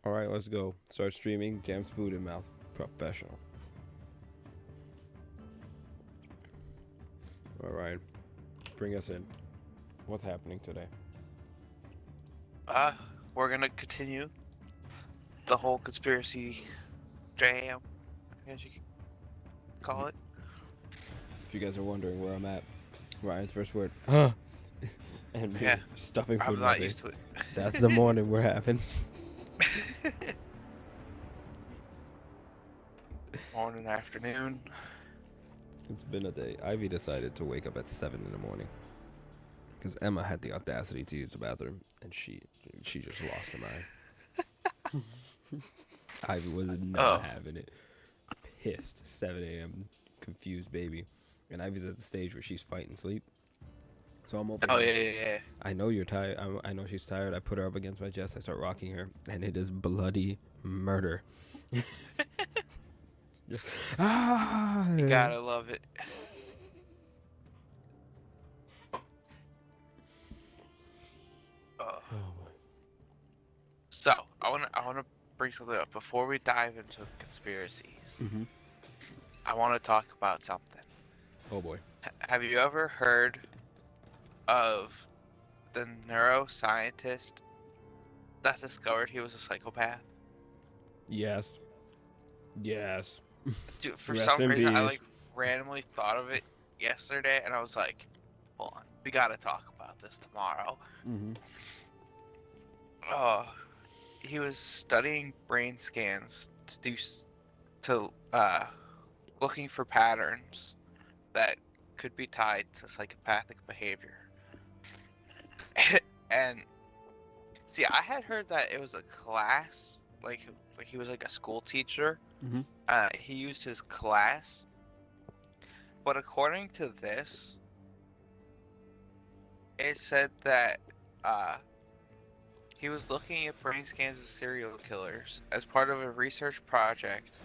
All right, let's go. Start streaming. Jams food in mouth. Professional. All right. Bring us in. What's happening today? We're gonna continue the whole conspiracy jam, I guess you could call it. If you guys are wondering where I'm at, Ryan's first word, huh? And me stuffing food I'm in my not face. used to it. That's the morning we're having. Morning, afternoon. It's been a day. Ivy decided to wake up at 7 in the morning because Emma had the audacity to use the bathroom, and she just lost her mind. Ivy was not having it. Pissed. 7 a.m. Confused baby, and Ivy's at the stage where she's fighting sleep. So I'm over here. Yeah. I know you're tired. I know she's tired. I put her up against my chest. I start rocking her, and it is bloody murder. You gotta love it. Oh boy. So I wanna bring something up before we dive into conspiracies. Mm-hmm. I want to talk about something. Oh boy. Have you ever heard of the neuroscientist that discovered he was a psychopath? Yes. Yes. Dude, for Rest some in reason, I peace. randomly thought of it yesterday, and I was like, "Hold on, we gotta talk about this tomorrow." Mm-hmm. He was studying brain scans to looking for patterns that could be tied to psychopathic behavior. And see, I had heard that it was a class, like he was like a school teacher. Mm-hmm. He used his class, but according to this, it said that he was looking at brain scans of serial killers as part of a research project.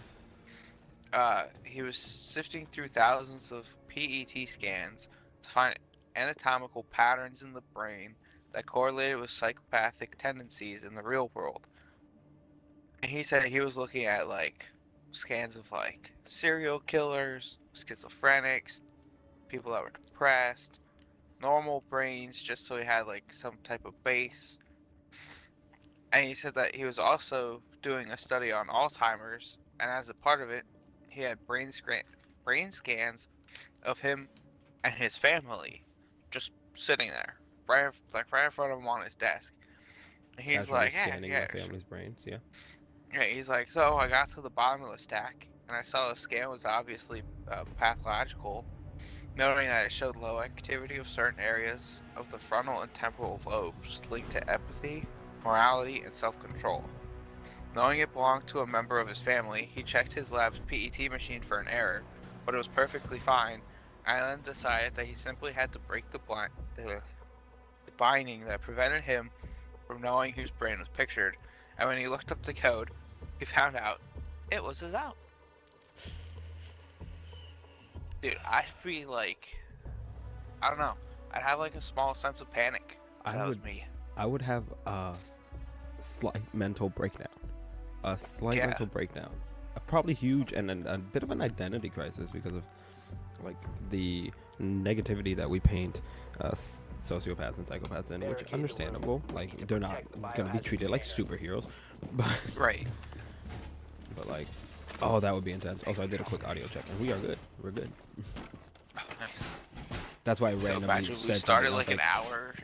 He was sifting through thousands of PET scans to find anatomical patterns in the brain that correlated with psychopathic tendencies in the real world. And he said he was looking at scans of serial killers, schizophrenics, people that were depressed, normal brains, just so he had some type of base. And he said that he was also doing a study on Alzheimer's, and as a part of it, he had brain scans of him and his family just sitting there, right in front of him on his desk. And he's Casually like, scanning yeah, my family's brains. Yeah. yeah. He's like, so I got to the bottom of the stack, and I saw the scan was obviously pathological, noting that it showed low activity of certain areas of the frontal and temporal lobes linked to empathy, morality, and self-control. Knowing it belonged to a member of his family, he checked his lab's PET machine for an error, but it was perfectly fine, and then decided that he simply had to break the binding that prevented him from knowing whose brain was pictured, and when he looked up the code, he found out it was his own. Dude, I'd be I don't know, I'd have a small sense of panic if that was me. I would have a slight mental breakdown. Probably huge and a bit of an identity crisis because of the negativity that we paint sociopaths and psychopaths in, which understandable. They're not gonna be treated like superheroes, but right. But oh, that would be intense. Also, I did a quick audio check, and we are good. We're good. Oh, nice. That's why I randomly so said we started something. an hour,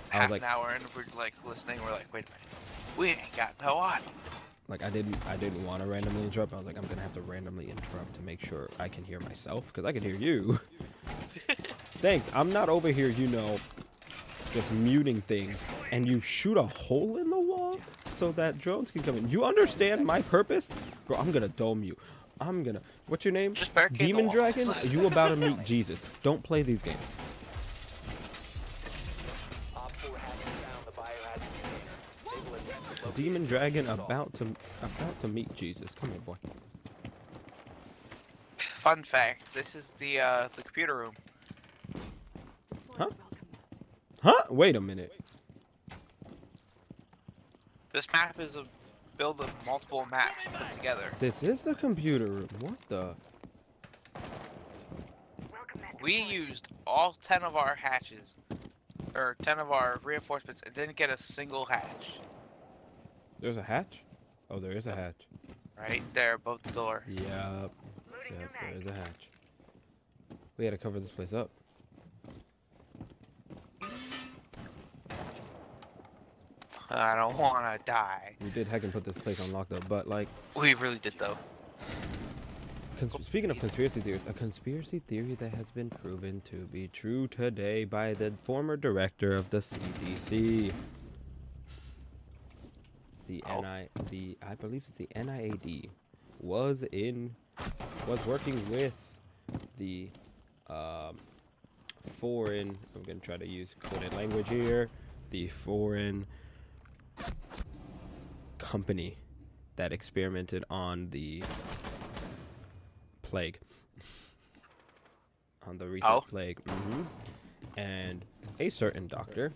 half an hour, and we're listening. We're like, wait a minute, we ain't got no audio. I didn't want to randomly interrupt. I was like, I'm gonna have to randomly interrupt to make sure I can hear myself, because I can hear you. Thanks. I'm not over here, just muting things, and you shoot a hole in the wall so that drones can come in. You understand my purpose? Bro, I'm gonna dome you. What's your name? Just barricade Demon the Dragon? walls. You about to meet Jesus. Don't play these games. Demon Dragon about to meet Jesus. Come here, boy. Fun fact: this is the computer room. Huh? Huh? Wait a minute. This map is build the multiple maps put together. This is the computer room. What the? We used all 10 of our hatches, or 10 of our reinforcements, and didn't get a single hatch. There's a hatch? Oh, there is a hatch. Right there above the door. Yep. Yep, there is a hatch. We gotta cover this place up. I don't want to die. We did heck and put this place on lockdown, but like... We really did, though. Speaking of conspiracy theories, a conspiracy theory that has been proven to be true today by the former director of the CDC. I believe it's the NIAD was working with the foreign, I'm gonna try to use coded language here, the foreign company that experimented on the plague, on the recent plague. And a certain doctor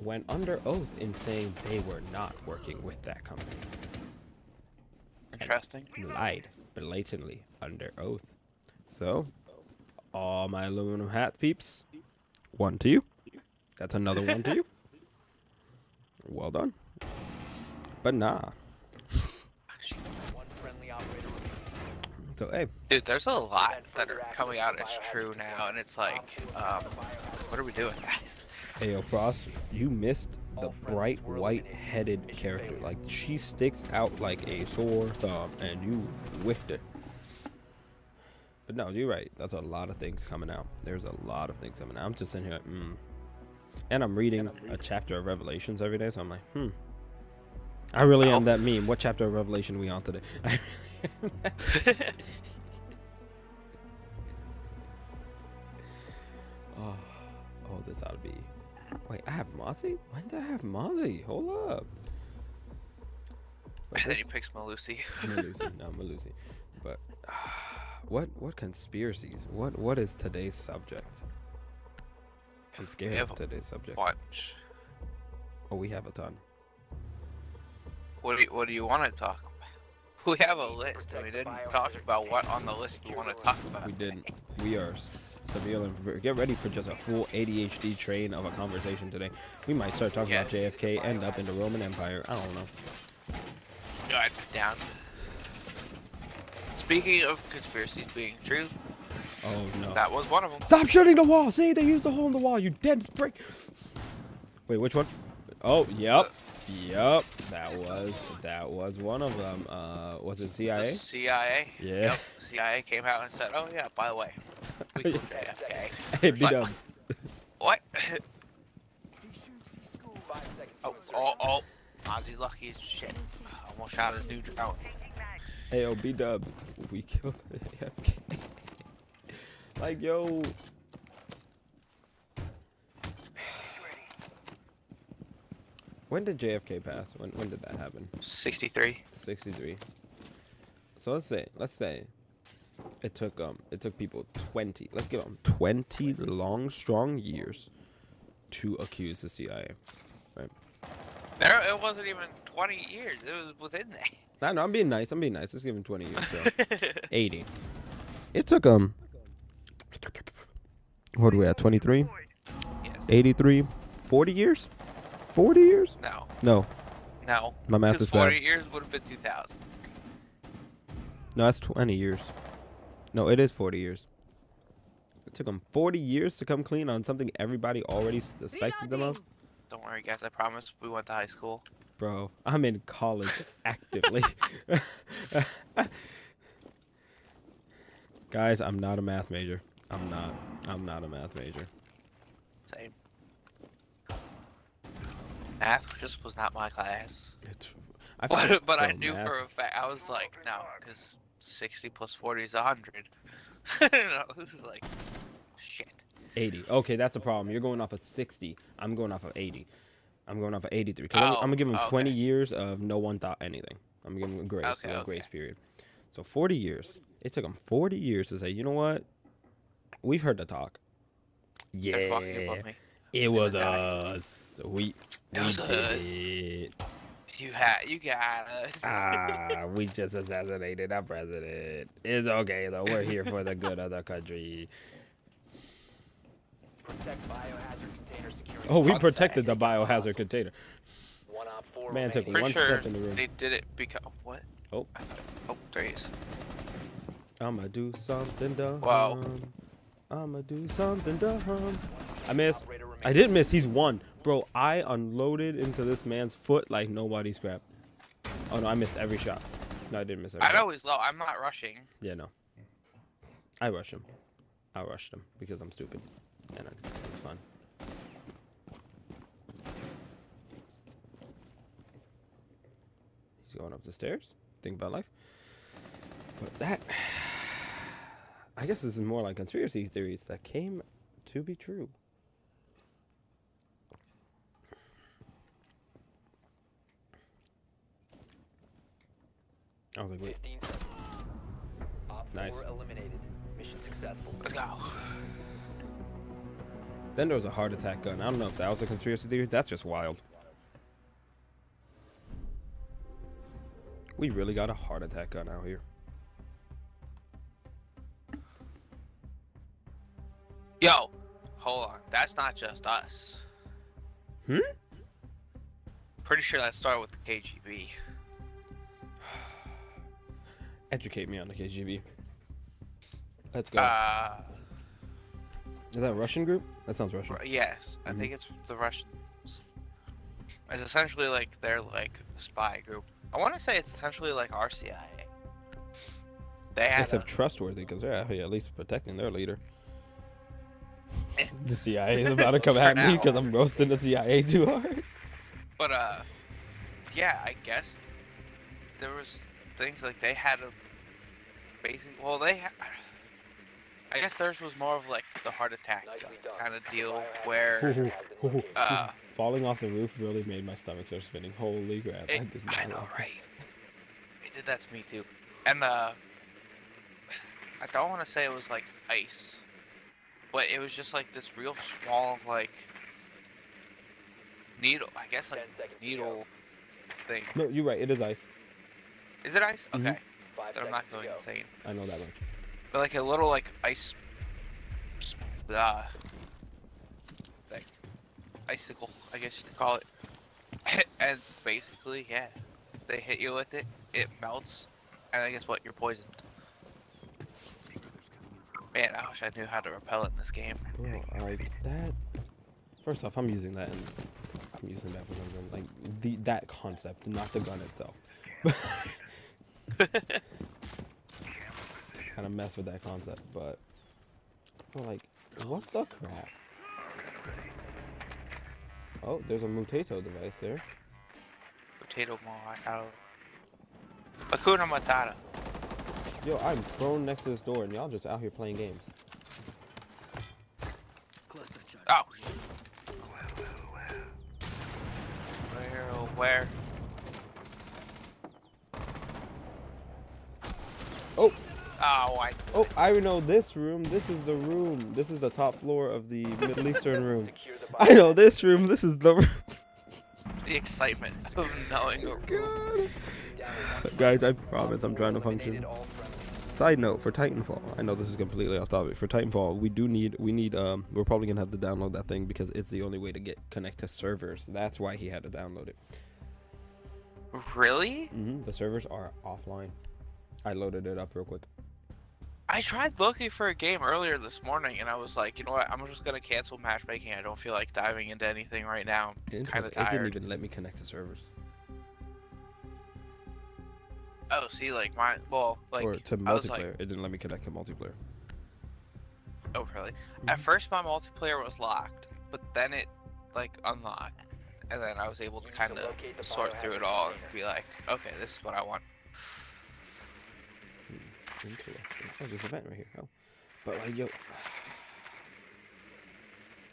went under oath in saying they were not working with that company. Interesting. And lied blatantly under oath. So, all my aluminum hat peeps, one to you. That's another one to you. Well done. But nah. So, hey. Dude, there's a lot that are coming out as true now, and it's like, what are we doing, guys? Hey, yo, Frost, you missed the bright white-headed character. Like, she sticks out like a sore thumb, and you whiffed it. But no, you're right. That's a lot of things coming out. There's a lot of things coming out. I'm just sitting here like, And I'm reading a chapter of Revelations every day, so I'm like, I really am that meme. What chapter of Revelation are we on today? I really am that. Oh, this ought to be... Wait, I have Mozzie? When did I have Mozzie? Hold up. And then he picks Malusi. Malusi. But what conspiracies? What is today's subject? I'm scared of today's subject. Bunch. Oh, we have a ton. What do you want to talk about? We have a list, and we didn't talk about what on the list we want to talk about. We didn't. We are severely unprepared. Get ready for just a full ADHD train of a conversation today. We might start talking about JFK, end up in the Roman Empire. I don't know. God, down. Speaking of conspiracies being true, oh no, that was one of them. Stop shooting the wall! See, they used the hole in the wall. You dead spring. Wait, which one? Oh, yep. Yep, that was one of them. Was it CIA? The CIA. Yeah. Yep. CIA came out and said, "Oh yeah, by the way, we killed JFK." Hey, B-dubs. What? Oh! Ozzy's lucky as shit. Almost shot his new drone. Hey, yo, B-dubs. We killed JFK. Like, yo. When did JFK pass? When did that happen? 63. 63. So let's say it took people 20. Let's give them 20 long, strong years to accuse the CIA, right? It wasn't even 20 years. It was within that. No, I'm being nice. Let's give them 20 years. So 80. It took them. What are we at? 23. Yes. 83. 40 years. 40 years? No. No. No. My math is bad. 40 years would have been 2000. No, that's 20 years. No, it is 40 years. It took them 40 years to come clean on something everybody already suspected them of. Don't worry, guys. I promise we went to high school. Bro, I'm in college actively. Guys, I'm not a math major. I'm not a math major. Same. Math just was not my class. But I knew for a fact. I was like, no, because 60 plus 40 is 100. No, this is like, shit. 80. Okay, that's a problem. You're going off of 60. I'm going off of 80. I'm going off of 83. Because I'm going to give them 20 years of no one thought anything. I'm giving them grace, grace period. So 40 years. It took them 40 years to say, you know what? We've heard the talk. Yeah. It was us. We it was us. it. You got us. Ah, we just assassinated our president. It's okay though. We're here for the good of the country. Protect biohazard container security. Oh, we Fun protected the fact. biohazard container. One op 4 Man took remaining. Pretty one sure step in the room. they did it because what? Oh. Oh, there he is. I'ma do something dumb. Wow. I'ma do something dumb. I missed. Operator remaining. I didn't miss. He's one. Bro, I unloaded into this man's foot like nobody's crap. Oh no, I missed every shot. No, I didn't miss every I shot. know he's low. I'm not rushing. Yeah, no. I rushed him. I rushed him because I'm stupid. And it was fun. He's going up the stairs. Think about life. But that... I guess this is more like conspiracy theories that came to be true. I was like, wait. 15 seconds. Op 4 Nice. eliminated. Mission successful. Let's go. Then there was a heart attack gun. I don't know if that was a conspiracy theory. That's just wild. We really got a heart attack gun out here. Yo, hold on. That's not just us. Hmm? Pretty sure that started with the KGB. Educate me on the KGB. Let's go. Is that a Russian group? That sounds Russian. Yes, I think it's the Russians. It's essentially like their like spy group. I want to say it's essentially like our CIA. They had Except trustworthy because they're out here at least protecting their leader. The CIA is about to come For at me now. because I'm roasting the CIA too hard. But yeah, I guess there was things like they had a basic. Well, I guess theirs was more of like the heart attack Nicely done. kind of deal where Falling off the roof really made my stomach start spinning. Holy crap! I did not I know, like that. right? It did that to me too. And I don't want to say it was like ice, but it was just like this real small like needle. I guess like 10 seconds to needle thing. No, you're right. It is ice. Is it ice? Mhm. Okay, 5 then I'm not seconds to going go. insane. I know that much. But like a little like ice, thing, icicle, I guess you could call it. And basically, yeah, they hit you with it, it melts, and then guess what? You're poisoned. Man, I wish I knew how to repel it in this game. Bro, like that. First off, I'm using that, and I'm using that for something like that concept, not the gun itself. Kind of mess with that concept, but like, what the crap? Oh, there's a mutato device there. Potato Matata. Hakuna Matata. Yo, I'm prone next to this door, and y'all just out here playing games. Oh. Where? Oh, Oh, I know this room. This is the room. This is the top floor of the Middle Eastern room. Secure the I know this room. This is the room. the excitement of knowing a room. Guys, I promise I'm trying to Eliminated function. all friendlies. Side note, for Titanfall, I know this is completely off topic. For Titanfall, we're probably gonna have to download that thing because it's the only way to connect to servers. That's why he had to download it. Really? The servers are offline. I loaded it up real quick. I tried looking for a game earlier this morning, and I was like, you know what? I'm just gonna cancel matchmaking. I don't feel like diving into anything right now. I'm kind of It didn't tired. even let me connect to servers Oh, see, like mine. Well, like or to I was like, multiplayer. It didn't let me connect to multiplayer. oh really? At first, my multiplayer was locked, but then it like unlocked, and then I was able to kind of sort through it all and be like, okay, this is what I want. Interesting. Oh, there's a vent right here. Oh, but like, yo,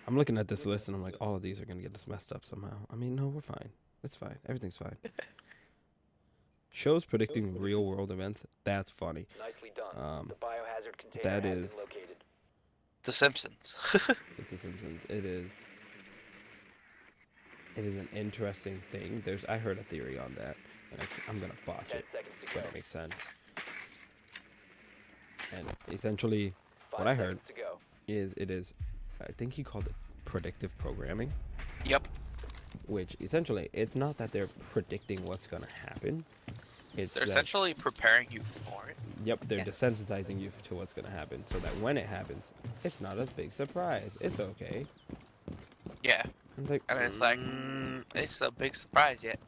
I'm looking at this list and I'm like, all of these are gonna get us messed up somehow. I mean, no, we're fine. It's fine. Everything's fine. Shows predicting real world events. That's funny. Nicely done. The biohazard container that has is- been located. The Simpsons. It's The Simpsons. It is. it is an interesting thing. I heard a theory on that, and I'm gonna botch 10 it, seconds to but go. it makes sense. And essentially, 5 what I heard seconds to go. is, I think he called it predictive programming, Yep. which essentially it's not that they're predicting what's gonna happen. It's They're that, essentially preparing you for it. yep, they're Yeah. desensitizing you to what's gonna happen, so that when it happens, it's not a big surprise. It's okay. Yeah. It's like, And it's like, it's a big surprise yet.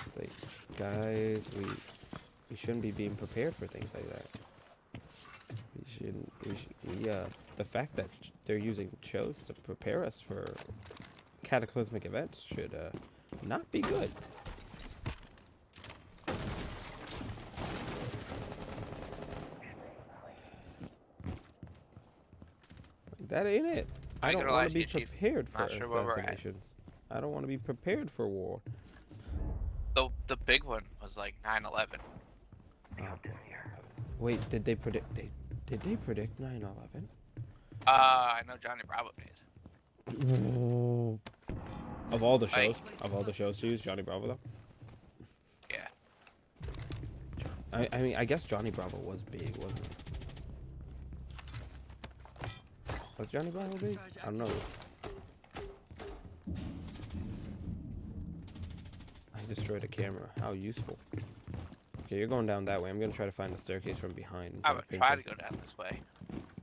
it's like, guys, we shouldn't be being prepared for things like that. The fact that they're using shows to prepare us for cataclysmic events should not be good. That ain't it. I don't want to be prepared for assassinations. I don't want to be prepared for war. The big one was like 9/11. Wait, did they predict? Did they predict 9/11? I know Johnny Bravo did. Of all the shows to use, Johnny Bravo though. Yeah. I mean, I guess Johnny Bravo was big, wasn't it? Was Johnny Bravo big? I don't know. I destroyed a camera. How useful. Okay, you're going down that way. I'm gonna try to find the staircase from behind. And I would try to go down this way.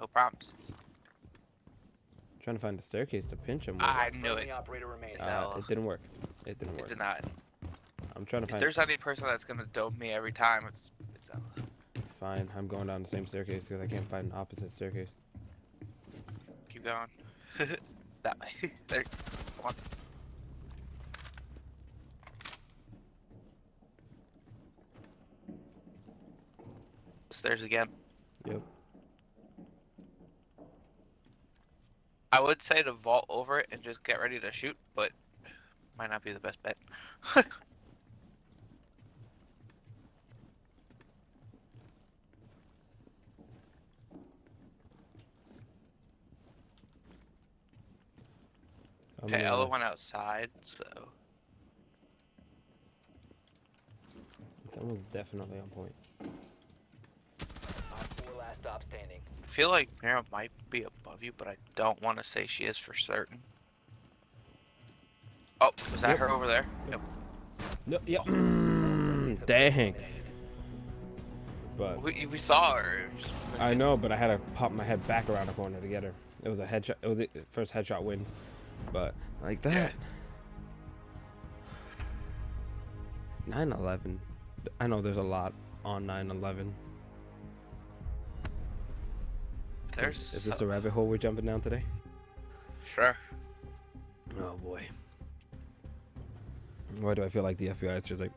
No promises. Trying to find the staircase to pinch him. I knew it. Friendly operator remains. It didn't work. It didn't It work. did not. I'm trying to If find. there's any person that's gonna dope me every time, it's Fine. I'm going down the same staircase because I can't find an opposite staircase. keep going. That way. There. Come on. Stairs again. Yep. I would say to vault over it and just get ready to shoot, but might not be the best bet. Okay, Ella went outside, so That was definitely on point. Op 4 last stop standing. I feel like Mira might be above you, but I don't want to say she is for certain. Oh, was that Yep. her over there? Yep. No. Yep. Dang. But We saw her. I know, but I had to pop my head back around the corner to get her. It was a headshot. It was the first headshot wins. But like that. Yeah. 9/11. I know there's a lot on 9/11. There's. Is this a rabbit hole we're jumping down today? Sure. Oh boy. Why do I feel like the FBI is just like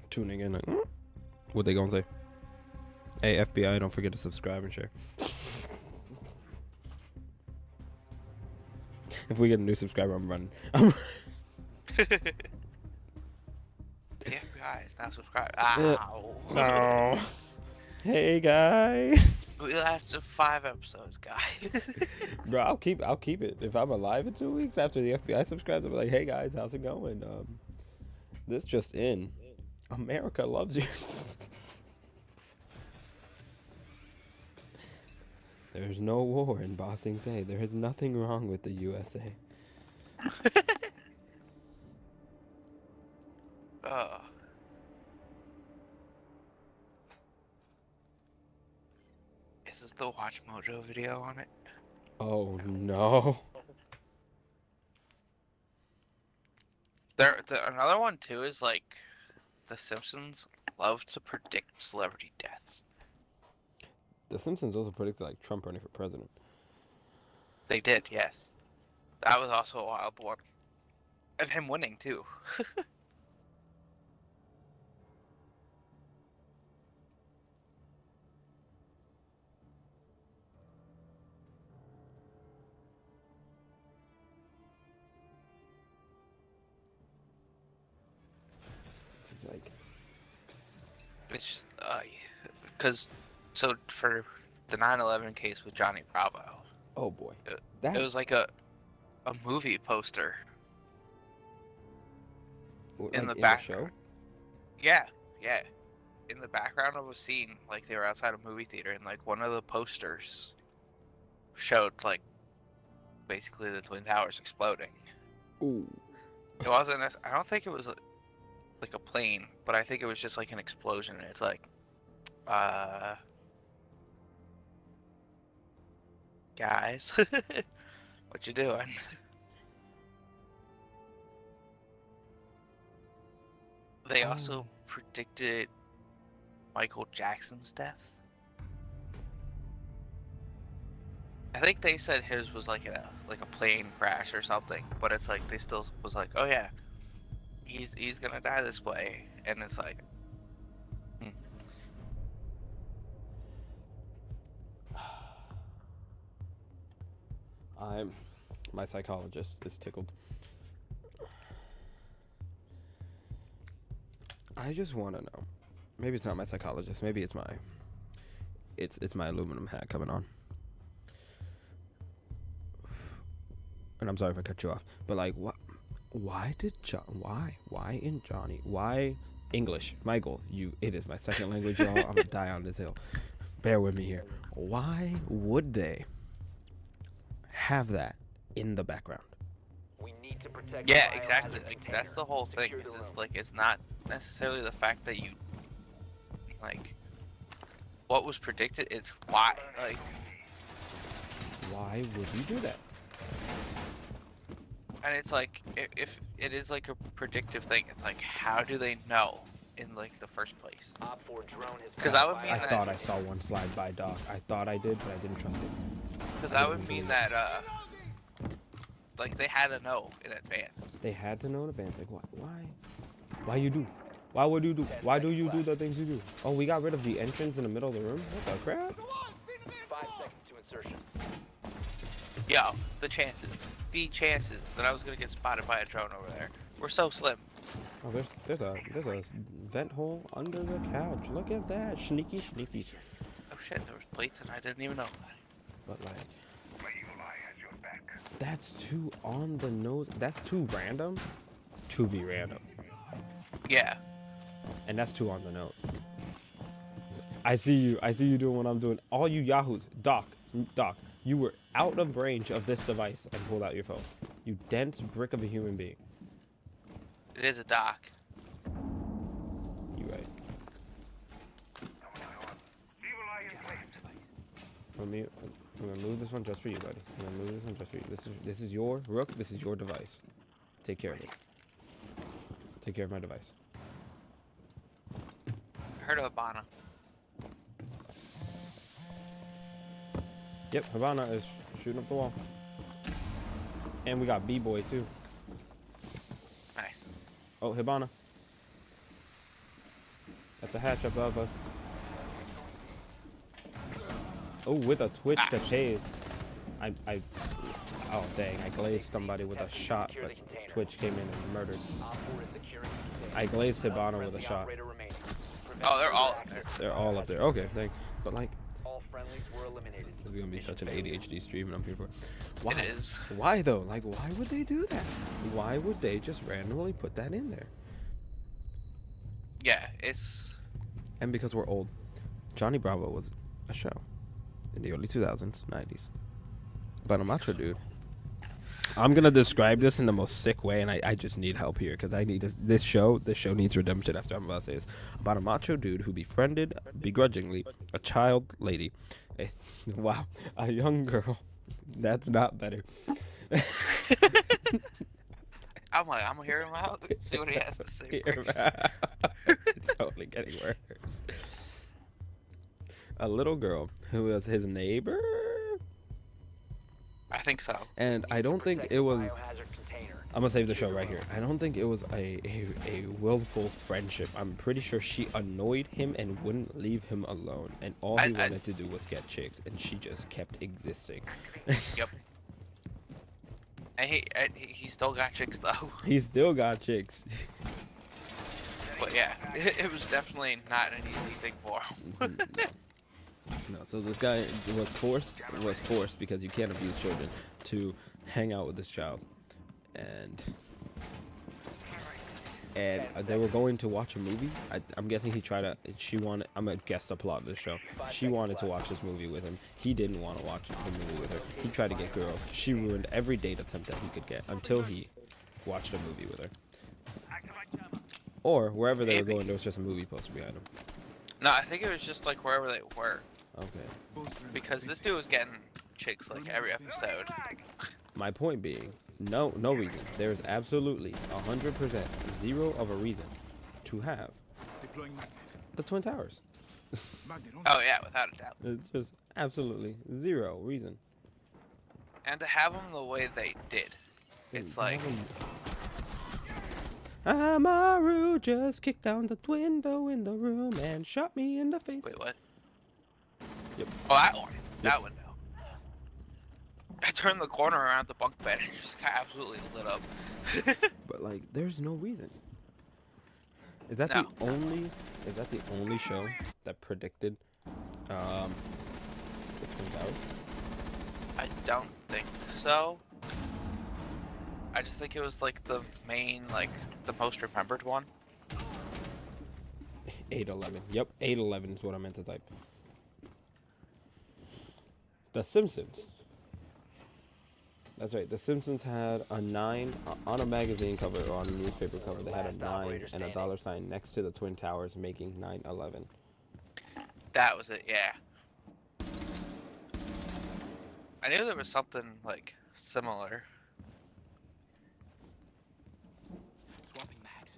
tuning in? Like, what they gonna say? Hey FBI, don't forget to subscribe and share. If we get a new subscriber, I'm running. The FBI is not subscribed. Ow. No. Hey guys. We lasted 5 episodes, guys. Bro, I'll keep it. If I'm alive in 2 weeks after the FBI subscribes, I'll be like, hey guys, how's it going? This just in. America loves you. There's no war in Ba Sing Se. There is nothing wrong with the USA. Is this the Watch Mojo video on it? Oh no. Another one too is like The Simpsons love to predict celebrity deaths. The Simpsons also predicted like Trump running for president. They did, yes. That was also a wild one. And him winning too. It's like, It's because so for the 9/11 case with Johnny Bravo, Oh boy. It was like a movie poster in the the back. show. Yeah, yeah. In the background of a scene, like they were outside a movie theater, and like one of the posters showed like basically the Twin Towers exploding. Ooh. It wasn't. I don't think it was like a plane, but I think it was just like an explosion. And it's like, guys, what you doing? They also predicted Michael Jackson's death. I think they said his was like a plane crash or something, but it's like they still was like, oh yeah, he's gonna die this way, and it's like, My psychologist is tickled. I just want to know. Maybe it's not my psychologist. Maybe it's my aluminum hat coming on. And I'm sorry if I cut you off, but like, what? Why did Why in Johnny? Why English? Michael, it is my second language, y'all. I'm gonna die on this hill. Bear with me here. Why would they have that in the background? We need to protect yeah, the exactly. biohazard Like container. that's the whole thing. Secure the Is it's room. like it's not necessarily the fact that you like what was predicted. It's why. Like Why would you do that? And it's like, if it is like a predictive thing, it's like, how do they know in like the first place? Op 4 drone has 'Cause that would mean I that- thought I saw one slide by Doc. I thought I did, but I didn't trust it. Because that would mean that, like they had to know in advance. They had to know in advance. Like, why you do? Why would you do? Why do you do the things you do? Oh, we got rid of the entrance in the middle of the room? What the crap? 5 seconds to insertion. Yo, the chances that I was gonna get spotted by a drone over there were so slim. Oh, there's a vent hole under the couch. Look at that, sneaky. Oh shit, there was plates and I didn't even know about it. But like, that's too on the nose. That's too random to be random, Yeah, and that's too on the nose. I see you doing what I'm doing. All you yahoos, Doc, you were out of range of this device and pulled out your phone. You dense brick of a human being. it is a dock. You right. I'm gonna move this one just for you, buddy. I'm gonna move this one just for you. This is your Rook. This is your device. Take care of it. Take care of my device. I heard of Habana. Yep, Havana is shooting up the wall. And we got B-Boy too. Nice. Oh, Hibana. At the hatch above us. Oh, with a twitch that pays. Oh dang, I glazed somebody with a shot, but Twitch came in and murdered. Op 4 is securing the container. I glazed One Hibana with friendly a shot. operator remaining. Oh, they're all up there. They're all up there. Okay, thank. But like, All friendlies were eliminated. this is gonna be such an ADHD stream, and I'm here for it. Why? It is. Why though? Like, why would they do that? Why would they just randomly put that in there? Yeah, it's. And because we're old, Johnny Bravo was a show in the early 2000s, 90s. About a macho dude. I'm gonna describe this in the most sick way, and I just need help here because I need this show needs redemption after I'm about to say this. About a macho dude who befriended begrudgingly a child lady. Wow, a young girl. That's not better. I'm like, I'm gonna hear him out. See what he has to say. First. It's only getting worse. A little girl who was his neighbor. I think so. And I don't think Protect it the was. biohazard container. I'm gonna save the show right here. I don't think it was a willful friendship. I'm pretty sure she annoyed him and wouldn't leave him alone. And all he wanted to do was get chicks, and she just kept existing. Yep. And he still got chicks though. He still got chicks. But yeah, it was definitely not an easy thing for him. No, so this guy was forced because you can't abuse children to hang out with this child, and they were going to watch a movie. I'm guessing she wanted. I'm gonna guess the plot of the show. She wanted to watch this movie with him. He didn't want to watch the movie with her. He tried to get girls. She ruined every date attempt that he could get until he watched a movie with her. Or wherever they were going, there was just a movie poster behind them. No, I think it was just like wherever they were. Okay. Because this dude was getting chicks like every episode. My point being, no reason. There is absolutely 100% zero of a reason to have the Twin Towers. Oh yeah, without a doubt. It's just absolutely zero reason. And to have them the way they did, it's like Amaru just kicked down the window in the room and shot me in the face. wait, what? Yep. Oh, that one. Yep. That window. I turned the corner around the bunk bed and it just got absolutely lit up. But like, there's no reason. Is that No. the only show that predicted the Twin Towers? I don't think so. I just think it was like the main, like the most remembered one. 8/11. Yep, 8/11 is what I meant to type. The Simpsons. That's right. The Simpsons had a 9 on a magazine cover or on a newspaper cover. They had a 9 and a dollar sign next to the Twin Towers, making 9/11. That was it, yeah. I knew there was something like similar. Swapping mags.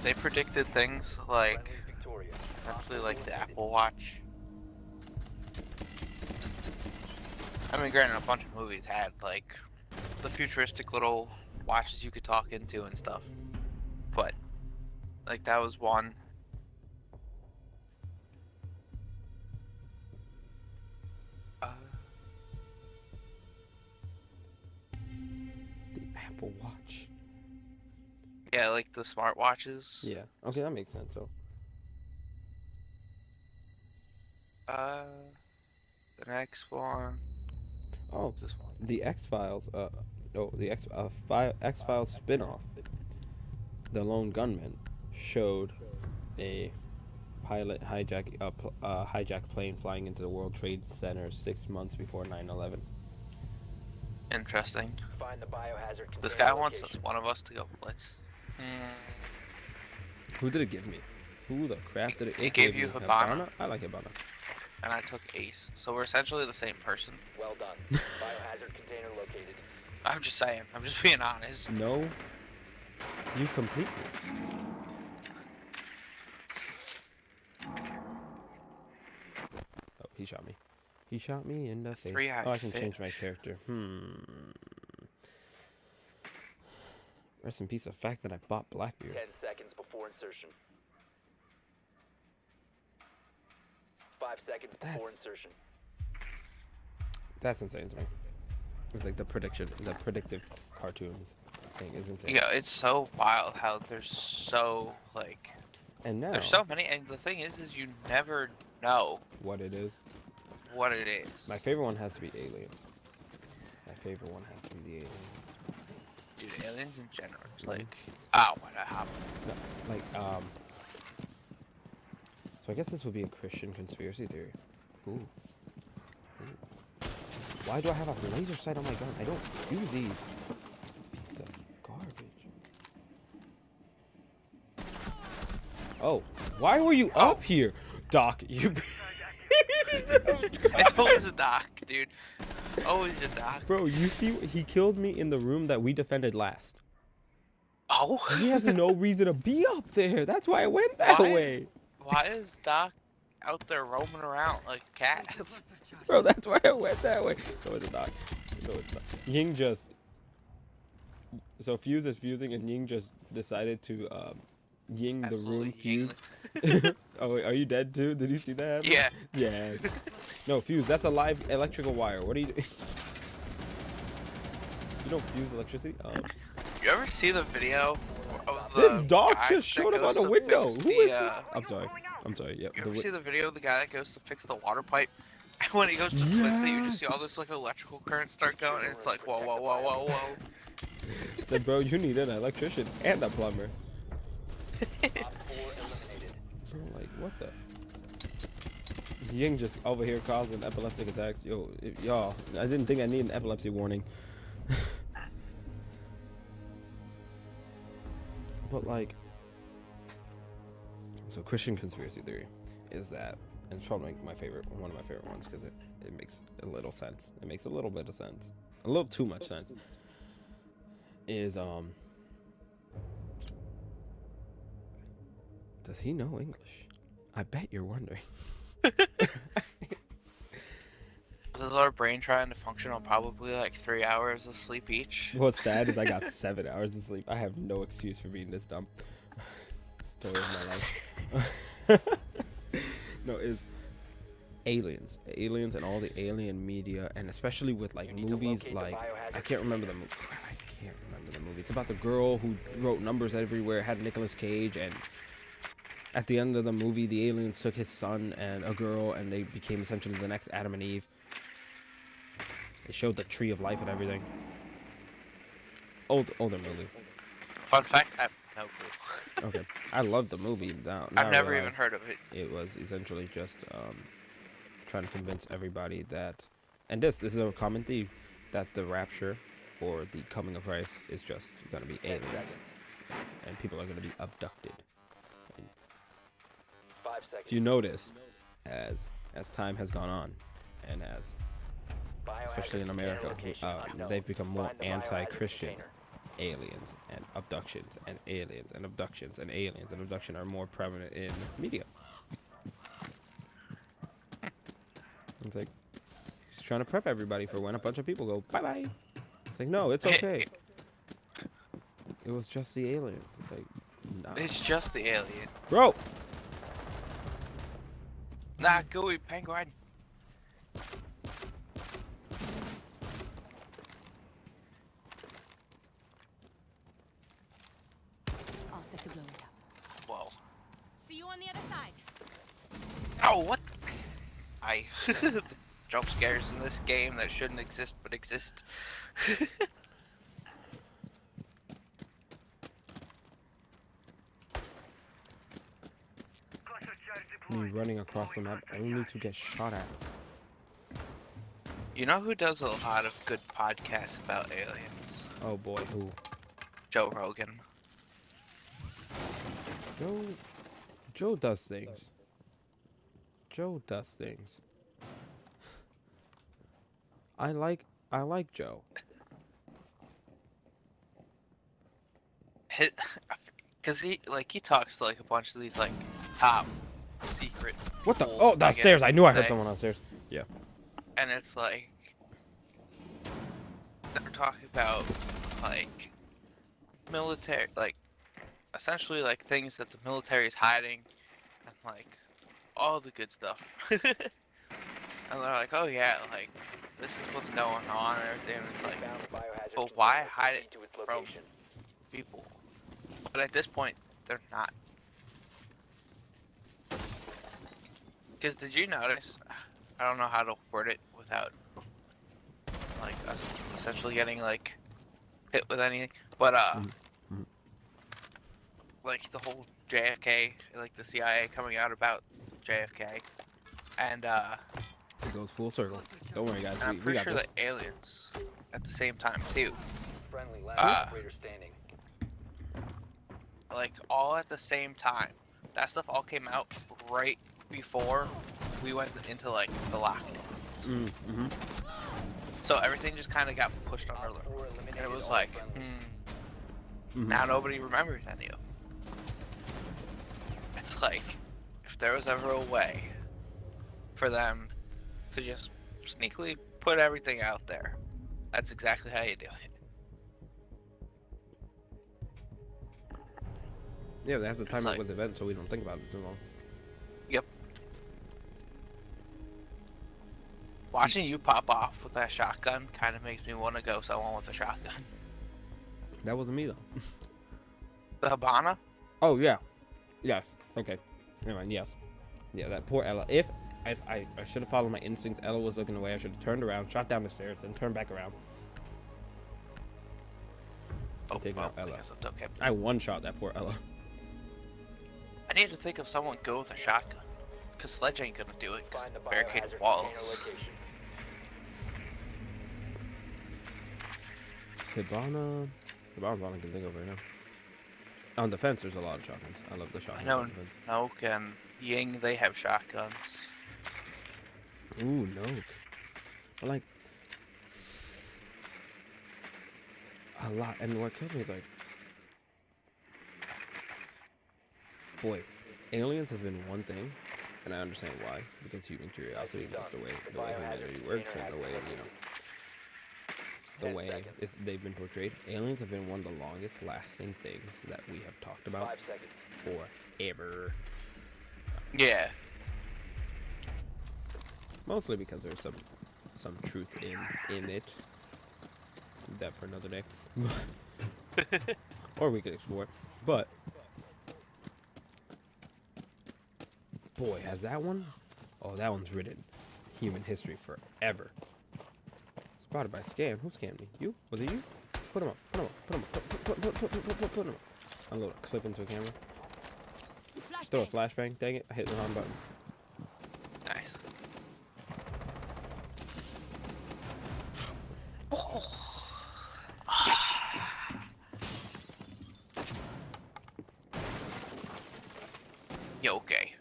They predicted things like Friendly's victorious. essentially like the Apple Watch. I mean, granted, a bunch of movies had like the futuristic little watches you could talk into and stuff, but like that was one. The Apple Watch. Yeah, like the smartwatches. Yeah. Okay, that makes sense. So. The next one. Oh, This one. the X-Files. The X-Files spin-off. The Lone Gunman showed a pilot hijacked plane flying into the World Trade Center 6 months before 9/11. Interesting. Find the biohazard This container guy wants location. one of us to go blitz. Who did it give me? Who the crap did it? It gave gave you me Habana. I like Habana. And I took Ace, so we're essentially the same person. Well done. Biohazard container located. I'm just saying. I'm just being honest. No, you completely. Oh, he shot me. He shot me in the face. Three-eyed Oh, I can change fish. my character. Rest in peace, the fact that I bought Blackbeard. 10 seconds before insertion. 5 seconds before That's- insertion. That's insane to me. It's like the predictive cartoons thing is insane. Yeah, it's so wild how there's so like And now, there's so many, and the thing is you never know what it is. what it is. My favorite one has to be Aliens. My favorite one has to be the Aliens. Dude, aliens in general. It's like, oh, what happened? No, like, so I guess this would be a Christian conspiracy theory. Ooh. Ooh. Why do I have a laser sight on my gun? I don't use these. Piece of garbage. Oh, why were you up here, Doc? You. It's always a doc, dude. Always a doc. Bro, you see, he killed me in the room that we defended last. Oh. He has no reason to be up there. That's why I went that way. Why is Doc out there roaming around like a cat? Bro, that's why I went that way. No, it's a Doc. No, it's not. Ying just... So Fuse is fusing and Ying just decided to Ying the room Absolutely Ying fuse. Oh, wait, are you dead too? Did you see that? Yeah. Yes. No, Fuse, that's a live electrical wire. What are you doing? You don't fuse electricity? You ever see the video of the This dog guy just that showed up goes on the to window. fix Who the, is this? I'm sorry. I'm sorry. Yep. You ever see the video of the guy that goes to fix the water pipe? And when he goes to twist it, you just see all this like electrical current start going, and it's like, whoa, whoa, whoa, whoa, whoa. Said, bro, you need an electrician and a plumber. Op 4 eliminated. Bro, like, what the? Ying just over here causing epileptic attacks. Yo, y'all, I didn't think I need an epilepsy warning. But like, so Christian conspiracy theory is that, and it's probably one of my favorite ones, because it makes a little sense. It makes a little bit of sense, a little too much sense. Is does he know English? I bet you're wondering. Is our brain trying to function on probably like 3 hours of sleep each? What's sad is I got 7 hours of sleep. I have no excuse for being this dumb. Story of my life. No, is aliens and all the alien media, and especially with like movies like I can't remember the movie. It's about the girl who wrote numbers everywhere, had Nicolas Cage, and at the end of the movie, the aliens took his son and a girl, and they became essentially the next Adam and Eve. They showed the tree of life and everything. Older movie. Fun fact, I have no clue. Okay, I loved the movie. Now I've I never even realize heard of it. It was essentially just trying to convince everybody that, and this is a common theme, that the rapture or the coming of Christ is just gonna be aliens, and people are gonna be abducted. 5 seconds. Do you notice, as time has gone on, and as especially in America, they've become more anti-Christian. Aliens and abductions and aliens and abductions and aliens and abduction are more prevalent in media. It's like, just trying to prep everybody for when a bunch of people go bye-bye. It's like, no, it's okay. It was just the aliens. It's like, nah. It's just the alien. Bro! Nah, gooey penguin. All set to blow it up. Whoa. See you on the other side. Oh, what? The jump scares in this game that shouldn't exist but exist. Me running across the map only to get shot at. You know who does a lot of good podcasts about aliens? Oh boy, who? Joe Rogan. Joe does things. Joe does things. I like Joe. Cause he talks to like a bunch of these like top secret. What the? people, Oh, I downstairs. guess I knew I you heard say. someone downstairs. Yeah. And it's like they're talking about like military, like essentially like things that the military is hiding, and like all the good stuff. And they're like, oh yeah, like this is what's going on and everything. And it's like, Found the biohazard but why container. hide it Proceed to its from location. people? But at this point, they're not. Because did you notice? I don't know how to word it without like us essentially getting like hit with anything. But like the whole JFK, like the CIA coming out about JFK, and It goes full circle. Don't worry, guys. I'm We pretty got sure this. that aliens at the same time too. Friendly last operator standing. Like all at the same time. That stuff all came out right before we went into like the lockdown. So everything just kind of got pushed under Op the 4 and eliminated it was all like, friendlies. now nobody remembers any of them. It's like, if there was ever a way for them to just sneakily put everything out there, that's exactly how you do it. Yeah, they have to time It's it like- with events so we don't think about it too long. Yep. Watching you pop off with that shotgun kind of makes me want to go someone with a shotgun. That wasn't me though. The Habana? Oh yeah, yes. Okay, never mind. Yes, yeah. That poor Ella. If I should have followed my instincts. Ella was looking away. I should have turned around, shot down the stairs, then turned back around. Oh, Taking out Ella. I guess I'm okay. I one shot that poor Ella. I need to think of someone go with a shotgun. Cause Sledge ain't gonna do it, cause Find the barricaded biohazard walls. container location. Hibana's all I can think of right now. On defense, there's a lot of shotguns. I love the I shotguns. know on defense. Noak and Ying, they have shotguns. Ooh, no. But like a lot, and what kills me is like, boy, aliens has been one thing, and I understand why, because human curiosity, just the way humanity works, and the way the way they've been portrayed. Aliens have been one of the longest lasting things that we have talked about 5 seconds. forever. Yeah. Mostly because there's some truth in it. That for another day. Or we could explore. But boy, has that one? Oh, that one's written human history forever. Spotted by scam. Who scammed me? You? Was it you? Put him up. Put him up. Put him up. Put him up. Unload a clip into a camera. Throw a flashbang. Dang it! I hit the wrong button. Nice. You okay?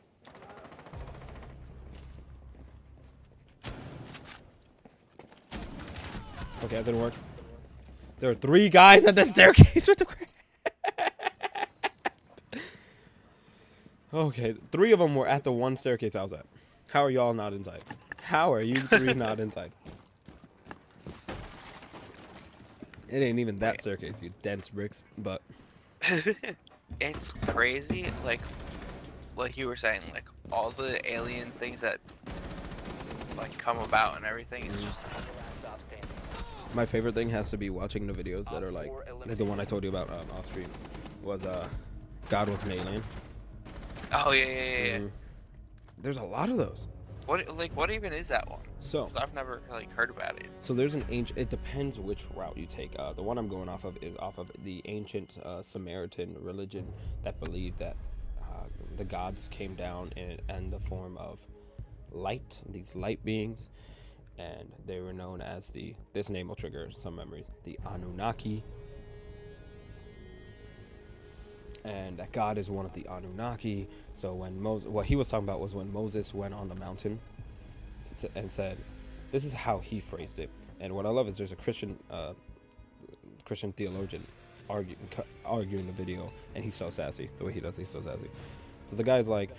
Okay, that didn't work. There are 3 guys at the staircase with the crap. Okay, 3 of them were at the one staircase I was at. How are y'all not inside? How are you 3 not inside? It ain't even that staircase, you dense bricks, but It's crazy, like you were saying, like all the alien things that like come about and everything. It's just Last stop standing. my favorite thing has to be watching the videos that are like the one I told you about off stream was God was an alien. oh yeah. There's a lot of those. What even is that one? So 'Cause I've never like heard about it. So there's an ancient. It depends which route you take. The one I'm going off of is off of the ancient Samaritan religion that believed that the gods came down in the form of light. These light beings, and they were known as the. This name will trigger some memories. The Anunnaki. And that God is one of the Anunnaki. So when Moses, what he was talking about was when Moses went on the mountain and said, this is how he phrased it. And what I love is there's a Christian theologian arguing the video, and he's so sassy. The way he does, he's so sassy. So the guy's like,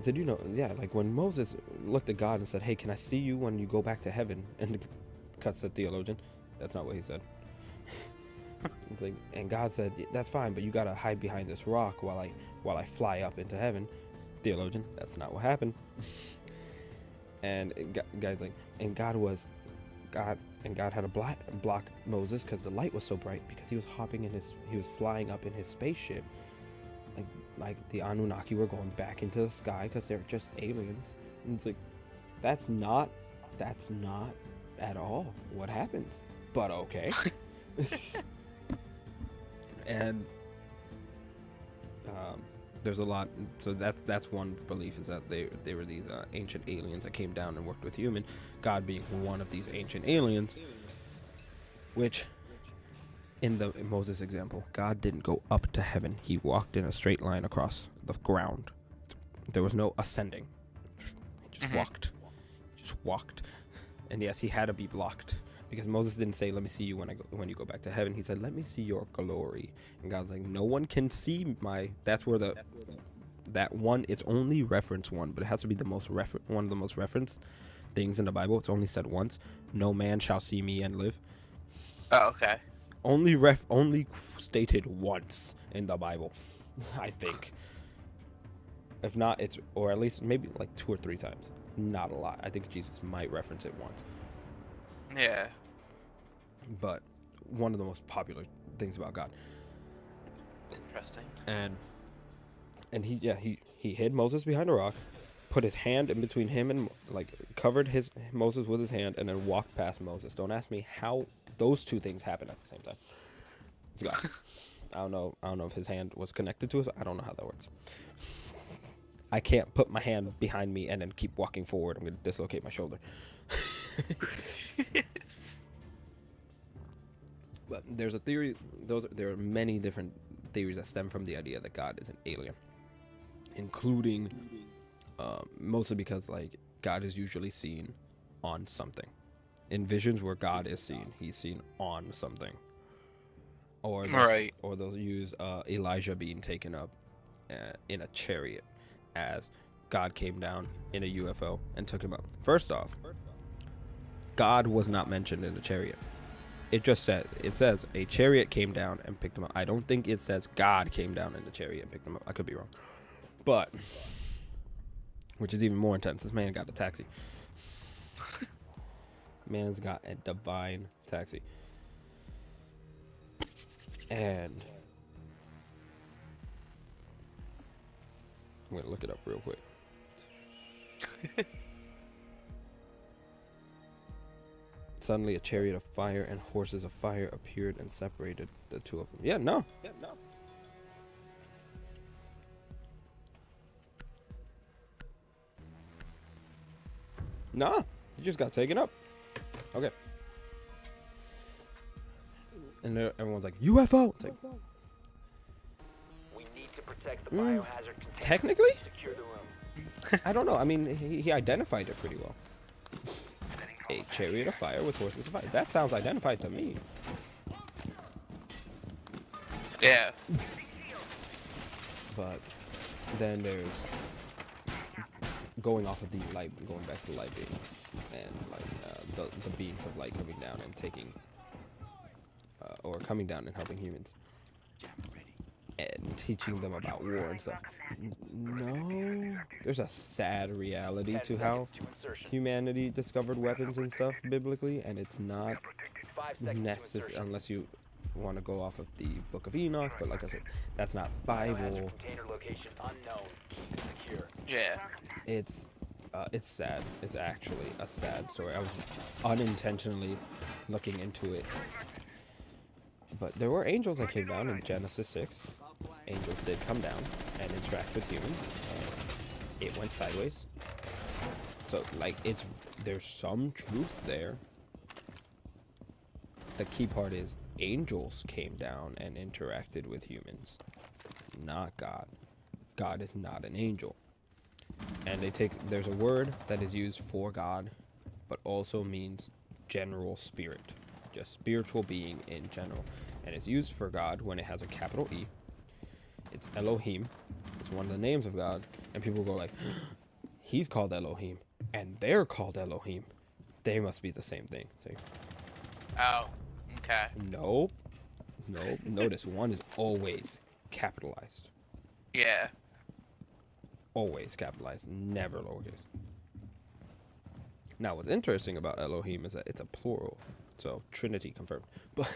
did you know? Yeah, like when Moses looked at God and said, hey, can I see you when you go back to heaven? And cuts the theologian. That's not what he said. It's like, and God said, that's fine, but you gotta hide behind this rock while I fly up into heaven. Theologian, that's not what happened. And guy's like, and God had to block Moses because the light was so bright, because he was flying up in his spaceship. Like the Anunnaki were going back into the sky because they're just aliens. And it's like, that's not at all what happened. But okay. And there's a lot. So that's one belief, is that they were these ancient aliens that came down and worked with human. God being one of these ancient aliens, which in the Moses example, God didn't go up to heaven. He walked in a straight line across the ground. There was no ascending. He just walked. And yes, he had to be blocked. Because Moses didn't say, let me see you when you go back to heaven. He said, let me see your glory. And God's like, no one can see my... That's where that one, it's only reference one, but it has to be one of the most referenced things in the Bible. It's only said once. No man shall see me and live. Oh, okay. Only stated once in the Bible, I think. If not, it's... Or at least maybe like 2 or 3 times. Not a lot. I think Jesus might reference it once. Yeah. But one of the most popular things about God. Interesting. And he hid Moses behind a rock, put his hand in between him and like covered his Moses with his hand, and then walked past Moses. Don't ask me how those two things happened at the same time. It's God. I don't know if his hand was connected to us. I don't know how that works. I can't put my hand behind me and then keep walking forward. I'm gonna dislocate my shoulder. But there's a theory. There are many different theories that stem from the idea that God is an alien, including mostly because like God is usually seen on something. In visions where God is seen, he's seen on something. Or they'll use Elijah being taken up in a chariot, as God came down in a UFO and took him up. First off, God was not mentioned in the chariot. It says a chariot came down and picked him up. I don't think it says God came down in the chariot and picked him up. I could be wrong. But, which is even more intense, this man got a taxi. Man's got a divine taxi. And I'm gonna look it up real quick. Suddenly a chariot of fire and horses of fire appeared and separated the two of them. Yeah, no. Nah, you just got taken up. Okay. And everyone's like, UFO! It's like, We need to protect the biohazard container. technically? Secure the room. I don't know. I mean, he identified it pretty well. A chariot of fire with horses of fire. That sounds identified to me. Yeah. But then there's going off of the light, going back to light beams, and like the beams of light coming down and taking, or coming down and helping humans, and teaching them about war and stuff. No, there's a sad reality to how humanity discovered weapons and stuff biblically, and it's not 5 seconds to necessary insertion. unless you want to go off of the Book of Enoch. But like I said, that's not Bible. Biohazard container location unknown. Keep it secure. Yeah. It's sad. It's actually a sad story. I was unintentionally looking into it, but there were angels that came down in Genesis 6. Angels did come down and interact with humans. It went sideways. So like there's some truth there. The key part is angels came down and interacted with humans, not God. God is not an angel. And there's a word that is used for God, but also means general spirit, just spiritual being in general. And it's used for God when it has a capital E. It's Elohim. It's one of the names of God. And people go like, he's called Elohim, and they're called Elohim. They must be the same thing. So, Oh. Okay. nope. Notice one is always capitalized. Yeah. Always capitalized, never lowercase. Now, what's interesting about Elohim is that it's a plural, so Trinity confirmed. But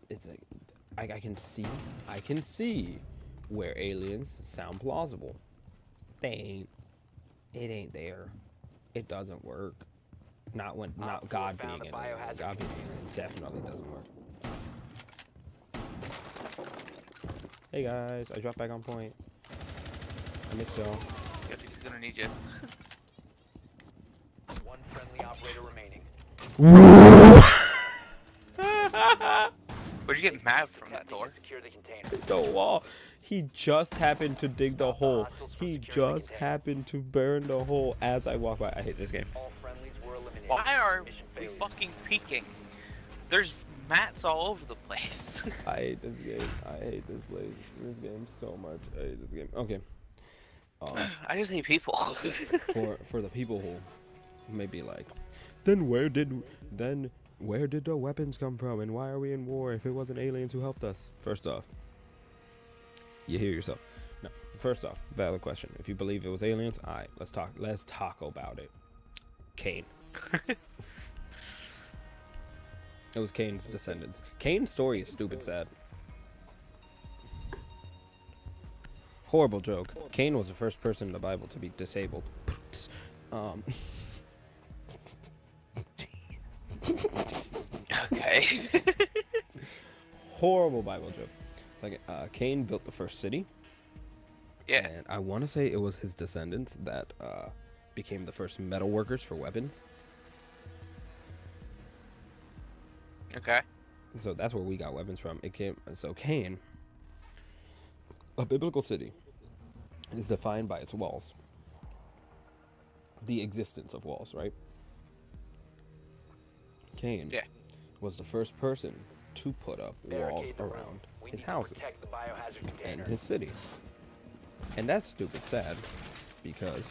it's like I can see where aliens sound plausible. It ain't there. It doesn't work. Not God being in there. God being in there definitely doesn't work. Hey guys, I dropped back on point. I missed y'all. Yep, he's gonna need you. One friendly operator remaining. Where'd you get mad from that door? Secure the container. The wall. He just happened to dig the hole. He just happened to burn the hole as I walk by. I hate this game. All friendlies were eliminated. Why are Mission we failure. fucking peeking? There's mats all over the place. I hate this game. I hate this place. This game so much. I hate this game. Okay. I just hate people. For the people who may be like, then where did the weapons come from, and why are we in war if it wasn't aliens who helped us? First off, you hear yourself. No. First off, valid question. If you believe it was aliens, alright, let's talk about it. Cain. It was Cain's descendants. Cain's story is stupid sad. Horrible joke. Cain was the first person in the Bible to be disabled. Um, Okay. horrible Bible joke. It's like Cain built the first city. Yeah. And I want to say it was his descendants that became the first metal workers for weapons. Okay. So that's where we got weapons from. It came. So Cain, a biblical city, is defined by its walls. The existence of walls, right? Cain Yeah. was the first person to put up walls Barricade the room. around We his need to houses protect the biohazard and container. his city. And that's stupid sad because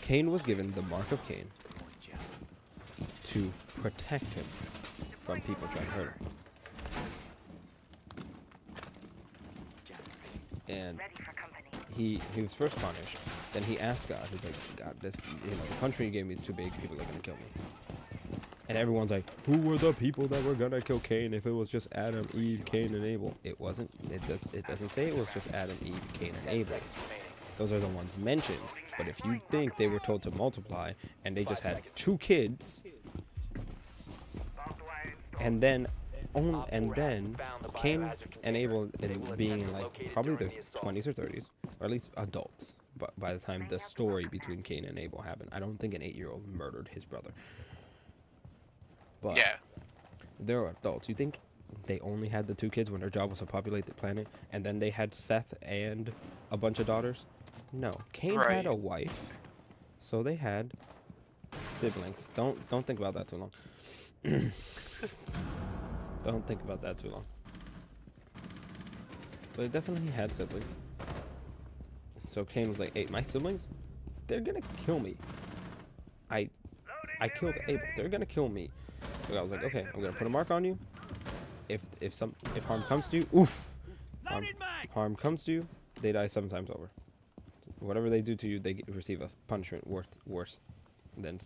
Cain was given the mark of Cain to protect him from people trying to hurt him. And he was first punished. Then he asked God, he's like, God, this, the punishment you gave me is too big. People are gonna kill me. And everyone's like, who were the people that were gonna kill Cain if it was just Adam, Eve, Cain, and Abel? It wasn't. It doesn't say it was just Adam, Eve, Cain, and Abel. Those are the ones mentioned. But if you think they were told to multiply and they just had 2 kids, and then Cain and Abel being in like probably their 20s or 30s, or at least adults, but by the time the story between Cain and Abel happened, I don't think an 8-year-old murdered his brother. But Yeah. they're adults. You think they only had the 2 kids when their job was to populate the planet, and then they had Seth and a bunch of daughters? No, Cain had a wife, so they had siblings. Don't think about that too long. Don't think about that too long. But it definitely had siblings. So Cain was like, hey, my siblings, they're gonna kill me. I killed Abel. They're gonna kill me. So I was like, okay, I'm gonna put a mark on you. If harm comes to you, oof. Harm comes to you, they die 7 times over. Whatever they do to you, they receive a punishment worse than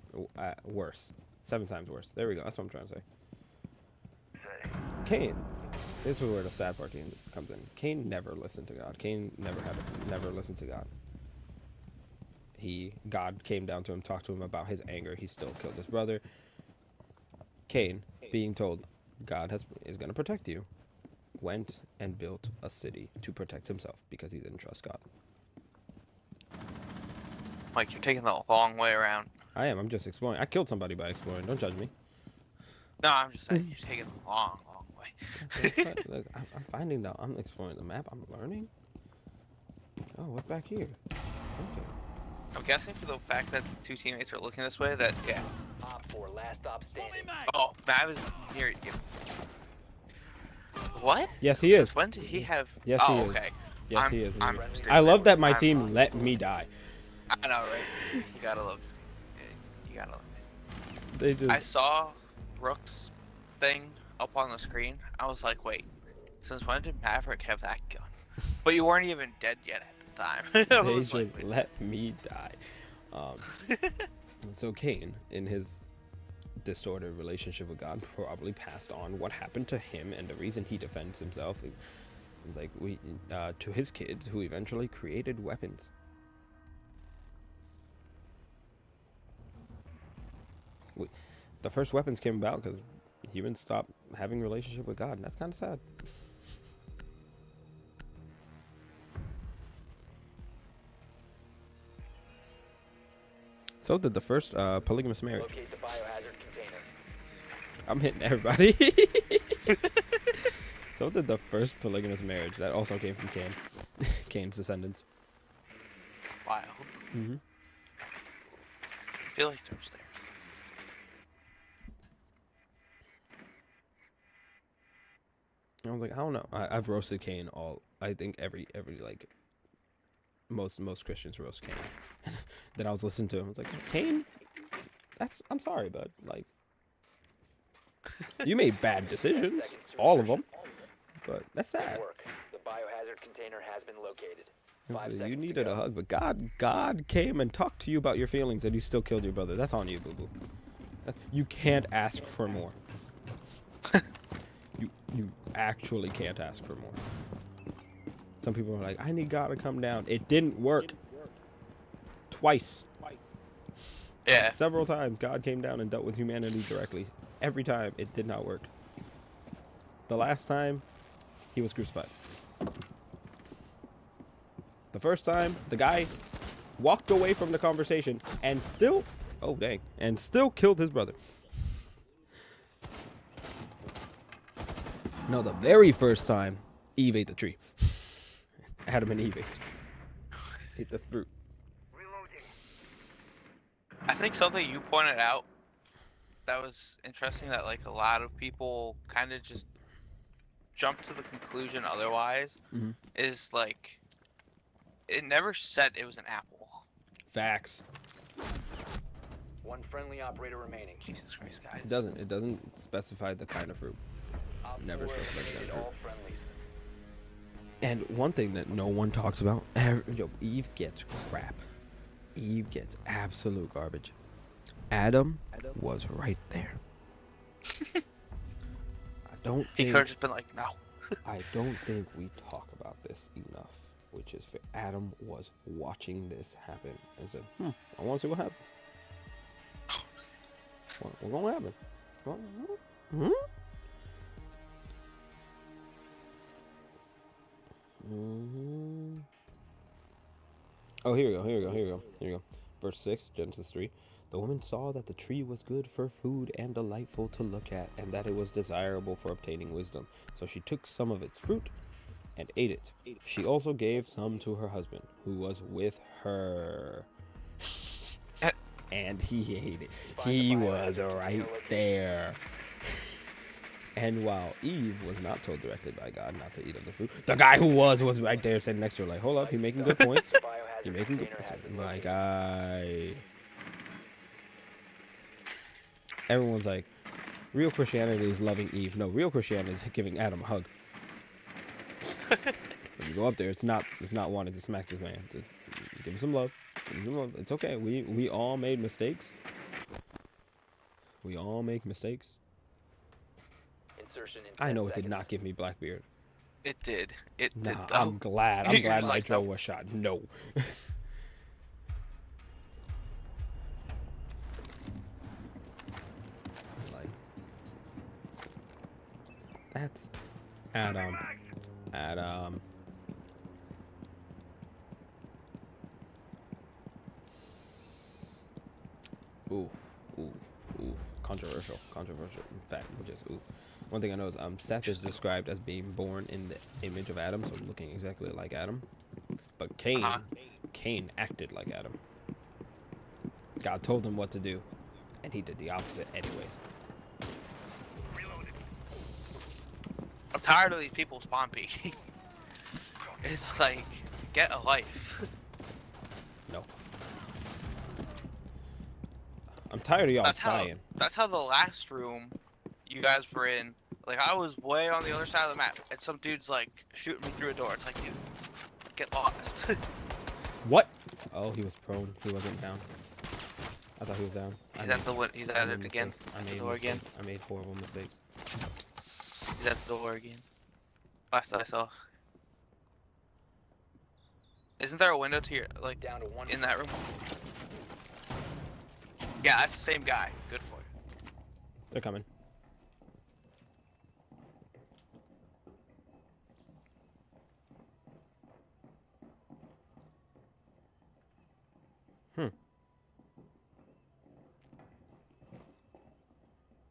worse. 7 times worse. There we go. That's what I'm trying to say. Cain. This is where the sad part comes in. Cain never listened to God. Cain never listened to God. God came down to him, talked to him about his anger. He still killed his brother. Cain, being told God is going to protect you, went and built a city to protect himself because he didn't trust God. Mike, you're taking the long way around. I am. I'm just exploring. I killed somebody by exploring. Don't judge me. No, I'm just saying you're taking the long way. Look, I'm finding out. I'm exploring the map. I'm learning. Oh, what's back here? Okay. I'm guessing for the fact that the 2 teammates are looking this way that, yeah. Op 4, last stop standing. Oh, Matt was near you. What? Yes, he Since is. when did he have... Yes, oh, he is. okay. Yes, he is. I'm I love that my I'm- team let me die. I know, right? You gotta love... You gotta love it. They just. I saw Rook's thing up on the screen. I was like, wait, since when did Maverick have that gun? But you weren't even dead yet at the time. I They was just like, wait. let me die. So Cain, in his distorted relationship with God, probably passed on what happened to him, and the reason he defends himself is like to his kids, who eventually created weapons. The first weapons came about because humans stopped having a relationship with God, and that's kind of sad. So did the first polygamous marriage. Locate the biohazard container. I'm hitting everybody. So did the first polygamous marriage. That also came from Cain. Cain's descendants. Wild. Mm-hmm. I feel like they're upstairs. I was like, I don't know. I've roasted Cain all. I think every like most Christians roast Cain. Then I was listening to him. I was like, Cain, I'm sorry, bud. Like, you made bad decisions, all of them, but that's sad. Work. The biohazard container has been located. I 5 said, you seconds to needed go. a hug, but God came and talked to you about your feelings, and you still killed your brother. That's on you, boo boo. You can't ask for more. You actually can't ask for more. Some people are like, I need God to come down. It didn't work. Twice. Yeah. Several times God came down and dealt with humanity directly. Every time it did not work. The last time he was crucified. The first time the guy walked away from the conversation and still, oh dang, and still killed his brother. No, the very first time Eve ate the tree. Adam and Eve ate the fruit. I think something you pointed out that was interesting, that like a lot of people kind of just jump to the conclusion otherwise, is like it never said it was an apple. Facts. One friendly operator remaining. Jesus Christ, guys. It doesn't specify the kind of fruit. Op Never 4 specified eliminated that fruit. all friendlies. And one thing that no one talks about, yo, Eve gets crap. Eve gets absolute garbage. Adam was right there. I don't He think could have just been like, no. I don't think we talk about this enough, which is for Adam was watching this happen and said, I want to see what happens. What's going to happen? Oh, here we go. Verse 6, Genesis 3. The woman saw that the tree was good for food and delightful to look at, and that it was desirable for obtaining wisdom. So she took some of its fruit and ate it. She also gave some to her husband, who was with her. And he ate it. He was right there. And while Eve was not told directly by God not to eat of the fruit, the guy who was right there sitting next to her like, hold up, he making good points. He making good points. My guy. Everyone's like, real Christianity is loving Eve. No, real Christianity is giving Adam a hug. When you go up there, it's not wanting to smack this man. It's give him some love. Give him some love. It's okay. We all made mistakes. We all make mistakes. Insertion in I 10 know it did seconds. not give me Blackbeard. It did. It Nah, did. I'm glad. I'm You're glad just like, Nitro no. was shot. No. Like, that's Adam. Adam. Ooh, ooh, ooh. Controversial. In fact, just ooh. One thing I know is Seth is described as being born in the image of Adam, so looking exactly like Adam. But Cain acted like Adam. God told him what to do, and he did the opposite anyways. I'm tired of these people spawn peeking. It's like, get a life. No. I'm tired of y'all dying. That's how the last room you guys were in, like I was way on the other side of the map, and some dude's like shooting me through a door. It's like, dude, get lost. What? Oh, he was prone. He wasn't down. I thought he was down. He's at the he's at it again. I made door again. I made horrible mistakes. He's at the door again. Last I saw. Isn't there a window to your like Down to one. in that room? Yeah, that's the same guy. Good for you. They're coming.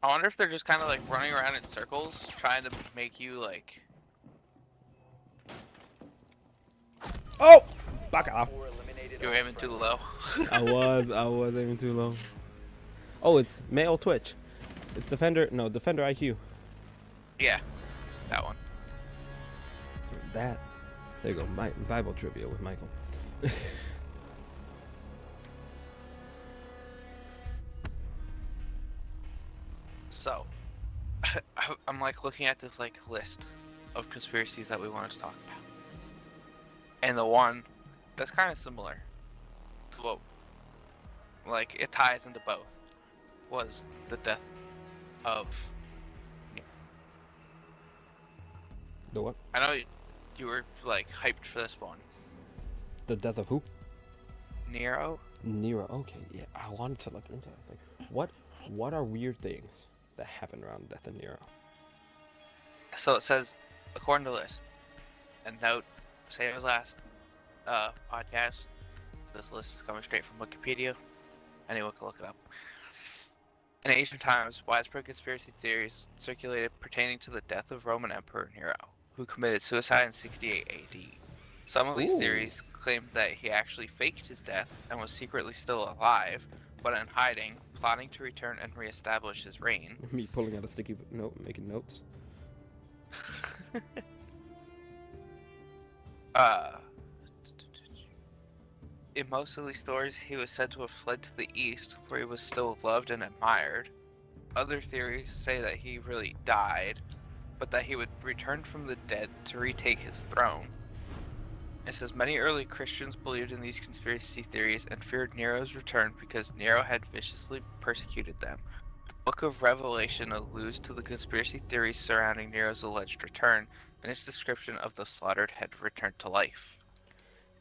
I wonder if they're just kind of like running around in circles, trying to make you like. Oh! Back off. 4 eliminated You're all aiming too friendlies. low. I was aiming too low. Oh, it's male Twitch. It's Defender IQ. Yeah, that one. That. There you go. My Bible trivia with Michael. So, I'm like looking at this like list of conspiracies that we wanted to talk about, and the one that's kind of similar to what, like, it ties into both, was the death of The what? I know you were like hyped for this one. The death of who? Nero. Nero. Okay, yeah. I wanted to look into it. Like, what are weird things that happened around the death of Nero? So it says, according to this, and note, same as last podcast, this list is coming straight from Wikipedia. Anyone can look it up. In ancient times, widespread conspiracy theories circulated pertaining to the death of Roman Emperor Nero, who committed suicide in 68 AD. Some of these theories claimed that he actually faked his death and was secretly still alive, but in hiding, plotting to return and reestablish his reign. Me pulling out a sticky note, making notes. In most of these stories, he was said to have fled to the east, where he was still loved and admired. Other theories say that he really died, but that he would return from the dead to retake his throne. It says many early Christians believed in these conspiracy theories and feared Nero's return because Nero had viciously persecuted them. The Book of Revelation alludes to the conspiracy theories surrounding Nero's alleged return in its description of the slaughtered head returned to life.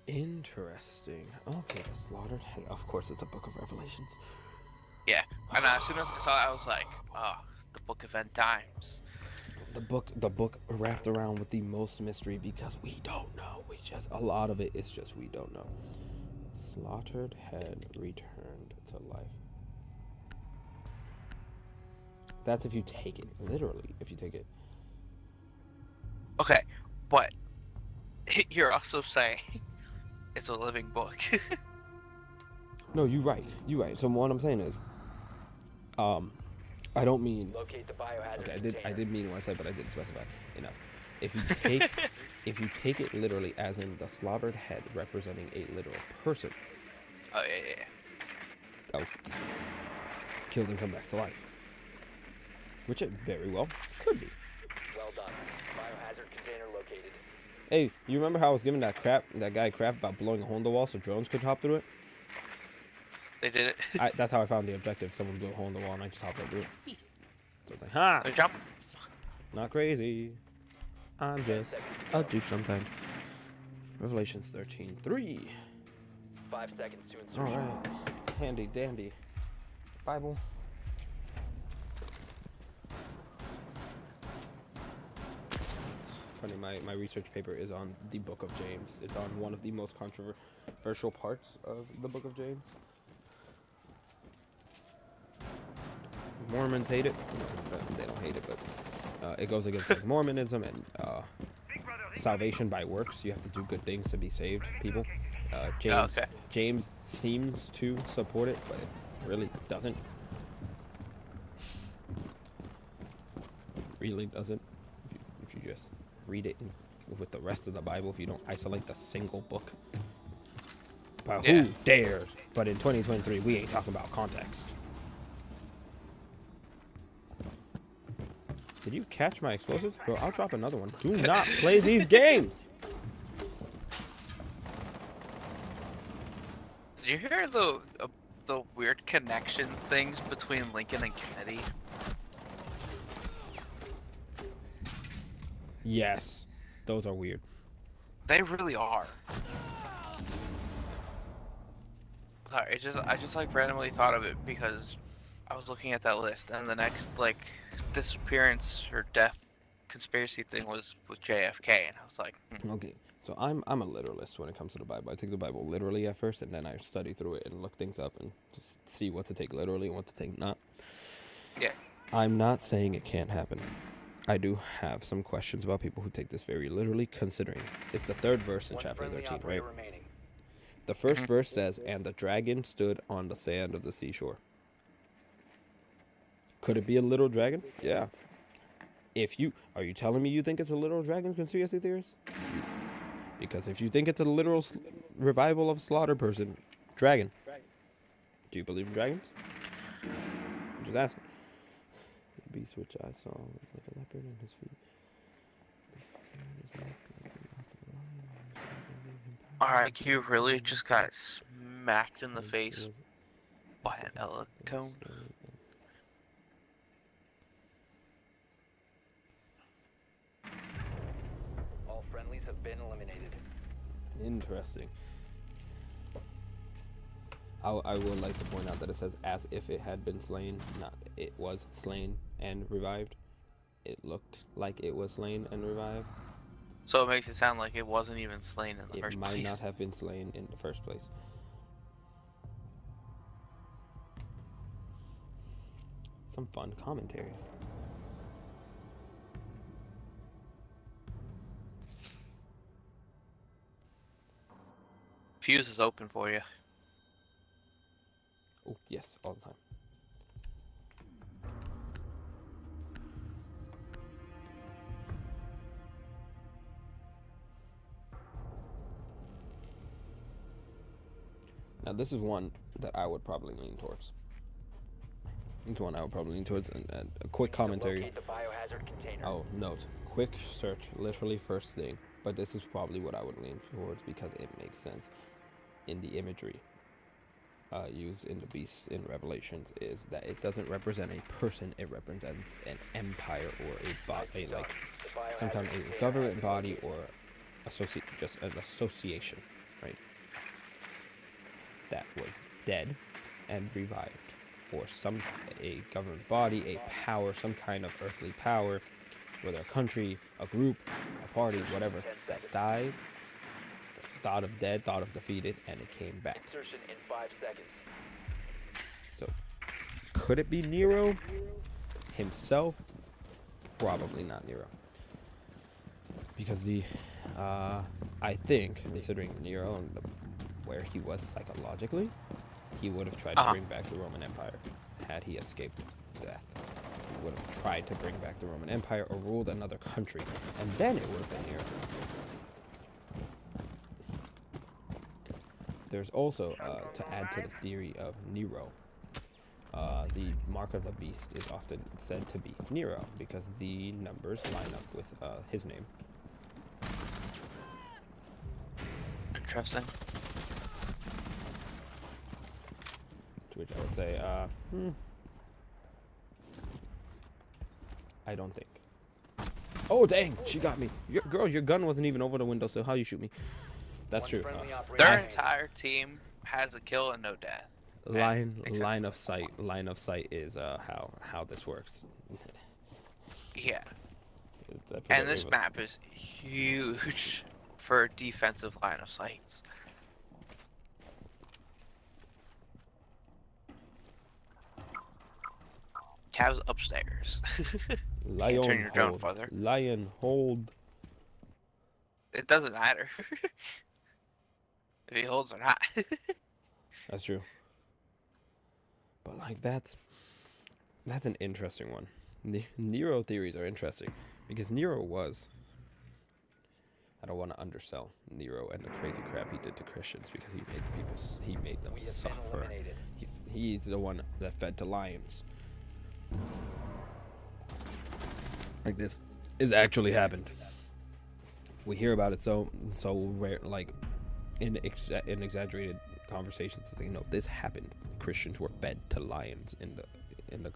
Interesting. Okay, the slaughtered head. Of course, it's a Book of Revelations. Yeah, and as soon as I saw it, I was like, oh, the Book of End Times. The book wrapped around with the most mystery because we don't know. A lot of it is just we don't know. Slaughtered head returned to life. That's if you take it literally. If you take it. Okay, but you're also saying it's a living book. No, you're right. You're right. So what I'm saying is, I don't mean. Locate the biohazard Okay, I container. did mean what I said, but I didn't specify enough. If you take it literally, as in the slaughtered head representing a literal person Oh yeah. that was killed and come back to life, which it very well could be. Well done. Biohazard container located. Hey, you remember how I was giving that guy crap about blowing a hole in the wall so drones could hop through it? They did it. That's how I found the objective. Someone blew a hole in the wall and I just hopped right through it. So it's like, ha! They jump. Not crazy. I'm just a douche sometimes. Revelations 13:3. 5 seconds to insert. All right, handy dandy Bible. Funny, my research paper is on the Book of James. It's on one of the most controversial parts of the Book of James. Mormons hate it. No, they don't hate it, but it goes against like, Mormonism and salvation by works. You have to do good things to be saved, people. James seems to support it, but it really doesn't. Really doesn't. If you just read it with the rest of the Bible, if you don't isolate the single book. But who dares? But in 2023, we ain't talking about context. Did you catch my explosives? Bro, I'll drop another one. Do not play these games! Did you hear the weird connection things between Lincoln and Kennedy? Yes. Those are weird. They really are. Sorry, I just like randomly thought of it because I was looking at that list and the next like disappearance or death conspiracy thing was with JFK and I was like, Okay, so I'm a literalist when it comes to the Bible. I take the Bible literally at first and then I study through it and look things up and just see what to take literally and what to take not. Yeah. I'm not saying it can't happen. I do have some questions about people who take this very literally, considering it's the third verse in chapter 13, right? Remaining. The first verse says, "And the dragon stood on the sand of the seashore." Could it be a little dragon? Yeah. Are you telling me you think it's a literal dragon, conspiracy theorist? Because if you think it's a literal revival of slaughter person, dragon. Do you believe in dragons? I'm just asking. The beast which I saw was like a leopard in his feet. Alright, you really just got smacked in the face by an electone? been eliminated. Interesting. I would like to point out that it says as if it had been slain, not it was slain and revived. It looked like it was slain and revived. So it makes it sound like it wasn't even slain in the It first might place. not have been slain in the first place. Some fun commentaries. Fuse is open for you. Oh, yes, all the time. Now, this is one that I would probably lean towards. It's one I would probably lean towards. And a quick commentary. Locate the biohazard container. Oh, note. Quick search, literally first thing. But this is probably what I would lean towards because it makes sense in the imagery used in the beasts in Revelations is that it doesn't represent a person, it represents an empire or a body, like some kind of a government body or just an association, right? That was dead and revived, or a government body, a power, some kind of earthly power, whether a country, a group, a party, whatever, that died. Thought of dead, thought of defeated, and it came back. Insertion in 5 seconds. So, could it be Nero himself? Probably not Nero. Because I think, considering Nero and where he was psychologically, he would have tried to bring back the Roman Empire had he escaped death. He would have tried to bring back the Roman Empire or ruled another country, and then it would have been Nero. There's also, to add to the theory of Nero, the mark of the beast is often said to be Nero because the numbers line up with his name. Interesting. To which I would say, I don't think. Oh, dang, she got me. Girl, your gun wasn't even over the window, so how you shoot me? That's true. Their entire team has a kill and no death. Line of sight is how this works. Yeah. I forget And it this was- map is huge for defensive line of sights. Tav's upstairs. Lion turn your drone hold. farther. Lion hold. It doesn't matter if he holds or not. That's true. But like that's an interesting one. Nero theories are interesting because Nero was. I don't want to undersell Nero and the crazy crap he did to Christians because he made them suffer. He's the one that fed to lions. Like this is actually happened. We hear about it so rare, like in exaggerated conversations. It's like, no, this happened. Christians were fed to lions in the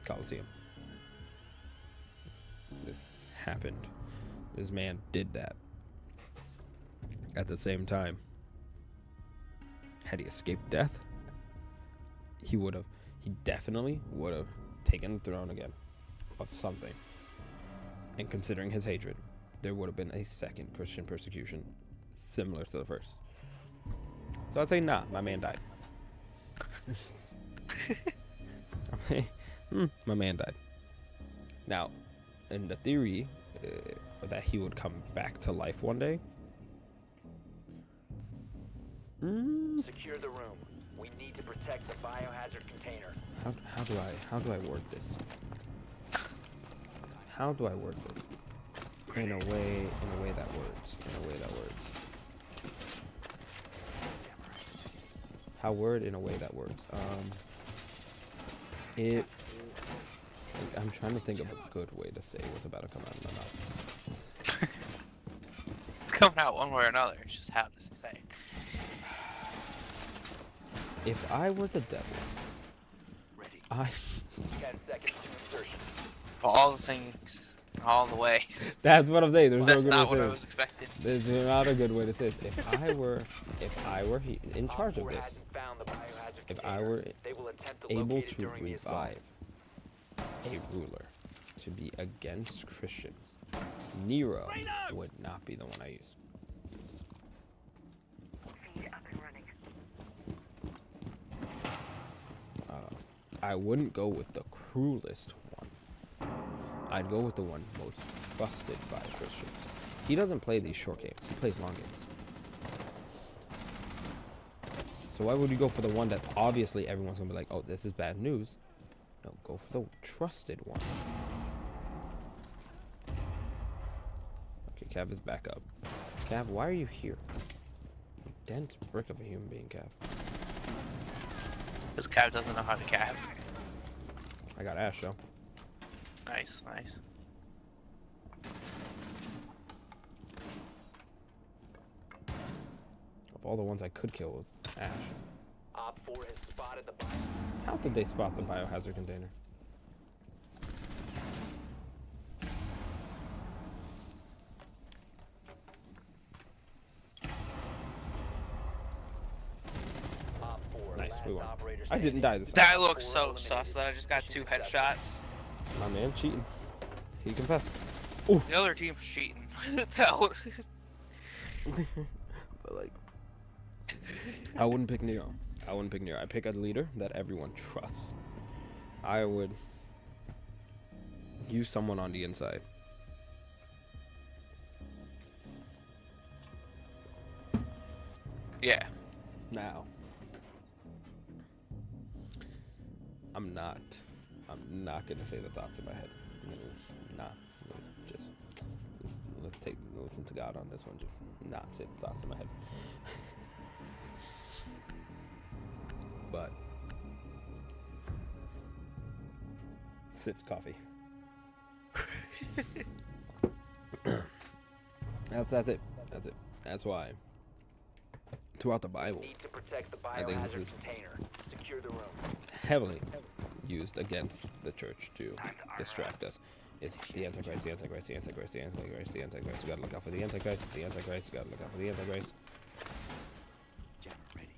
Colosseum. This happened. This man did that. At the same time, had he escaped death, he definitely would have taken the throne again of something. And considering his hatred, there would have been a second Christian persecution similar to the first. So I'd say, nah, my man died. My man died. Now, in the theory that he would come back to life one day. Secure the room. We need to protect the biohazard container. How do I word this? How do I word this? In a way that words. How word in a way that words. I'm trying to think of a good way to say what's about to come out of my mouth. It's coming out one way or another. It's just how to say. If I were the devil, Ready. I 10 seconds to insertion. For all the things all the way. That's what I'm saying. There's That's no not good what I way to was say expecting. this. There's not a good way to say this. If I were in charge of Op 4 this, hasn't found the biohazard if I container. were They will attempt to able locate it to during the assault. revive a ruler to be against Christians, Nero would not be the one I use. I wouldn't go with the cruelest one. I'd go with the one most trusted by Christians. He doesn't play these short games. He plays long games. So why would you go for the one that obviously everyone's gonna be like, oh, this is bad news? No, go for the trusted one. Okay, Cav is back up. Cav, why are you here? You dense brick of a human being, Cav. This Cav doesn't know how to Cav. I got Ash, though. Nice, nice. Of all the ones I could kill was Ash. Op 4 has spotted the bio. How did they spot the biohazard container? Op 4, Nice, we last won. operator I didn't standing. die this time. That looks so sus that I just got 2 headshots. My man cheating. He confessed. The other team's cheating. So, But like, I wouldn't pick Nero. I wouldn't pick Nero. I pick a leader that everyone trusts. I would use someone on the inside. yeah. Now, I'm not gonna say the thoughts in my head. Just listen to God on this one. Just not say the thoughts in my head. But sipped coffee. That's it. That's it. That's why throughout the Bible, Need to protect the I think this biohazard is container. Secure the room. heavily used against the church to distract us. Is the Antichrist, the Antichrist, the Antichrist, the Antichrist, the Antichrist. You gotta look out for the Antichrist, the Antichrist, you gotta look out for the Antichrist. Jammer ready.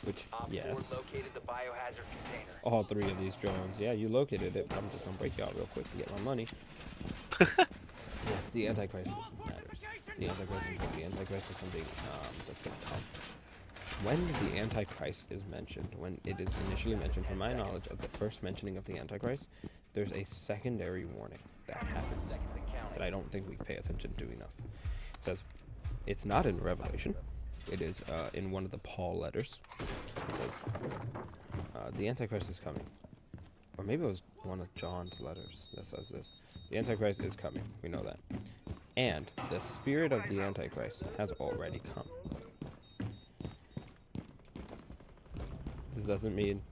Which, Op 4 yes, located the biohazard container. all 3 of these drones. Yeah, you located it, but I'm just gonna break you out real quick to get my money. Yes, the Antichrist matters. The Antichrist is important. The Antichrist is something that's gonna come. When the Antichrist is mentioned, when it is initially mentioned, from my knowledge of the first mentioning of the Antichrist, there's a secondary warning that happens that I don't think we pay attention to enough. It says, it's not in Revelation, it is in one of the Paul letters. It says, the Antichrist is coming. Or maybe it was one of John's letters that says this. The Antichrist is coming, we know that. And the spirit of the Antichrist has already come. This doesn't mean,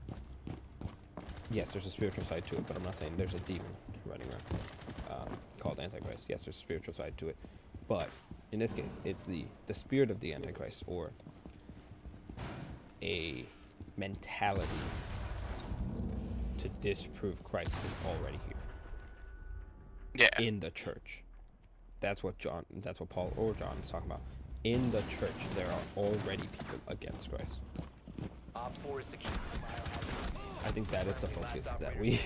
yes, there's a spiritual side to it, but I'm not saying there's a demon running around called Antichrist. Yes, there's a spiritual side to it, but in this case, it's the spirit of the Antichrist, or a mentality to disprove Christ is already here Yeah. in the church. That's what Paul or John is talking about. In the church, there are already people against Christ. Op 4 is secured the biohazard. I think that is the focus that we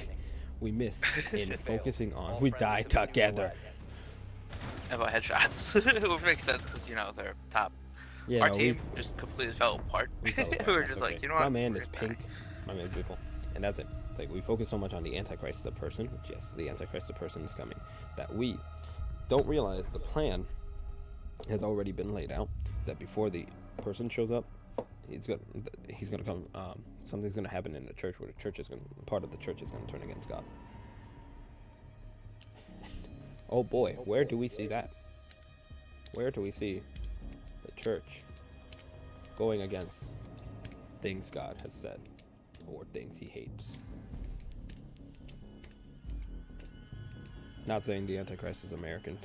miss in focusing on. We die together. About headshots. Which makes sense because, you know, they're top. Yeah, Our team just completely fell apart. we fell apart. We were That's just okay. like, you know what? My man We're is gonna pink. My man's beautiful, and that's it. It's like we focus so much on the Antichrist, the person. Which, yes, the Antichrist, the person is coming. That we don't realize the plan has already been laid out. That before the person shows up, he's gonna come. Something's gonna happen in the church where the church is part of the church is gonna turn against God. Oh boy, where do we see that? Where do we see the church going against things God has said or things he hates? Not saying the Antichrist is American.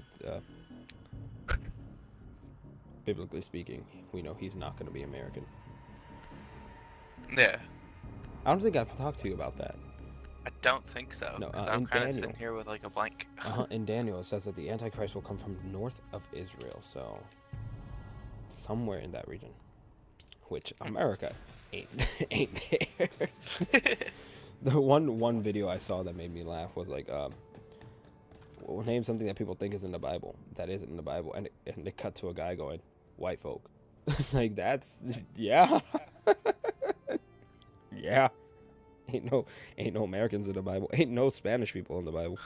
Biblically speaking, we know he's not going to be American. Yeah. I don't think I've talked to you about that. I don't think so. No, 'Cause in I'm kind of Daniel. sitting here with like a blank. In Daniel, it says that the Antichrist will come from north of Israel, so somewhere in that region, which America ain't ain't there. The one video I saw that made me laugh was like, well, name something that people think is in the Bible that isn't in the Bible, and it cut to a guy going, white folk. Like that's yeah, yeah. Ain't no Americans in the Bible. Ain't no Spanish people in the Bible.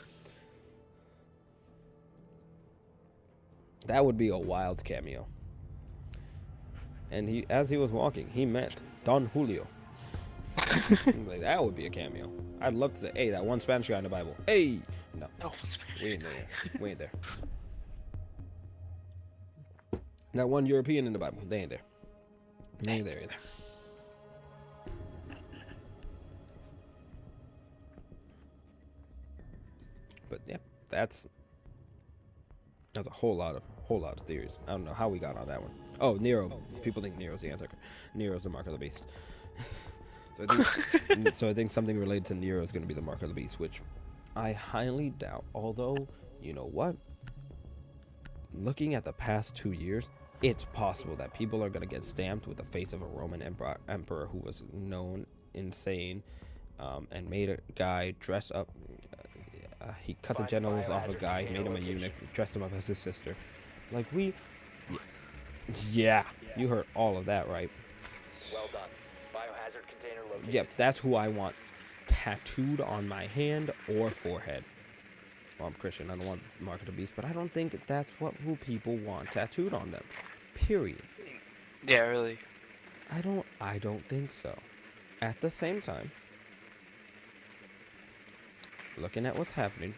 That would be a wild cameo. And as he was walking, he met Don Julio. Like that would be a cameo. I'd love to say, hey, that one Spanish guy in the Bible. Hey, no, Oh, we ain't there. We ain't there. That one European in the Bible. They ain't there. They ain't there either. But yeah, that's a whole lot of theories. I don't know how we got on that one. Oh, Nero. People think Nero's the Antichrist. Nero's the mark of the beast. So I think something related to Nero is going to be the mark of the beast, which I highly doubt. Although, you know what? Looking at the past 2 years, it's possible that people are going to get stamped with the face of a Roman emperor who was known insane, and made a guy dress up. He cut the genitals off a guy, made him a eunuch, dressed him up as his sister. Like yeah, you heard all of that, right? Well done. Biohazard container located. Yep, that's who I want tattooed on my hand or forehead. Well, I'm Christian, I don't want the mark of the beast, but I don't think that's who people want tattooed on them. Period. Yeah, really. I don't think so. At the same time, looking at what's happening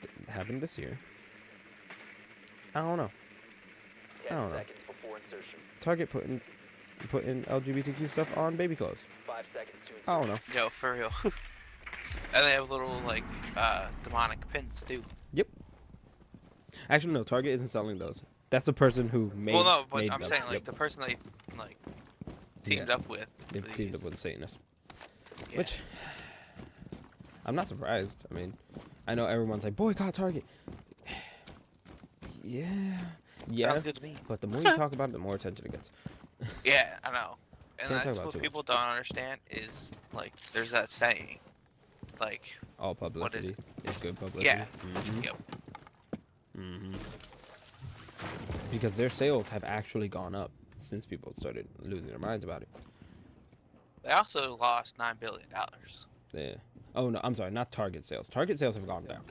this year, I don't know. 10 seconds before insertion. Target putting LGBTQ stuff on baby clothes. 5 seconds to I don't know. Yo, for real. And they have little like demonic pins too. Yep. Actually, no. Target isn't selling those. That's the person who made. Well, no, but made I'm them. saying like Yep. the person they like teamed up with. They for teamed these. up with a Satanist. Yeah. Which I'm not surprised. I mean, I know everyone's like boycott Target. Yeah. Yes. Sounds good to me. But the more you talk about it, the more attention it gets. Yeah, I know. And Can't talk that's about what too people much. don't understand is like there's that saying, like All publicity is good publicity. Yeah. Mhm. Yep. Mhm. Because their sales have actually gone up since people started losing their minds about it. they also lost $9 billion. Yeah. Oh no, I'm sorry, not Target sales. Target sales have gone down.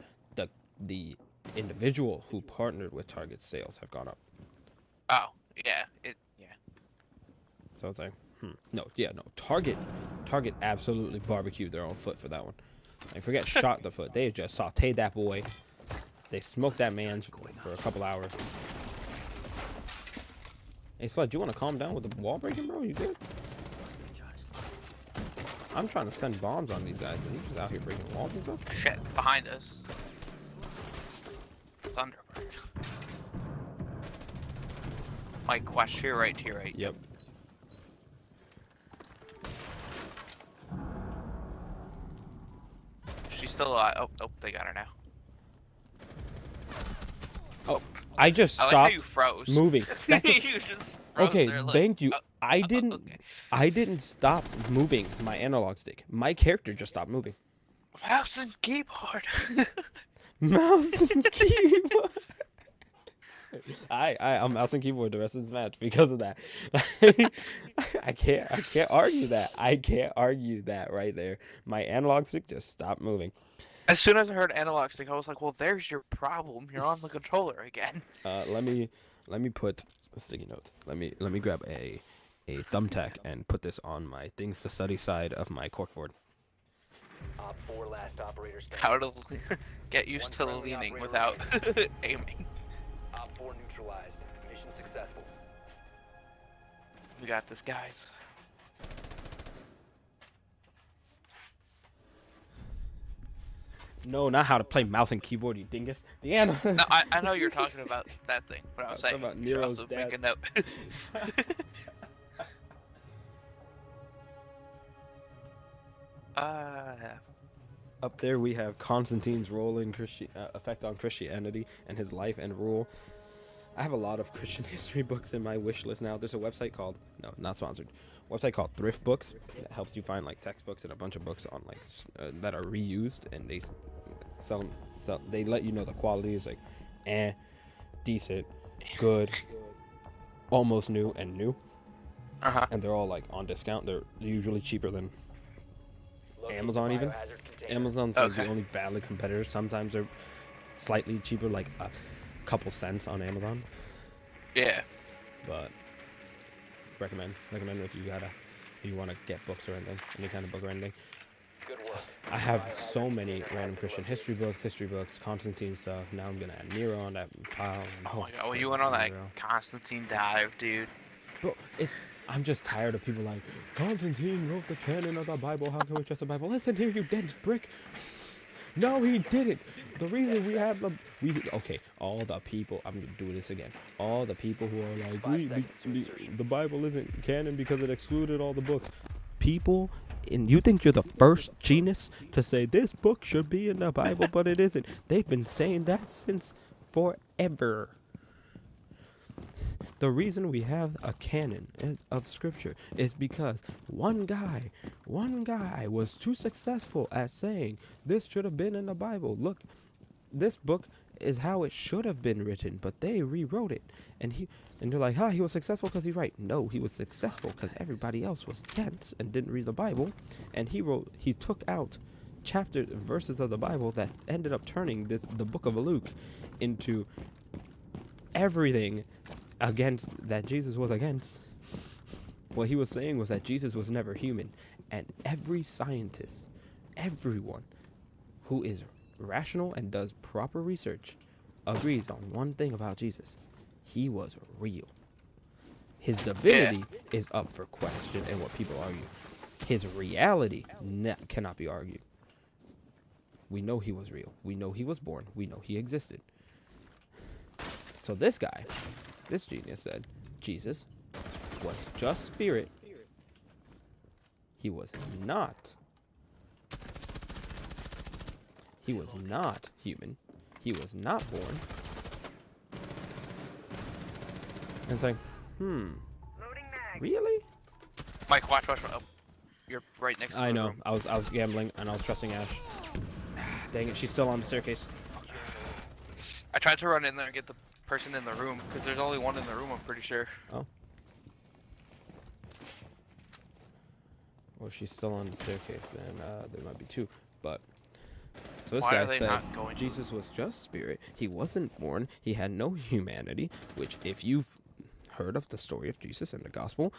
The individual who partnered with Target sales have gone up. Oh, yeah, yeah. So it's like, no. Target absolutely barbecued their own foot for that one. And forget shot the foot. They just sauteed that boy. They smoked that man for a couple hours. Hey, Slut, you want to calm down with the wall breaking, bro? You good? I'm trying to send bombs on these guys, and he's just out here breaking walls and stuff. Shit, behind us. Thunderbird. Mike, watch to your right, to your right. Yep. She's still alive. Oh, they got her now. Oh, I just I like how stopped you froze. moving. That's a- You just froze Okay, there, like, thank you. oh, I didn't. okay. I didn't stop moving my analog stick. My character just stopped moving. Mouse and keyboard. Mouse and keyboard. I'm mouse and keyboard the rest of this match because of that. I can't argue that. I can't argue that right there. My analog stick just stopped moving. As soon as I heard analog stick, I was like, "Well, there's your problem. You're on the controller again." Let me put sticky notes. Let me grab a thumbtack and put this on my things to study side of my corkboard. Op 4 last operator standing. How to get used One to friendly leaning operator without aiming. Op 4 neutralized. Mission successful. We got this, guys. No, not how to play mouse and keyboard, you dingus. The No, I know you're talking about that thing, but I was I'm saying talking about you should Nero's also dad. make a note. Up there we have Constantine's role in effect on Christianity and his life and rule. I have a lot of Christian history books in my wish list now. There's a website called, no, not sponsored, website called Thrift Books that helps you find like textbooks and a bunch of books on like that are reused, and they sell they let you know the quality is like decent, good, almost new, and new. And they're all like on discount. They're usually cheaper than Amazon even. Amazon's like the only valid competitor. Sometimes they're slightly cheaper, like a couple cents on Amazon. Yeah. But recommend if you want to get books or anything, any kind of book or anything. Good work. I have so many random Christian history books, Constantine stuff. Now I'm gonna add Nero on that pile. Oh my god, well, you went on that Constantine dive, dude. Bro, I'm just tired of people like, Constantine wrote the canon of the Bible. How can we trust the Bible? Listen here, you dense brick. No, he didn't. The reason we have all the people, I'm gonna do this again. All the people who are like, the Bible isn't canon because it excluded all the books. People, and you think you're the first genius to say this book should be in the Bible, but it isn't. They've been saying that since forever. The reason we have a canon of scripture is because one guy was too successful at saying this should have been in the Bible. Look, this book is how it should have been written, but they rewrote it. And they're like, he was successful because he's right. No, he was successful because everybody else was dense and didn't read the Bible. And he took out chapters and verses of the Bible that ended up turning the book of Luke into everything against that Jesus was against. What he was saying was that Jesus was never human. And every scientist, everyone who is rational and does proper research agrees on one thing about Jesus. He was real. His divinity is up for question and what people argue. His reality cannot be argued. We know he was real. We know he was born. We know he existed. So this genius said Jesus was just spirit. He was not human. He was not born. And it's like, really? Mike, watch. Oh, you're right next to I the know. room. I was gambling and I was trusting Ash. Dang it, she's still on the staircase. I tried to run in there and get the person in the room because there's only one in the room, I'm pretty sure. Oh. Well, she's still on the staircase, then there might be two. But so this guy said Jesus was just spirit. He wasn't born. He had no humanity. Which, if you've heard of the story of Jesus in the gospel,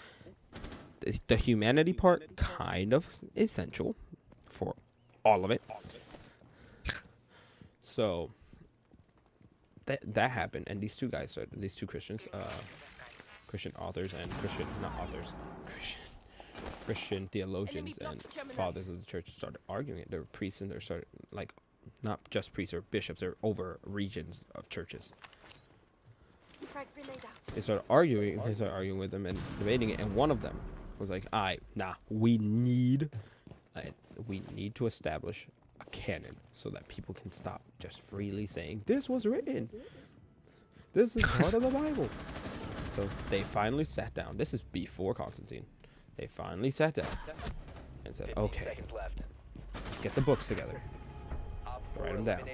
the humanity part kind of essential for all of it. So that happened, and these two Christians, Christian authors and Christian theologians and fathers of the church started arguing it. There were priests, and not just priests or bishops, they're over regions of churches. They started arguing with them and debating it, and one of them was like, we need to establish a canon so that people can stop just freely saying this was written. This is part of the Bible. So they finally sat down. This is before Constantine. They finally sat down and said, okay, get the books together. Write them down.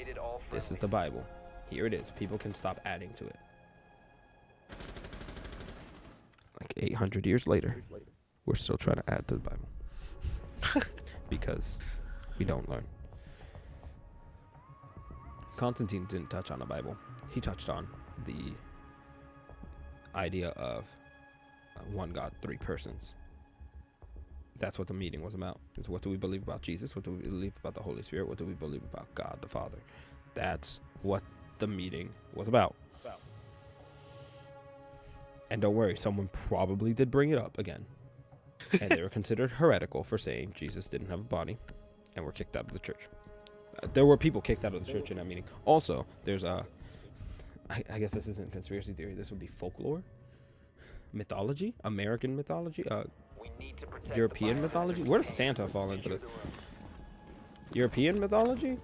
This is the Bible. Here it is. People can stop adding to it. Like 800 years later, we're still trying to add to the Bible. Because we don't learn. Constantine didn't touch on the Bible. He touched on the idea of one God, three persons. That's what the meeting was about. It's what do we believe about Jesus? What do we believe about the Holy Spirit? What do we believe about God the Father? That's what the meeting was about. And don't worry, someone probably did bring it up again. And they were considered heretical for saying Jesus didn't have a body and were kicked out of the church. There were people kicked out of the church in that meeting. Also, there's I guess this isn't conspiracy theory. This would be folklore, mythology, American mythology, European mythology. Where does Santa fall into this? European mythology,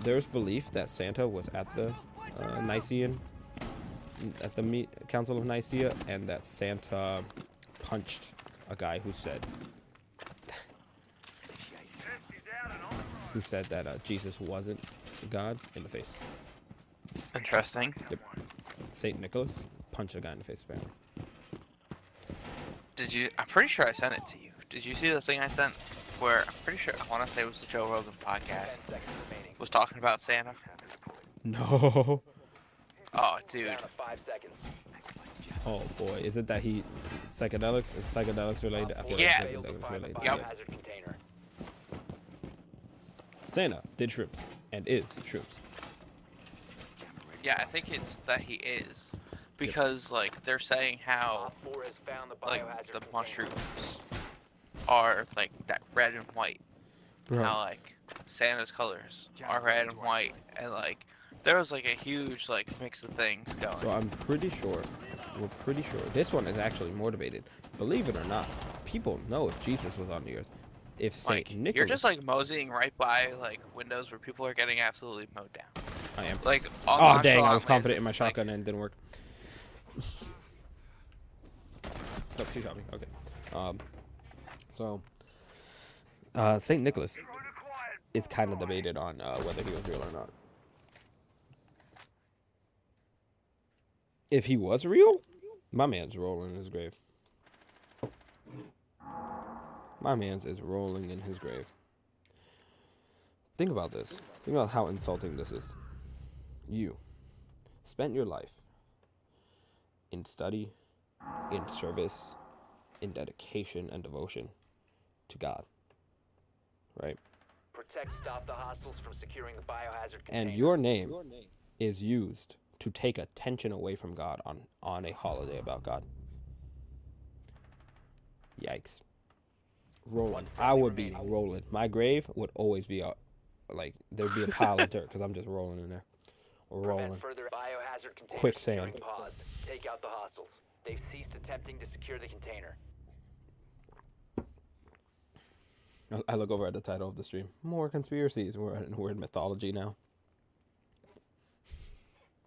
there's belief that Santa was at the Council of Nicaea, and that Santa punched a guy who said that Jesus wasn't God in the face. Interesting. Yep. Saint Nicholas punched a guy in the face apparently. Did you? I'm pretty sure I sent it to you. Did you see the thing I sent? Where I'm pretty sure I want to say it was the Joe Rogan 10 podcast. seconds remaining. Was talking about Santa. No. Oh, dude. Down to 5 seconds. Oh boy, is it that he psychedelics? Is psychedelics related? I feel Yeah. like Failed to psychedelics find the related. Yep. Yeah. biohazard container. Santa did shrooms and is shrooms. Yeah, I think it's that he is, because like they're saying how Op 4 has found the like biohazard the container. mushrooms are like that red and white. Bro, How like Santa's colors are red and white, and like there was like a huge like mix of things going. so I'm pretty sure, we're pretty sure this one is actually more debated. Believe it or not, people know if Jesus was on the earth. If Saint Like Nicholas, you're just like moseying right by like windows where people are getting absolutely mowed down. I am. Like Oh dang, I was nonchalantly, confident as in my if, like, shotgun and it didn't work. Oh, she shot me. Okay. Saint Nicholas is kind of debated on whether he was real or not. If he was real, my man's rolling in his grave. My man's is rolling in his grave. Think about this. Think about how insulting this is. You spent your life in study, in service, in dedication and devotion to God. Right? Stop the hostiles from securing the biohazard container. And your name is used to take attention away from God on a holiday about God. Yikes. Rolling. I would be rolling. My grave would always be like there'd be a pile of dirt because I'm just rolling in there. Rolling. Prevent further biohazard container Quicksand. securing paused. Take out the hostiles. They've ceased attempting to secure the container. I look over at the title of the stream. More conspiracies. We're in mythology now.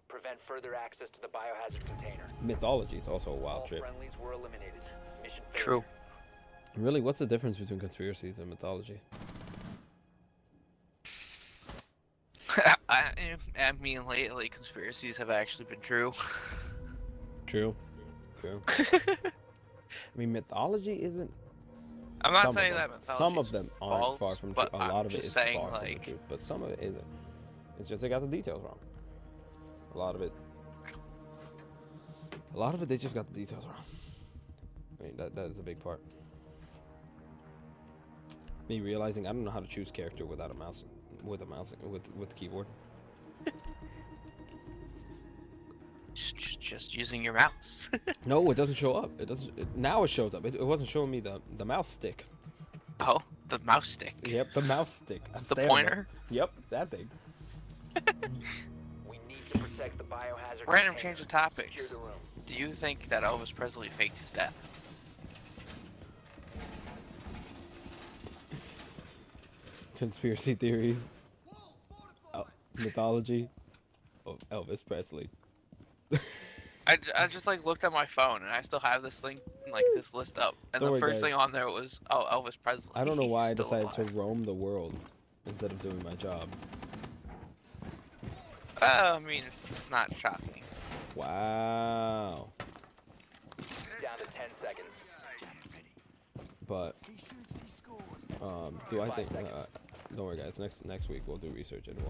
Prevent further access to the biohazard container. Mythology is also a wild All trip. friendlies were eliminated. Mission True. failure. Really, what's the difference between conspiracies and mythology? I mean, lately conspiracies have actually been true. True. True. I mean, mythology isn't. I'm not some saying of that them. mythology Some of them aren't false, far from true. but A I'm lot of it just is saying, far from the like, truth, but some of it isn't. It's just they got the details wrong. A lot of it, they just got the details wrong. I mean, that is a big part. Me realizing I don't know how to choose character without a mouse, with the keyboard. just using your mouse. No, it doesn't show up. It doesn't. Now it shows up. It wasn't showing me the mouse stick. Oh, the mouse stick. Yep, the mouse stick. I'm The staring at pointer. it. Yep, that thing. We need to protect the biohazard Random container. change of topics. Secure the room. Do you think that Elvis Presley faked his death? Conspiracy theories. Mythology of Elvis Presley. I just like looked at my phone and I still have this thing like this list up, and Don't the worry, first guys. thing on there was Elvis Presley. I don't know why I Still decided to alive. roam the world instead of doing my job. I mean, it's not shocking. Wow. Down to 10 seconds. But do I think? Don't worry, guys. Next week we'll do research and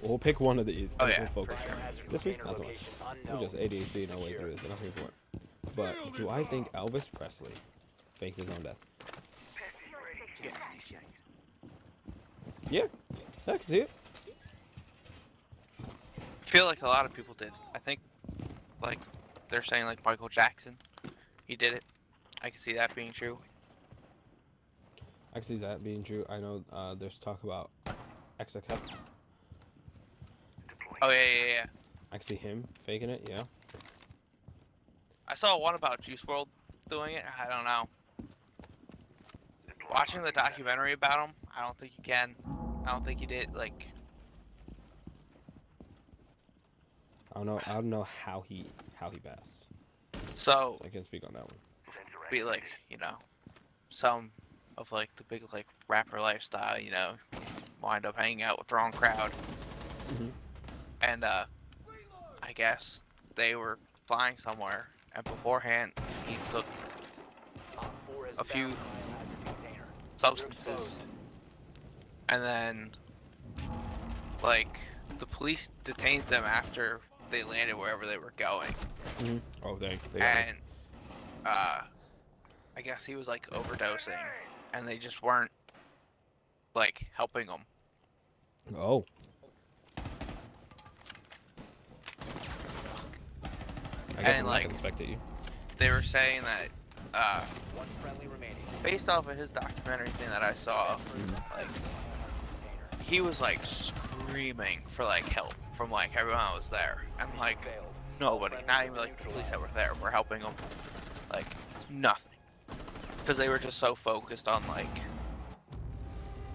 we'll pick one of these. Oh, and yeah. we'll focus. Biohazard This week, container not so much. location We're just unknown. ADHD and our way through this, and I'm here for it. But do I think Elvis Presley faked his own death? Yeah, I can see it. I feel like a lot of people did. I think, like, they're saying like Michael Jackson, he did it. I can see that being true. I can see that being true. I know there's talk about XXX. Oh yeah. I can see him faking it. Yeah. I saw one about Juice WRLD doing it. I don't know. Watching the documentary about him, I don't think you can. I don't think he did. Like, I don't know how he passed. so So I can't speak on that one. be like, you know, some of like the big like rapper lifestyle, you know, wind up hanging out with the wrong crowd, Mhm. and I guess they were flying somewhere, and beforehand he took Op 4 has a few found biohazard container. substances, and then like the police detained them after they landed wherever they were going, Mhm. Oh, they got it. and I guess he was like overdosing, and they just weren't like helping him. Oh. I guess And, I'm not like, gonna spectate you. They were saying that One friendly remaining. based off of his documentary thing that I saw, like he was like screaming for like help from like everyone that was there, and like Failed. nobody, not even like the police that were there, were helping him. Like nothing, because they were just so focused on like,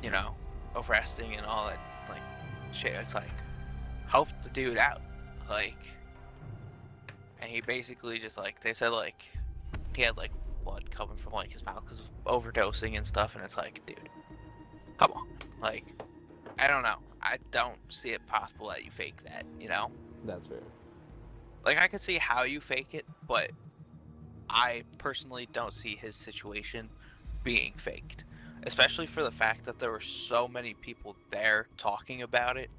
you know, arresting and all that like shit. It's like help the dude out, like, and he basically just like they said like he had like blood coming from like his mouth because of overdosing and stuff, and it's like, dude, come on, like, I don't know, I don't see it possible that you fake that, you know? That's fair. Like, I could see how you fake it, but I personally don't see his situation being faked, especially for the fact that there were so many people there talking about it,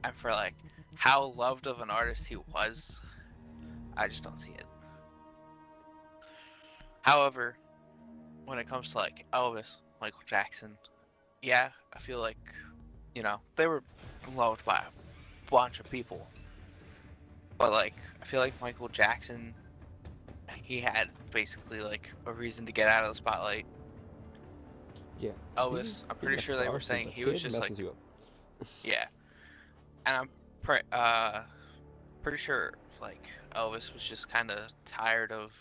and for like how loved of an artist he was, I just don't see it. However, when it comes to like Elvis, Michael Jackson, yeah, I feel like, you know, they were loved by a bunch of people. But like, I feel like Michael Jackson, he had basically like a reason to get out of the spotlight. Yeah. Elvis, I'm pretty sure they were saying he was just like, yeah, and I'm pretty sure like Elvis was just kind of tired of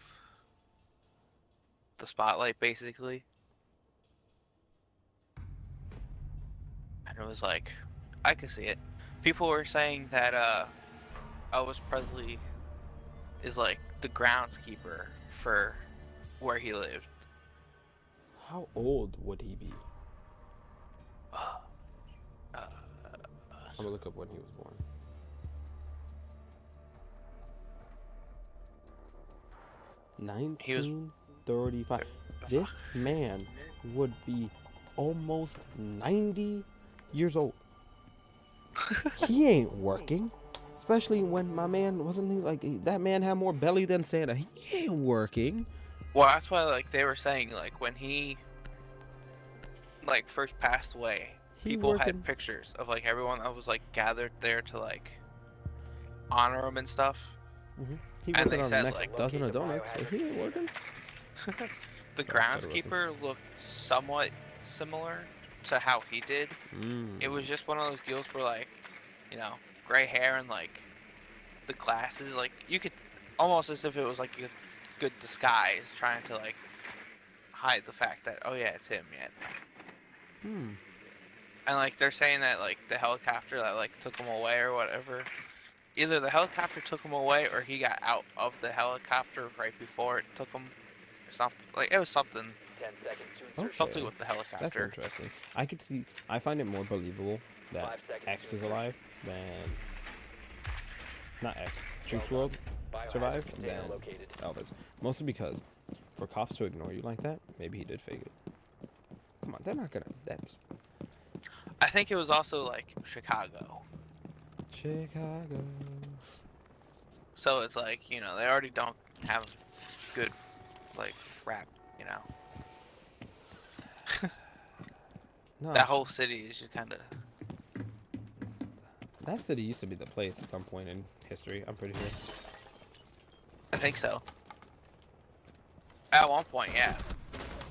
the spotlight, basically. And it was like, I could see it. People were saying that Elvis Presley is like the groundskeeper for where he lived. How old would he be? I'm gonna look up when he was born. He was 1935. This man would be almost 90 years old. He ain't working. Especially when my man, wasn't he like, that man had more belly than Santa. He ain't working. Well, that's why like they were saying like when he like first passed away, people had pictures of like everyone that was like gathered there to like honor him and stuff. He And working they on said, the next like, dozen of donuts, so he ain't working. The Oh, I thought it groundskeeper looked somewhat similar to how he did. It was just one of those deals where like, you know, gray hair and like the glasses, like you could almost as if it was like a good disguise trying to like hide the fact that, oh yeah, it's him yet. And like they're saying that like the helicopter that like took him away or whatever, either the helicopter took him away or he got out of the helicopter right before it took him or something. Like it was something 10 seconds to Okay. insert. something with the That's helicopter. interesting. I could see, I find it more believable that 5 seconds X to is insert. alive than, not X, Juice WRLD Biohazard survived container than located. Elvis. Mostly because for cops to ignore you like that, maybe he did fake it. Come on, they're not gonna, that's I think it was also like Chicago. Chicago. So it's like, you know, they already don't have good like rap, you know. No, That whole city is just kind of. that city used to be the place at some point in history, I'm pretty sure. I think so. At one point, yeah.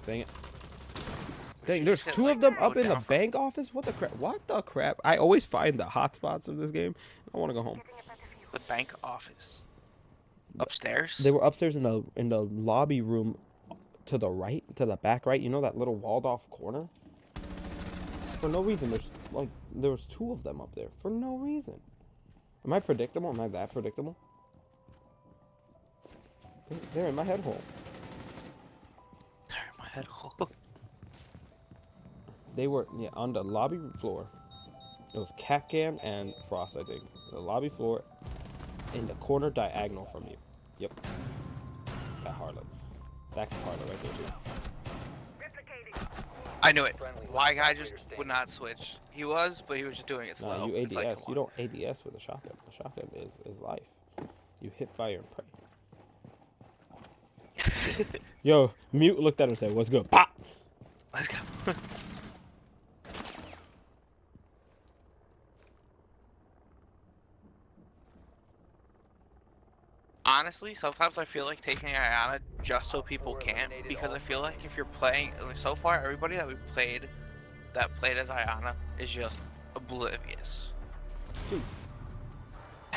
Dang it. Dang, there's Shit, two like, of them go up in the down from- bank office? What the crap? What the crap? I always find the hot spots of this game. I want to go home. The bank office. Upstairs? They were upstairs in the lobby room to the right, to the back right. You know that little walled off corner? For no reason. There was 2 of them up there for no reason. Am I predictable? Am I that predictable? They're in my head hole. They're in my head hole. They were on the lobby floor. It was Catcam and Frost, I think. The lobby floor in the corner diagonal from you. Yep. That harlot. That's harlot right there too. I knew it. Why guy just would not switch? He was, but he was just doing it slow. No, you ADS. It's like, You don't ADS with a shotgun. The shotgun is life. You hit fire and pray. Yo, Mute looked at him and said, "What's good?" Pop! Let's go. Honestly, sometimes I feel like taking Ayana just so people can't, because I feel like if you're playing, like so far, everybody that we played that played as Ayana is just oblivious. Cheeks.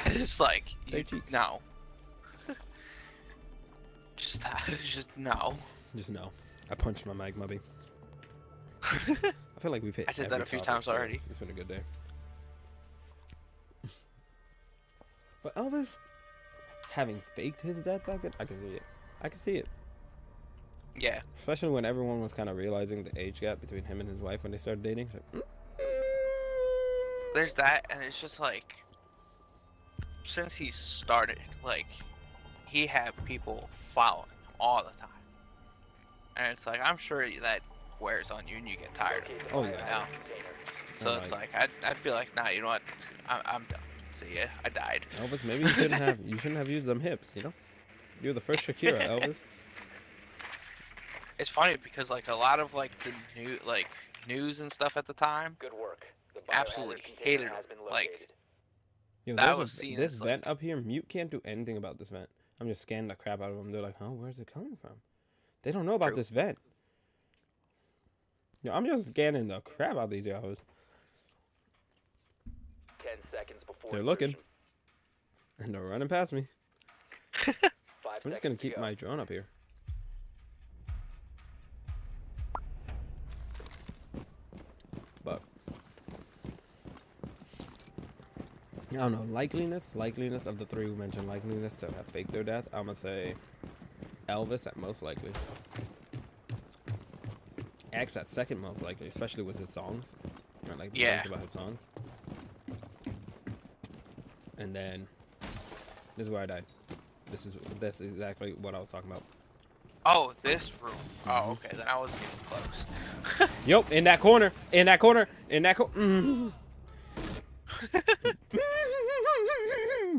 It's like, They you, cheeks. no. just no. Just no. I punched my mic, Mubby. I feel like we've hit. I did that every a few topic times today. already. It's been a good day. But Elvis, having faked his death back then, I can see it. I can see it. Yeah. Especially when everyone was kind of realizing the age gap between him and his wife when they started dating. It's like, There's that, and it's just like, since he started, like, he had people following him all the time. And it's like, I'm sure that wears on you and you get tired of it. Oh, You yeah. know? So it's like, I'd be like, nah, you know what? I'm done. See ya. I died. Elvis, maybe you shouldn't have used them hips, you know? You were the first Shakira, Elvis. It's funny because like a lot of like the news and stuff at the time Good work. The absolutely biohazard hated container him. has been Like, located. Yo, that there's was seen this as, vent like- up here. Mute can't do anything about this vent. I'm just scanning the crap out of them. They're like, "Oh, where's it coming from?" They don't know about True. this vent. Yo, I'm just scanning the crap out of these yahoos. 10 seconds before They're looking, insertion. and they're running past me. 5 I'm just gonna seconds to keep go. my drone up here. But I don't know, likeliness of the 3 we mentioned, likeliness to have faked their death. I'm gonna say Elvis at most likely. X at second most likely, especially with his songs. I like the Yeah. things about his songs. And then this is where I died. That's exactly what I was talking about. oh, this room. Oh, okay. Then I wasn't even close. Yup, in that corner, in that corner, in that corner.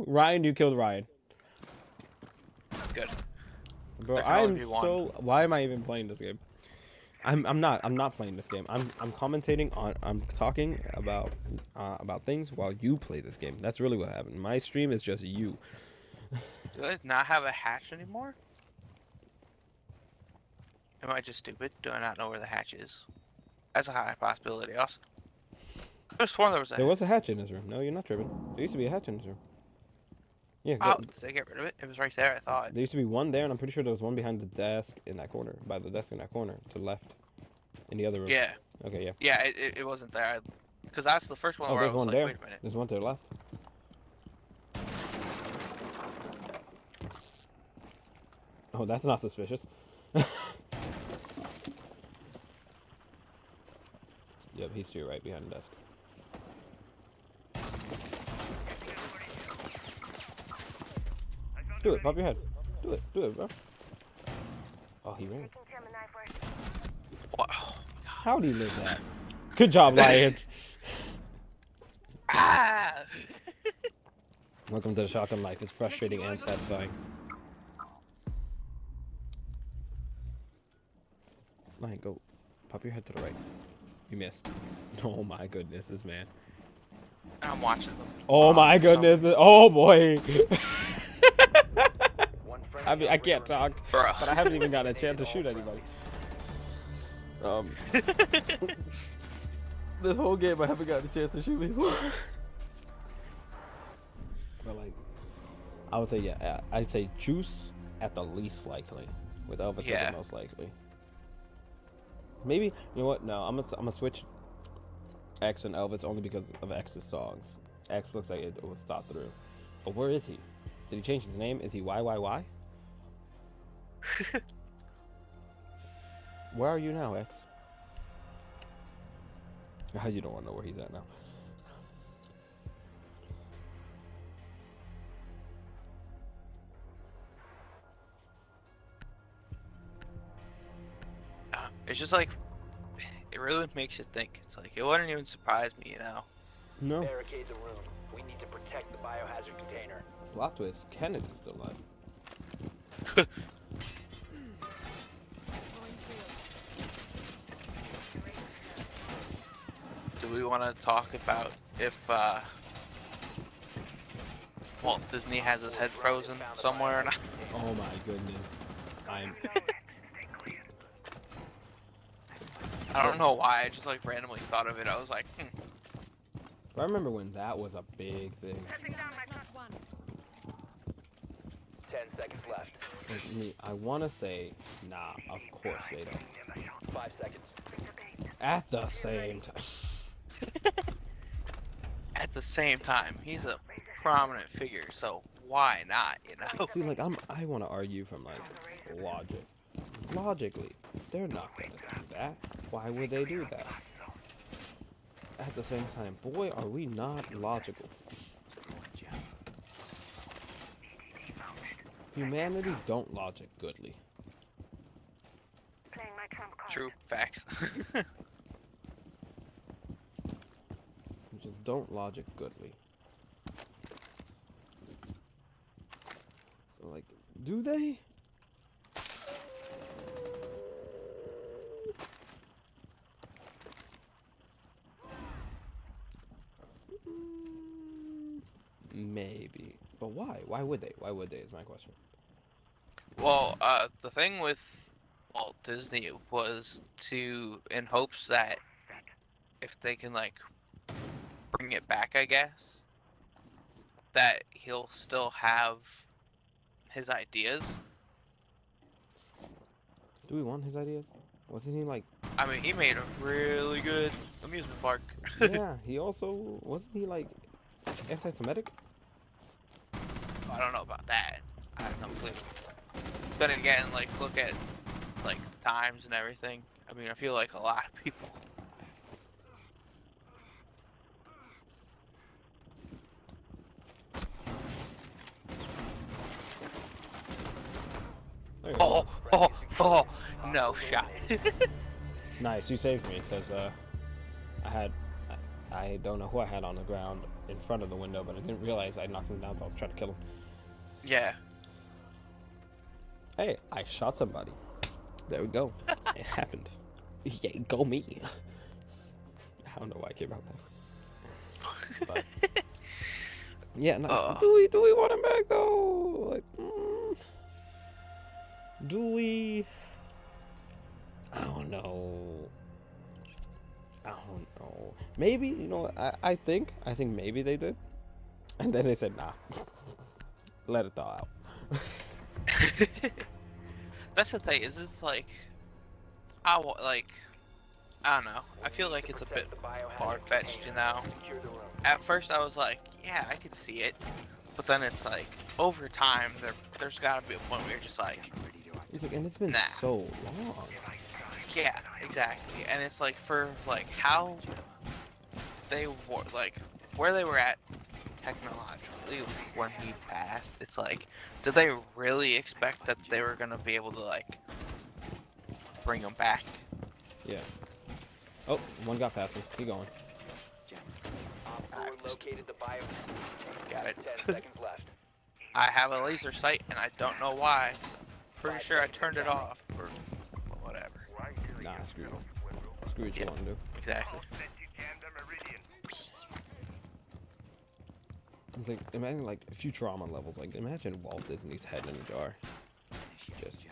Ryan, you killed Ryan. Good. Bro, There can I'm only be one. so. Why am I even playing this game? I'm not playing this game. I'm commentating on. I'm talking about things while you play this game. That's really what happened. My stream is just you. Do I not have a hatch anymore? Am I just stupid? Do I not know where the hatch is? That's a high possibility. Also, I could have sworn there was a. There was a hatch in this room. No, you're not tripping. There used to be a hatch in this room. Yeah, Oh, did they get rid of it? It was right there. I thought. there used to be one there, and I'm pretty sure there was one behind the desk in that corner, by the desk in that corner, to the left, in the other room. Yeah. Okay, yeah. Yeah. It wasn't there. Because that's the first one Oh, where I there's was one like, there. wait a minute. There's one to the left. Oh, that's not suspicious. Yep, he's to your right behind the desk. Do it, pop your head. Do it, bro. Oh, he ran. Wow. How'd he live that? Good job, Lion. Ah! Welcome to the shotgun life. It's frustrating and satisfying. Lion, go. Pop your head to the right. You missed. Oh my goodness, this man. I'm watching them. Oh my goodness. Oh boy. One I mean, I friendly can't talk, Bro. but I haven't even got a chance to shoot anybody. This whole game, I haven't got a chance to shoot people. But like, I would say yeah. I'd say Juice at the least likely, with Elvis at Yeah. the most likely. Maybe you know what? No, I'm gonna switch. X and Elvis only because of X's songs. X looks like it was thought through. But where is he? Did he change his name? Is he YYY? Where are you now, X? You don't want to know where he's at now. It's just like, it really makes you think. It's like, it wouldn't even surprise me, you know? No. Barricade the room. We need to protect the biohazard container. Plot twist. Kennedy's still alive. Do we want to talk about if Walt Disney has his head frozen somewhere or not? Oh my goodness. I don't know why, I just like randomly thought of it. I was like, I remember when that was a big thing. Plus one. 10 seconds left. Like me, I want to say, nah, of course they don't. 5 seconds. At the same time. at the same time, he's a prominent figure, so why not, you know? See, like, I want to argue from, like, logic. Logically, they're not going to do that. Why would they do that? At the same time, boy, are we not logical. Humanity don't logic goodly. True, facts. We just don't logic goodly. So, like, do they? Maybe. But why? Why would they? Why would they is my question. Well, the thing with Walt Disney was in hopes that if they can, like, bring it back, I guess, that he'll still have his ideas. Do we want his ideas? Wasn't he like... I mean, he made a really good amusement park. Yeah, he also... Wasn't he like anti-Semitic? I don't know about that. I have no clue. Then again, like, look at, like, the times and everything. I mean, I feel like a lot of people. There you Oh, go. oh, no shot. Nice, you saved me, because I don't know who I had on the ground in front of the window, but I didn't realize I knocked him down, so I was trying to kill him. Yeah. Hey, I shot somebody. There we go. It happened. Yeah, go me. I don't know why I came out that. But yeah, no, do we want him back though? Like, do we? I don't know. I don't know. Maybe, you know, I think maybe they did, and then they said nah. Let it thaw out. That's the thing. Is it's like, I don't know. I feel like it's a bit far-fetched, you know. At first, I was like, yeah, I could see it, but then it's like, over time, there's got to be a point where you're just like, It's like, and it's been nah. so long. Yeah, exactly. And it's like, for like how they were, like where they were at technologically when he passed, it's like, did they really expect that they were gonna be able to, like, bring him back? Yeah. Oh, one got past me. Keep going. Located the bio. Got it. 10 seconds left. I have a laser sight and I don't know why. Pretty sure I turned it off or whatever. Nah, screw it. Screw what you Yeah. want to do. Exactly. It's like, imagine like Futurama levels. Like, imagine Walt Disney's head in a jar. Just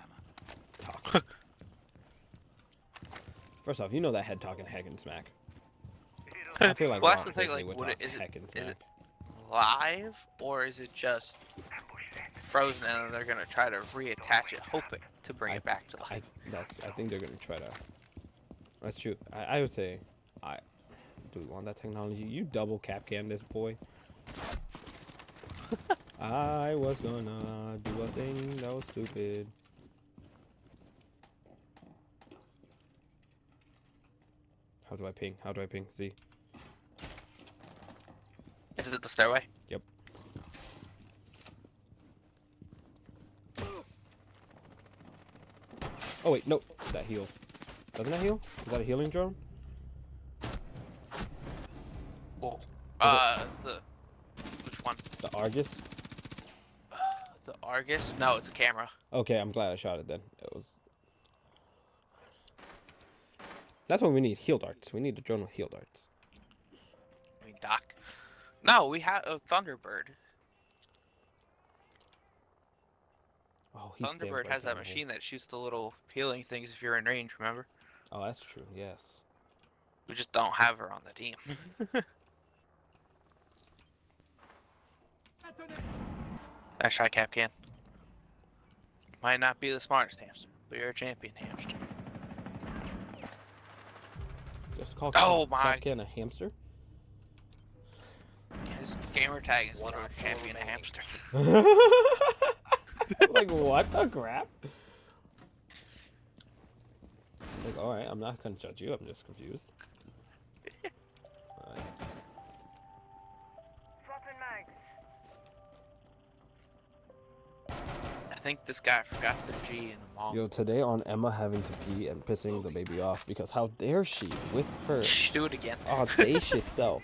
talking. First off, you know that head talking heck and smack. I feel like Well, that's Walt the thing, Disney like, would would talk it- is it- heck and is smack. it live or is it just frozen and then they're gonna try to reattach it, hoping to bring it back to life? I think they're gonna try to. That's true. I would say, Do we want that technology? You double cap cam this boy. I was gonna do a thing that was stupid. How do I ping? How do I ping? See? Is it the stairway? Yep. Oh wait, no. That heals. Doesn't that heal? Is that a healing drone? Whoa. Which one? The Argus? The Argus? No, it's a camera. Okay, I'm glad I shot it then. It was. That's what we need. Heal darts. We need a drone with heal darts. I mean, Doc. No, we have a Thunderbird. Oh, he stands Thunderbird right has that down here. machine that shoots the little healing things if you're in range, remember? Oh, that's true. Yes. We just don't have her on the team. Nice try, Capcan. Might not be the smartest hamster, but you're a champion hamster. Just call Oh my- Capcan a hamster. His gamer tag is literally champion hamster. Like what the crap? Like, all right, I'm not gonna judge you. I'm just confused. Alright. I think this guy forgot the G in the mall. Yo, today on Emma having to pee and pissing the baby off because how dare she with her Shh, do it again. audacious self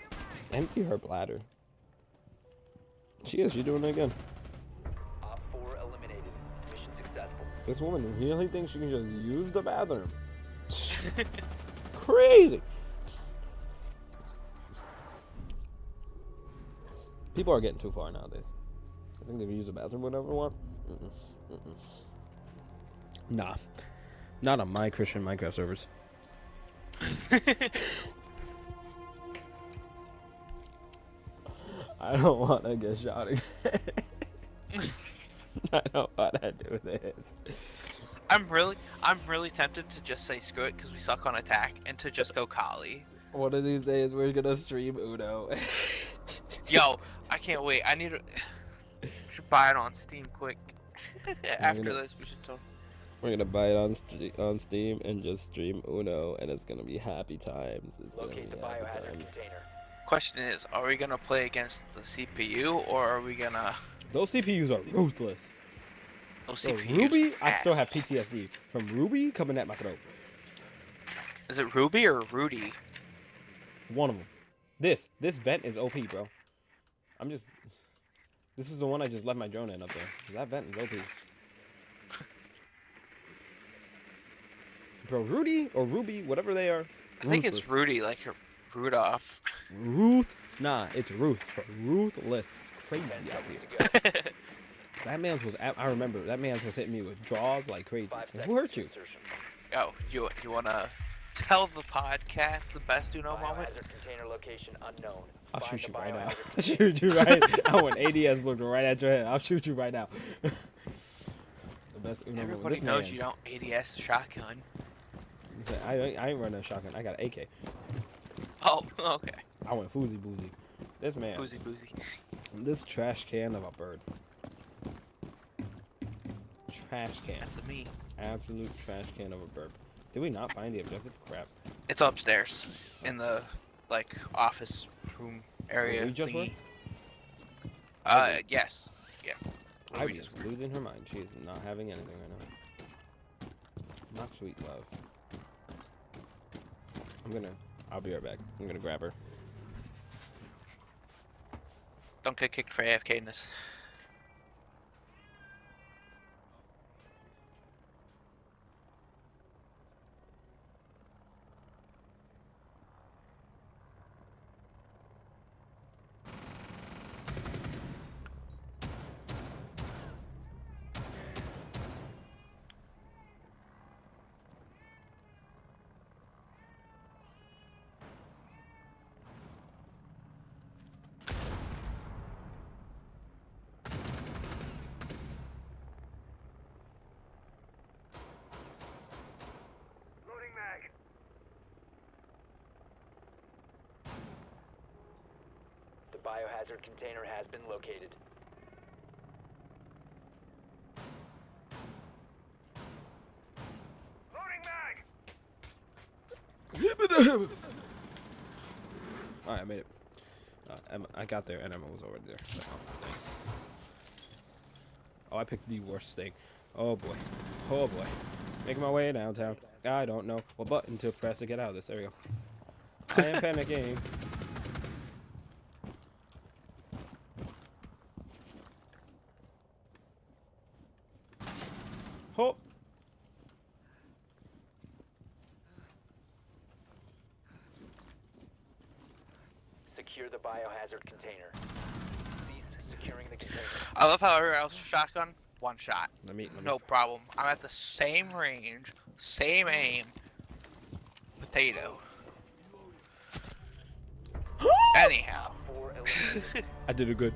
empty her bladder. She's doing it again. Op 4 eliminated. Mission successful. This woman really thinks she can just use the bathroom. Crazy. People are getting too far nowadays. I think they can use the bathroom whenever they want. Nah. Not on my Christian Minecraft servers. I don't want to get shot again. I don't want to do this. I'm really tempted to just say screw it because we suck on attack and to just go Kali. One of these days we're gonna stream Uno. Yo, I can't wait. We should buy it on Steam quick. After gonna- this, we should tell. We're gonna buy it on Steam and just stream Uno, and it's gonna be happy times. It's gonna Locate the be happy biohazard times. container. Question is, are we gonna play against the CPU or are we gonna? Those CPUs are ruthless. Those Bro, CPUs Ruby, are I still have assholes. PTSD from Ruby coming at my throat. Is it Ruby or Rudy? One of them. This vent is OP, bro. This is the one I just left my drone in up there. That vent is OP. Bro, Rudy or Ruby, whatever they are. I think it's ruthless. Rudy, like Rudolph. Nah, it's Ruth. For ruthless. Crazy out here. That man's was. I remember that man's was hitting me with draws like crazy. 5 Who seconds hurt to you? insertion. Yo, you wanna tell the podcast the best Uno moment? Biohazard container location unknown. I'll Find shoot you the right now. biohazard I'll shoot you right. I want ADS looking right at your head. I'll shoot you right now. The best Uno moment. Everybody This knows man- you don't ADS shotgun. He said, I ain't running a shotgun. I got an AK. Oh, okay. I went foozy boozy. This man. Boozy boozy. This trash can of a bird. Trash can. That's a me. Absolute trash can of a bird. Did we not find the objective? Crap. It's upstairs in the like office room area. we just were? thingy. Yes. Yes. I We was just- losing her mind. She's not having anything right now. Not sweet love. I'll be right back. I'm gonna grab her. Don't get kicked for AFK-ness. biohazard container has been located. Alright, I made it. I got there and Emma was already there. That's all. Oh, I picked the worst thing. Oh boy. Oh boy. Making my way downtown. I don't know what button to press to get out of this. There we go. I am panicking. Hop. Secure the biohazard container. Cease securing the container. I love how everyone else shotgun, one shot. Let me No problem. I'm at the same range, same aim. Potato. Anyhow. 4 eliminated. I did it good.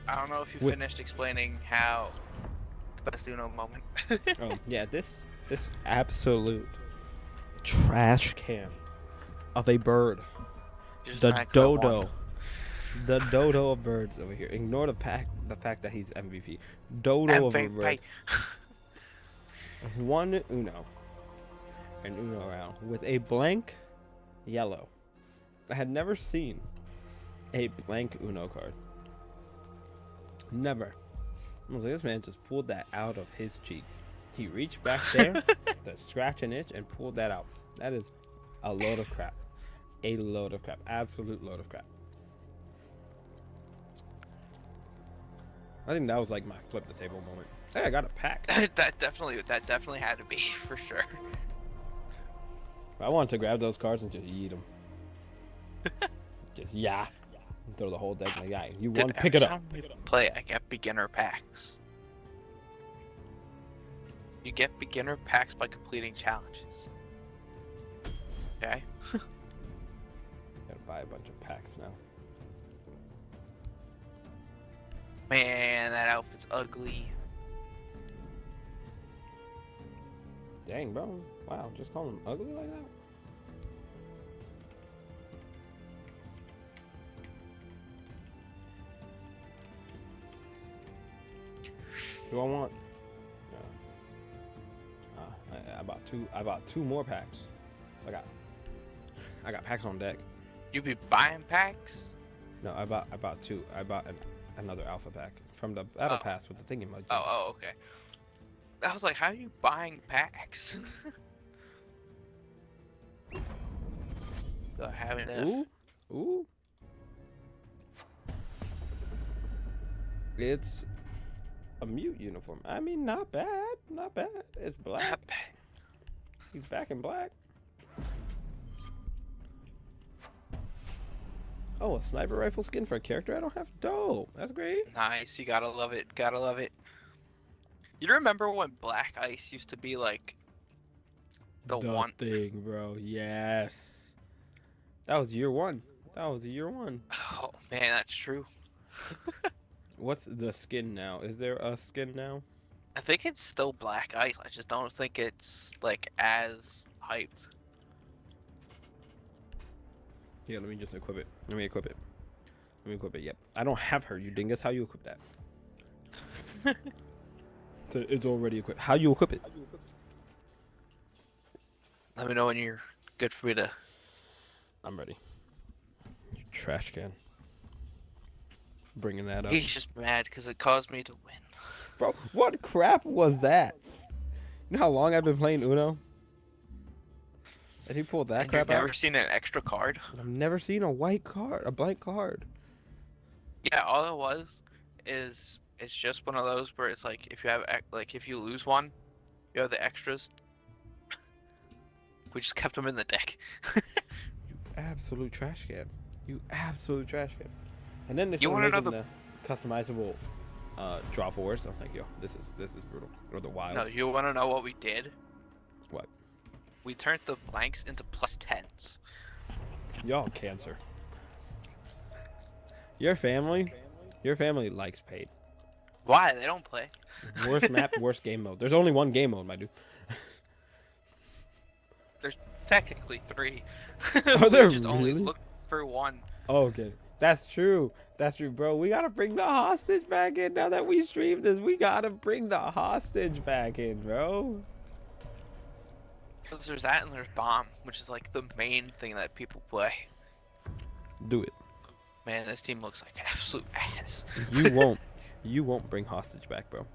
I don't know if you Wait. finished explaining how the best Uno moment. Oh yeah, this absolute trash can of a bird. Just The max that one. dodo. The dodo of birds over here. Ignore the fact that he's MVP. Dodo of a bird. One Uno. An Uno round with a blank yellow. I had never seen a blank Uno card. Never. I was like, this man just pulled that out of his cheeks. He reached back there to scratch an itch and pulled that out. That is a load of crap. A load of crap. Absolute load of crap. I think that was like my flip the table moment. Hey, I got a pack. that definitely had to be for sure. I wanted to grab those cards and just yeet them. Just yeah. And throw the whole deck like that. You Dude, won, pick every it up. time we play, I get beginner packs. You get beginner packs by completing challenges. Okay. Gotta buy a bunch of packs now. Man, that outfit's ugly. Dang, bro. Wow, just call him ugly like that? Do I want? I bought two more packs. I got packs on deck. You be buying packs? No, I bought two. I bought another alpha pack from the battle Oh. pass with the thingy mug. Oh, okay. I was like, how are you buying packs? Do I have enough? Ooh, ooh. It's a mute uniform. I mean, not bad, not bad. It's black. Not bad. He's back in black. Oh, a sniper rifle skin for a character I don't have. Dope. That's great. Nice, you gotta love it. Gotta love it. You remember when Black Ice used to be like the one thing, bro. Yes. That was year one. That was year one. Oh man, that's true. What's the skin now? Is there a skin now? I think it's still Black Ice. I just don't think it's like as hyped. Yeah, let me just equip it. Let me equip it. Let me equip it. Yep. I don't have her, you dingus. How you equip that? So it's already equipped. How you equip it? Let me know when you're good for me to. I'm ready. You trash can. Bringing that up. He's just mad because it caused me to win. Bro, what crap was that? You know how long I've been playing Uno? And he pulled that And crap you've never out? seen an extra card? I've never seen a white card, a blank card. Yeah, all it was is it's just one of those where it's like if you have like if you lose one, you have the extras. We just kept them in the deck. You absolute trash can. You absolute trash can. And then they You started wanna making know the customizable draw fours. I'm like, yo, this is brutal. Or the wilds. No, you want to know what we did? What? We turned the blanks into +10s. Y'all cancer. Your family likes paid. Why? They don't play. Worst map, worst game mode. There's only one game mode, my dude. There's technically 3. Are there We just only really? look for one. Oh, okay. That's true. That's true, bro. We gotta bring the hostage back in now that we streamed this. We gotta bring the hostage back in, bro. Because there's that and there's bomb, which is like the main thing that people play. Do it. Man, this team looks like absolute ass. You won't. You won't bring hostage back, bro.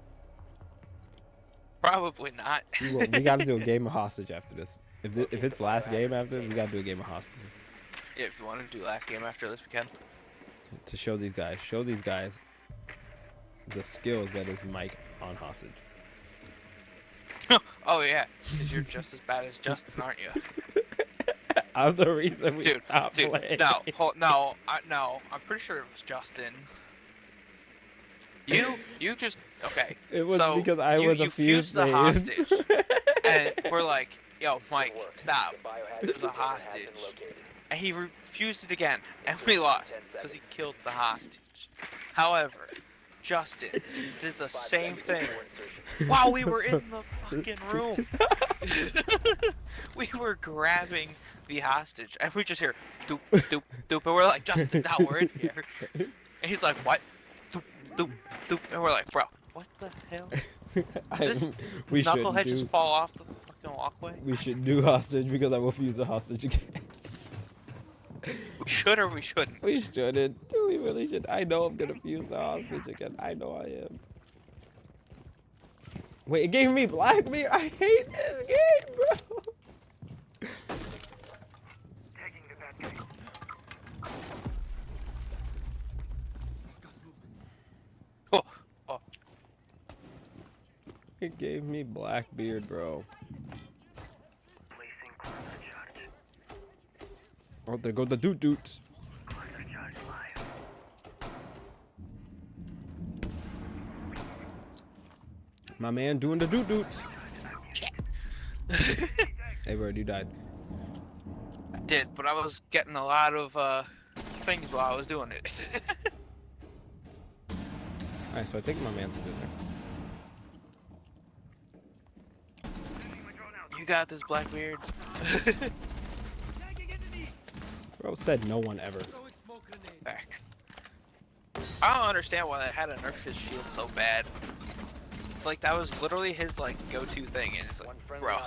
Probably not. You won't. We gotta do a game of hostage after this. If it's last game after this, we gotta do a game of hostage. Yeah, if you want to do last game after this, we can. To show these guys the skills that is Mike on hostage. Oh yeah, because you're just as bad as Justin, aren't you? I'm the reason we stopped Dude, playing. no, I'm pretty sure it was Justin. You just okay. It was so because I you was a fused the stage. hostage, and we're like, yo, Mike, Good work. stop. The biohazard There's a container has hostage. been located. And he refused it again, and we lost because he killed the hostage. However, Justin did the 5 same seconds thing before insertion. while we were in the fucking room. We were grabbing the hostage, and we just hear doop doop doop, and we're like, Justin, now we're in here. And he's like, what? Doop doop doop, and we're like, bro, what the hell? This we should knucklehead just fall off the fucking walkway? We should do hostage because I will fuse the hostage again. We should or we shouldn't? We shouldn't. We really should. I know I'm gonna fuse the hostage again. I know I am. Wait, it gave me Blackbeard. I hate this game, bro. Oh, oh. It gave me Blackbeard, bro. Oh, there go the doot-doots. My man doing the doot-doots. Hey, bro, you died. I did, but I was getting a lot of things while I was doing it. Alright, so I think my man's is in there. You got this, Blackbeard. Bro said no one ever. Facts. I don't understand why they had to nerf his shield so bad. It's like that was literally his like go-to thing, and it's like, bro,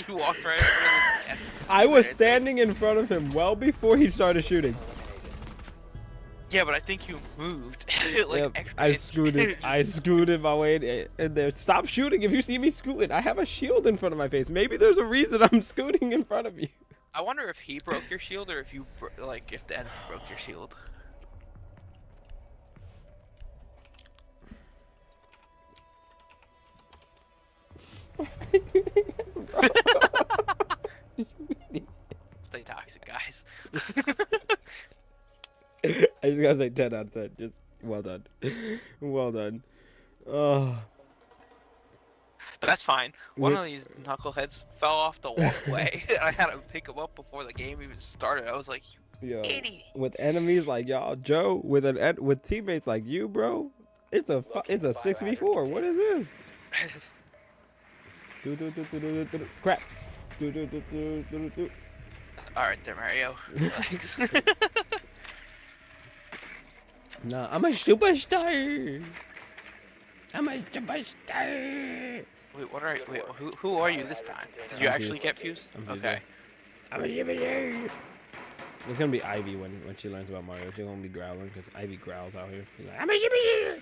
you walked right. I was standing in front of him well before he started shooting. Yeah, but I think you moved. Like, Yep, extra I inch. scooted. I scooted my way in there. Stop shooting if you see me scooting. I have a shield in front of my face. Maybe there's a reason I'm scooting in front of you. I wonder if he broke your shield or if you like if the enemy broke your shield. Stay toxic, guys. I just gotta say 10 out of 10. Just well done. Well done. Oh. But that's fine. One of these knuckleheads fell off the walkway. And I had to pick him up before the game even started. I was like, you Yo, idiot. with enemies like y'all, Joe, with teammates like you, bro, it's a 6v4. What is this? Crap. Alright there, Mario. Relax. Nah, I'm a superstar. I'm a superstar. Wait, what are you? Wait, who are you this time? Did you I'm actually Fused. get fused? I'm Fused, Okay. I'm a superstar. It's gonna be Ivy when she learns about Mario. She's gonna be growling because Ivy growls out here. She's like, I'm a superstar.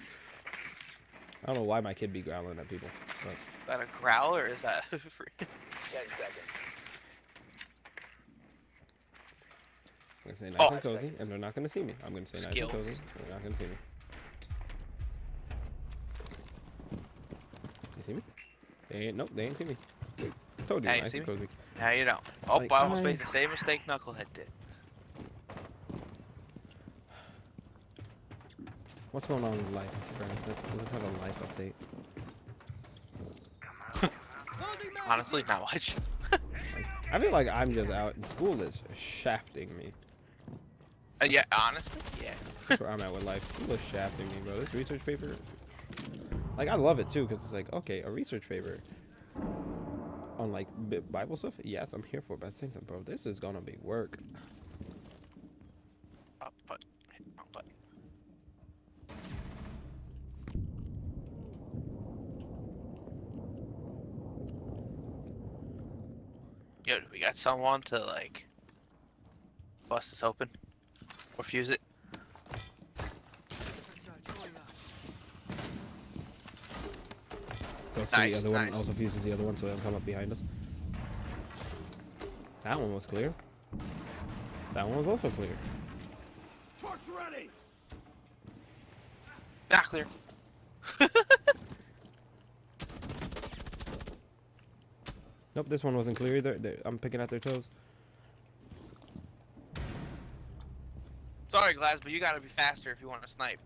I don't know why my kid be growling at people. But Is that a growl or is that free? 10 seconds. I'm gonna say nice Oh. and cozy, and they're not gonna see me. I'm gonna say nice and cozy, Skills. and they're not gonna see me. You see me? Nope, they ain't see me. Wait, told you, Hey, nice see and me? cozy. Now you don't. Oh, Like, I almost I- made the same mistake Knucklehead did. What's going on with life, Brian? Let's have a life update. Honestly, not much. I feel like I'm just out, and school is shafting me. Yeah, honestly, yeah. That's where I'm at with life. School is shafting me, bro. This research paper, like, I love it too, because it's like, okay, a research paper on like Bible stuff. Yes, I'm here for it, but at the same time, bro, this is gonna be work. But Yo, do we got someone to like bust this open or fuse it? Goes to the Nice, other one, nice. also fuses the other one, so they don't come up behind us. That one was clear. That one was also clear. Torch ready. Not clear. Nope, this one wasn't clear either. I'm picking at their toes. Sorry, Glass, but you gotta be faster if you want to snipe.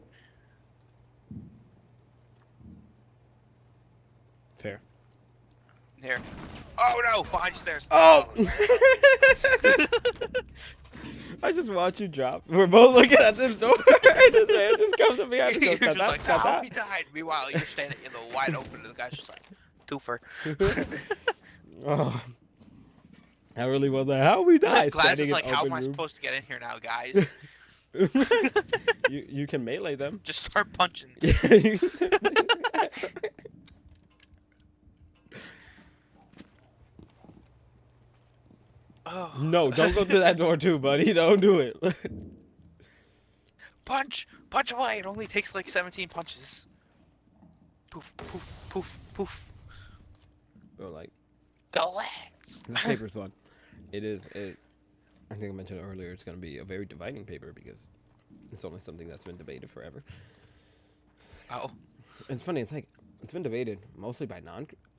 Fair. Here. Oh no! Behind you stairs. Oh! I just watch you drop. We're both looking at this door. And this man just comes up behind me. You're Goes, just "Cut like, that, cut no, that." he died. Meanwhile, you're standing in the wide open, and the guy's just like, twofer. Oh. That really was like, how we died? Glass Standing is in like, how am I open room. supposed to get in here now, guys? You can melee them. Just start punching. Yeah, you can- Oh. No, don't go to that door too, buddy. Don't do it. Punch! Punch away! It only takes like 17 punches. Poof, poof, poof, poof. Bro, like, The legs! this paper's fun. It is. I think I mentioned earlier. It's gonna be a very dividing paper because it's only something that's been debated forever. Oh. It's funny. It's like it's been debated mostly by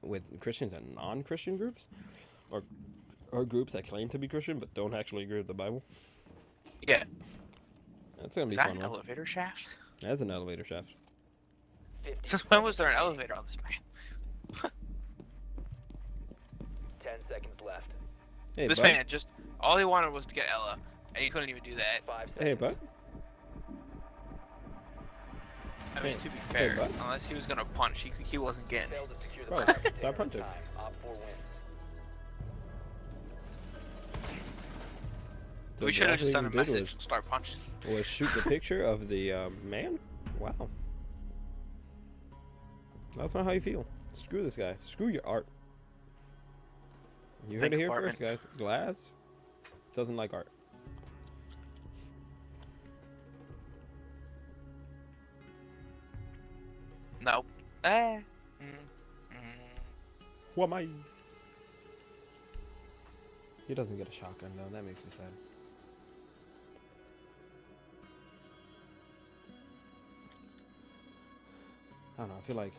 with Christians and non-Christian groups, or groups that claim to be Christian but don't actually agree with the Bible. Yeah. That's gonna be Is that fun. an One. elevator shaft? That's an elevator shaft. 15 Since when was there an elevator on this map? 10 seconds left. Hey, This bud. man just, all he wanted was to get Ella, and he couldn't even do that. 5 seconds. Hey, bud. I mean, to be Hey, fair, bud. unless he was gonna punch, he wasn't getting it. Failed to secure the Bro, biocontainer start in punching. time. Op 4 wins. So We should have exactly just sent a what we did message and start punching. Was shoot the picture of the man. Wow. That's not how you feel. Screw this guy. Screw your art. You heard Think it here apartment. first, guys. Glass doesn't like art. Nope. Eh. What am I? He doesn't get a shotgun though. That makes me sad. I don't know. I feel like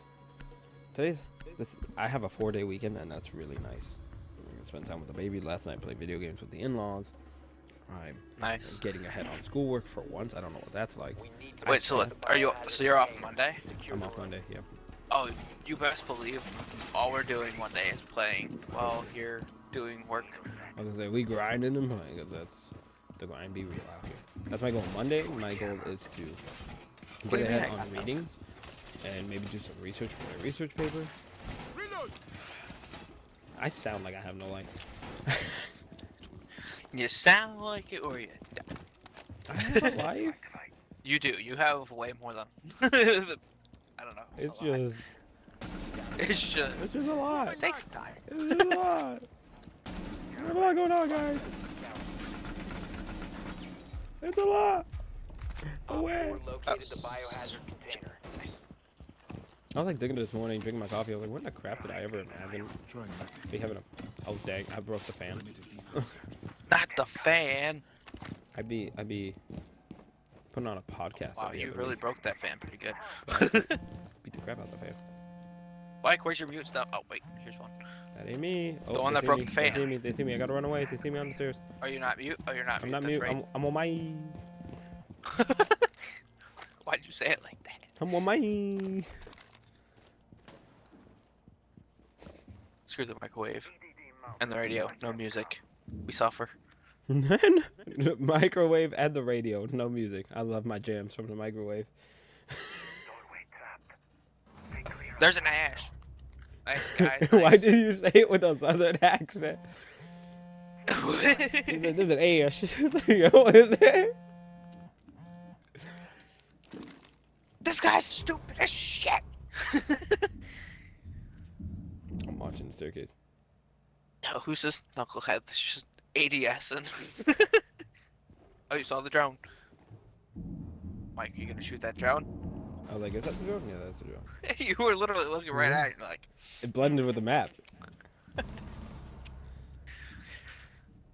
I have a 4-day weekend and that's really nice. I spent time with the baby last night. Played video games with the in-laws. I'm Nice. getting ahead on schoolwork for once. I don't know what that's like. We need to Wait, so secure the are you? biohazard So you're off container. Monday? Secure I'm the off room. Monday. Yeah. Oh, you best believe all we're doing one day is playing while you're doing work. I was gonna say we grinding and playing 'cause that's the grind be real out here. That's my goal. Monday, my goal is to What do get you ahead mean? on readings and maybe do some research for my research paper. I sound like I have no life. You sound like it, or you don't. I have a life. You do. You have way more than. I don't know. It's a lot. just It's just. a lot. It takes time. It's just a lot. There's a lot going on, guys. It's a lot. Op Away. 4 located the biohazard container. I was like digging this morning, drinking my coffee. I was like, what the crap did I ever imagine? Be having a. Oh dang! I broke the fan. Not the fan. I'd be putting on a podcast. Wow, every you other really week. broke that fan pretty good. Beat the crap out the fan. Mike, where's your mute stuff? Oh wait, here's one. That ain't me. Oh, The one they that see broke me. the They fan. see me. They see me. I gotta run away. They see me on the stairs. Are you not mute? Oh, you're not I'm mute. not That's mute. right. I'm on my. Why'd you say it like that? I'm on my. Screw the microwave and the radio. No music. We suffer. The microwave and the radio. No music. I love my jams from the microwave. There's an ash. Nice guy. Why nice. did you say it with a southern accent? He said, there's an ash. Yo, what is it? This guy's stupid as shit. I'm watching the staircase. No, who's this knucklehead that's just ADS and oh, you saw the drone. Mike, you gonna shoot that drone? I was like, is that the drone? Yeah, that's the drone. You were literally looking right at it, like, It blended with the map.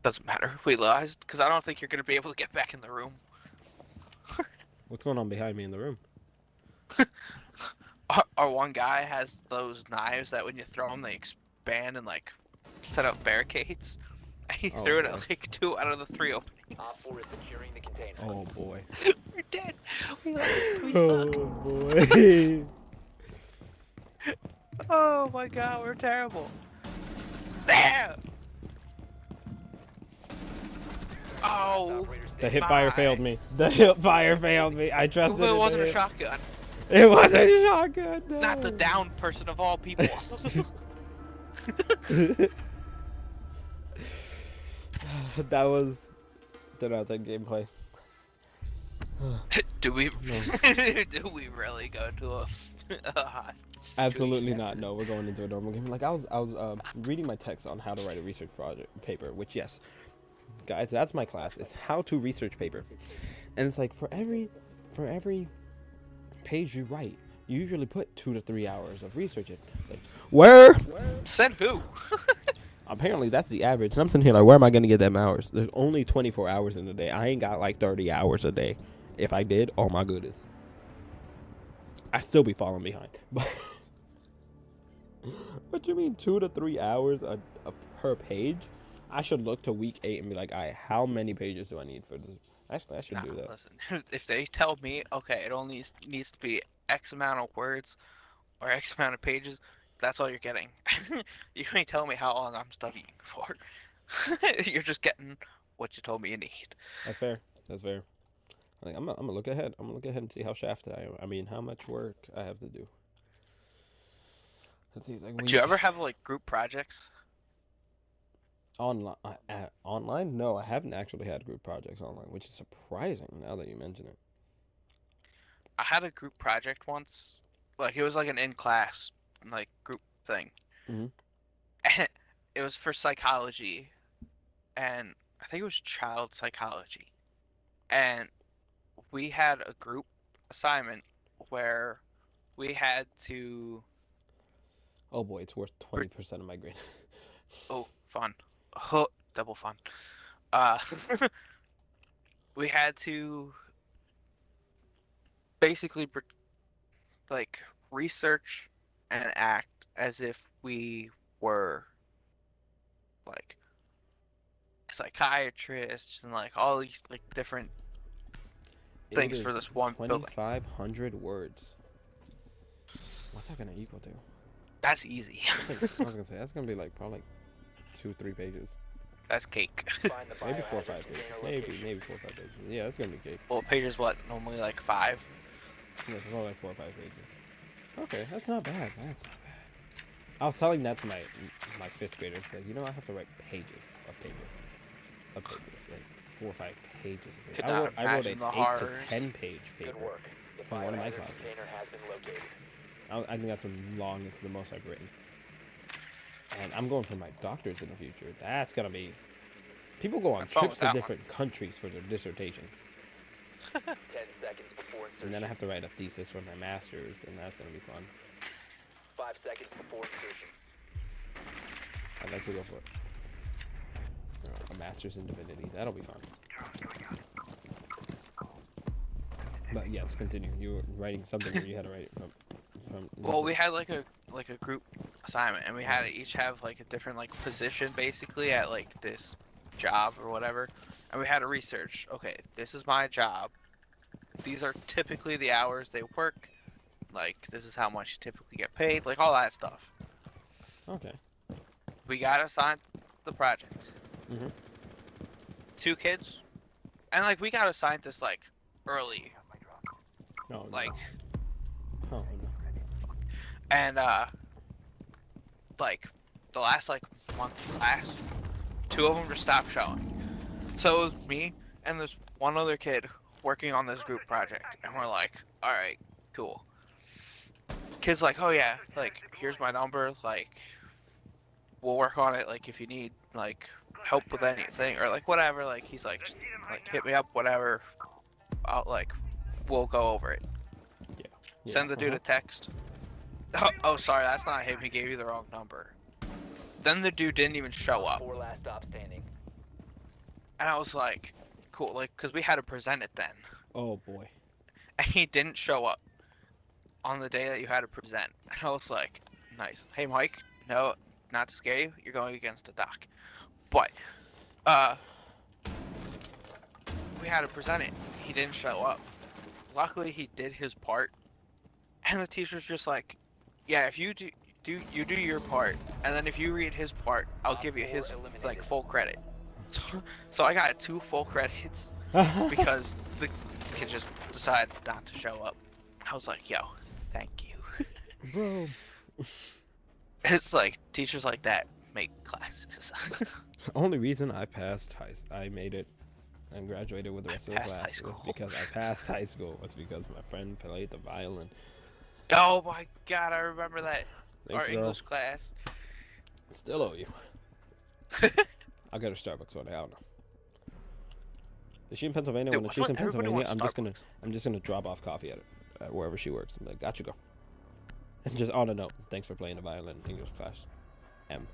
doesn't matter. We lied, because I don't think you're gonna be able to get back in the room. What's going on behind me in the room? Our one guy has those knives that when you throw them, they expand and like set up barricades. And he Oh, threw it boy. at like 2 out of the 3 Op openings. 4 is securing the container. Oh boy. We're dead. We lost. We Oh suck. boy. Oh my god, we're terrible. There. Oh. Operators The standing hipfire My. failed me. The hipfire failed me. I trusted It in wasn't a hip. shotgun. It wasn't a shotgun. No. Not the down person of all people. That was 10 out of 10 gameplay. do we? Do we really go to a hostage Absolutely situation? not. No, we're going into a normal game. Like I was reading my text on how to write a research project paper, which yes, guys, that's my class. It's how to research paper, and it's like for every page you write, you usually put 2 to 3 hours of research in. Like where? Said who? Apparently that's the average. And I'm sitting here like, where am I gonna get them hours? There's only 24 hours in a day. I ain't got like 30 hours a day. If I did, oh my goodness, I'd still be falling behind. But what you mean 2 to 3 hours per page? I should look to week 8 and be like, all right, how many pages do I need for this? Actually, I should Nah, do that. listen, if they tell me, okay, it only needs to be X amount of words or X amount of pages, that's all you're getting. You ain't telling me how long I'm studying for. You're just getting what you told me you need. That's fair. That's fair. Like I'm gonna look ahead. I'm gonna look ahead and see how shafted I am. I mean, how much work I have to do. Let's see. It's like Do you ever have like group projects? online? Online? No, I haven't actually had group projects online, which is surprising now that you mention it. I had a group project once. Like it was like an in-class like group thing. Mhm. And it was for psychology, and I think it was child psychology. And we had a group assignment where we had to. Oh boy, it's worth 20% of my grade. Oh, fun. Oh, double fun. Uh, we had to basically like research and act as if we were like psychiatrists and like all these like different things It for is this one building. 2,500 words. What's that gonna equal to? That's easy. That's like, I was gonna say that's gonna be like probably 2-3 pages, That's cake. Find the maybe 4 or biohazard 5 pages, container location. maybe 4 or 5 pages. Yeah, that's gonna be cake. Well, pages what? Normally like 5. Yeah, it's probably like 4 or 5 pages. Okay, that's not bad. That's not bad. I was telling that to my 5th graders. Like, you know, I have to write pages of paper, like 4 or 5 pages of paper. Could not I wrote imagine an the 8 horrors. to 10 page paper. Good work. The From one of my biohazard classes. container has been located. I think that's the longest, the most I've written. And I'm going for my doctorates in the future. That's gonna be. People go on What's wrong trips with to that different countries for their dissertations, 10 seconds before insertion. and then I have to write a thesis for my master's, and that's gonna be fun. 5 seconds before insertion. I'd like to go for it. A master's in divinity. That'll be fun. But yes, continue. You were writing something, or you had to write it from Well, we had like a group assignment, and we had to each have like a different like position basically at like this job or whatever, and we had to research. Okay, this is my job. These are typically the hours they work. Like this is how much you typically get paid. Like all that stuff. Okay. We got assigned the project. Mhm. 2 kids, and like we got assigned this like early, No. like. No. Oh, no. And like the last like month class, 2 of them just stopped showing. So it was me and this one other kid working on this group project, and we're like, all right, cool. Kid's like, oh yeah, like here's my number, like we'll work on it. Like if you need like help with anything or like whatever, like he's like just like hit me up, whatever. I'll like we'll go over it. Yeah. Send the dude a text. Oh, sorry, that's not him. He gave you the wrong number. Then the dude didn't even show up, 4 last stop standing. and I was like, cool, like because we had to present it then, Oh boy. and he didn't show up on the day that you had to present. And I was like, nice. Hey, Mike. No, not to scare you. You're going against a doc. But, we had to present it. He didn't show up. Luckily, he did his part. And the teacher's just like, yeah, if you do your part, and then if you read his part, I'll give you his, like, full credit. So I got 2 full credits because the kid just decided not to show up. I was like, yo, thank you. Bro. It's like, teachers like that make classes. Only reason I passed I made it and graduated with the rest of the passed high class was school. because I passed high school. Was because my friend played the violin. Oh my god, I remember that. Thanks, Our girl. English class. Still owe you. I'll get her Starbucks one day. I don't know. Is she in Pennsylvania? Dude, When she's in everybody Pennsylvania, wants I'm just gonna drop off coffee at wherever she works. I'm like, got you, go. And just on a note, thanks for playing the violin in English class. M.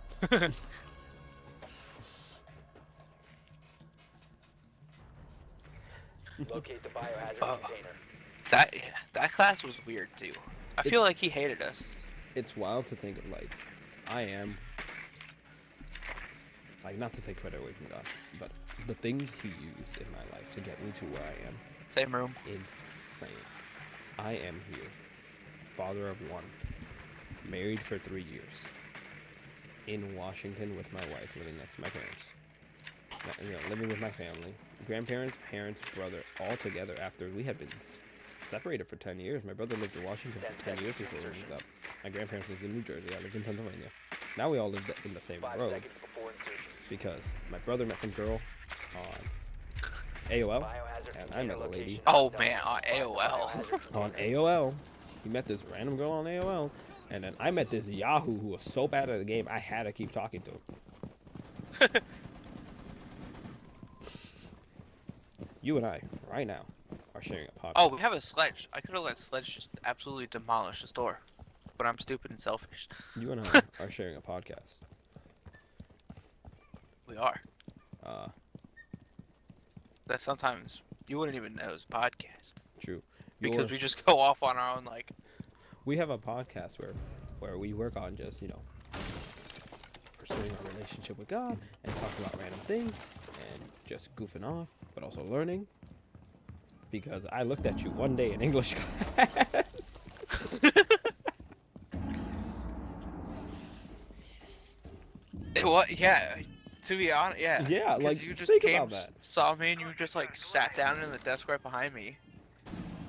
Locate the biohazard container. That class was weird too. I feel like he hated us. It's wild to think of, like, I am, like, not to take credit away from God, but the things he used in my life to get me to where I am, Same room. insane. I am here, father of 1, married for 3 years, in Washington with my wife, living next to my parents. You know, living with my family, grandparents, parents, brother, all together after we had been separated for 10 years. My brother lived in Washington for 10 years before we moved up. My grandparents lived in New Jersey. I lived in Pennsylvania. Now we all live in the same 5 road seconds before insertion. because my brother met some girl on AOL, Biohazard and I met a container lady location. Oh Done. man, on Find the AOL. biohazard on container. AOL. He met this random girl on AOL, and then I met this Yahoo who was so bad at the game I had to keep talking to him. You and I, right now, are sharing a podcast. Oh, we have a sledge. I could have let Sledge just absolutely demolish the store. But I'm stupid and selfish. You and I are sharing a podcast. We are. Uh, That sometimes you wouldn't even know it's a podcast. true. Because Your- we just go off on our own like we have a podcast where we work on just, pursuing our relationship with God and talking about random things and just goofing off, but also learning. Because I looked at you one day in English class. what? Yeah. To be honest, yeah. Yeah, 'Cause like, you just think came, about that. saw me, and you just like sat down in the desk right behind me,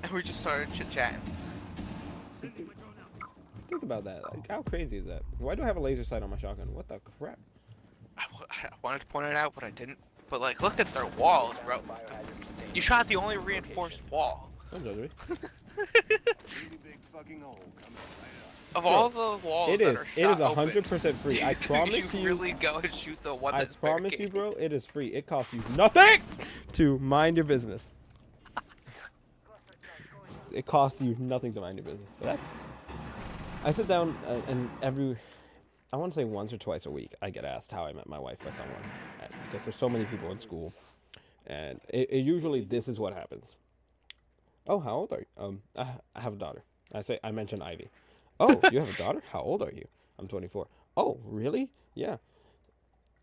and we just started chit chatting. Think about that. Like, how crazy is that? Why do I have a laser sight on my shotgun? What the crap? I wanted to point it out, but I didn't. But like, look at their walls, bro. Biohazard container. You shot the only reinforced wall. Don't judge me. Really big fucking hole coming right up. Of all the walls It that is. are It shot is 100% free. I promise you you. really go and shoot the one I that's promise you, barricaded. bro. It is free. It costs you nothing to mind your business. It costs you nothing to mind your business. But that's. I sit down and I want to say once or twice a week, I get asked how I met my wife by someone, because there's so many people in school, and it usually this is what happens. Oh, how old are you? I have a daughter. I mentioned Ivy. Oh, you have a daughter? How old are you? I'm 24. Oh, really? Yeah.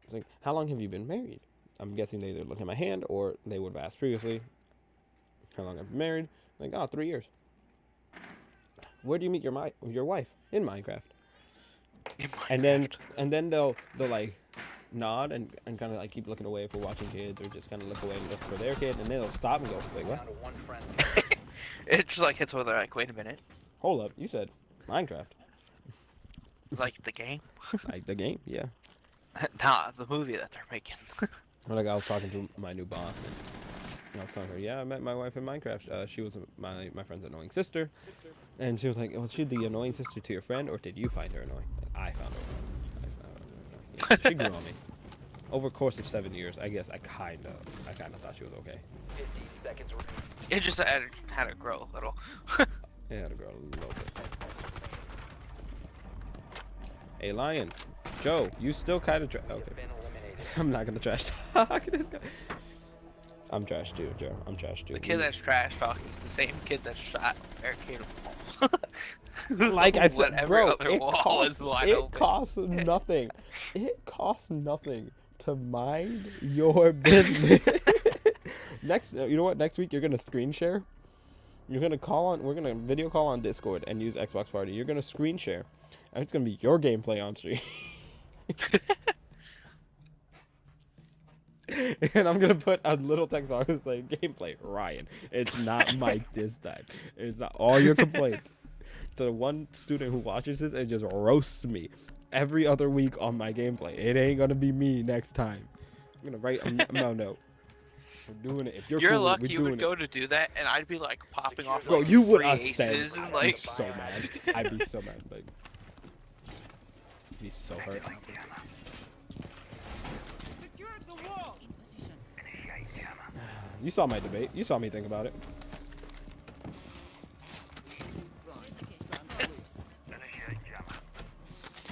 It's like, how long have you been married? I'm guessing they either look at my hand or they would have asked previously how long I've been married. Like, 3 years. Where do you meet your wife? In Minecraft. In And then Minecraft. they'll like nod and kind of like keep looking away if we're watching kids, or just kind of look away and look for their kid, and then they'll stop and go, wait, what? Down to 1 friendly. It just like hits where they're like, wait a minute, Hold up, you said Minecraft. like the game? Like the game, yeah. Nah, the movie that they're making. Well, like I was talking to my new boss, and I was telling her, yeah, I met my wife in Minecraft. She was my friend's annoying sister, and she was like, was she the annoying sister to your friend, or did you find her annoying? Like, I found her annoying. She grew on me. Over a course of 7 years, I guess I kind of thought she was okay. 15 seconds remaining. It just had to grow a little. Yeah, had to grow a little bit. Hey, Lion. Joe, you still kind of okay. Been eliminated. I'm not gonna trash talk this guy. I'm trash too, Joe. I'm trash too. The kid that's trash talking is the same kid that shot barricade wall. Like I said, every bro, other wall is wide it open. costs nothing. It costs nothing to mind your business. Next, you know what? Next week you're gonna screen share. You're gonna call on. We're gonna video call on Discord and use Xbox Party. You're gonna screen share, and it's gonna be your gameplay on stream. And I'm gonna put a little text box saying gameplay Ryan. It's not Mike this time. It's not all your complaints. The one student who watches this and just roasts me every other week on my gameplay. It ain't gonna be me next time. I'm gonna write no note. We're doing it. If you're cool, lucky we're you doing would it. go to do that, and I'd be like popping off. Bro, like, you would 3 ascend. aces and I'd be like. so mad. I'd be so mad. Like, I'd be so hurt. Secure the wall. In position. You saw my debate. You saw me think about it.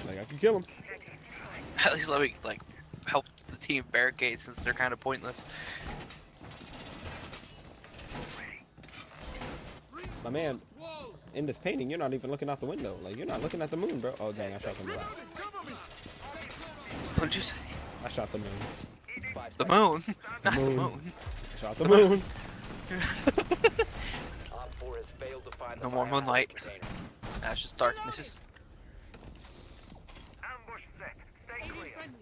Like, I could kill him. At least let me like help the team barricade since they're kind of pointless. My man, in this painting, you're not even looking out the window. Like, you're not looking at the moon, bro. Oh, dang, I shot from the left. What'd you say? I shot the moon. The moon, not the moon. moon. I shot the moon. Op 4 has failed to find No the more biohazard moonlight. container. That's just darkness. Aiming friendly.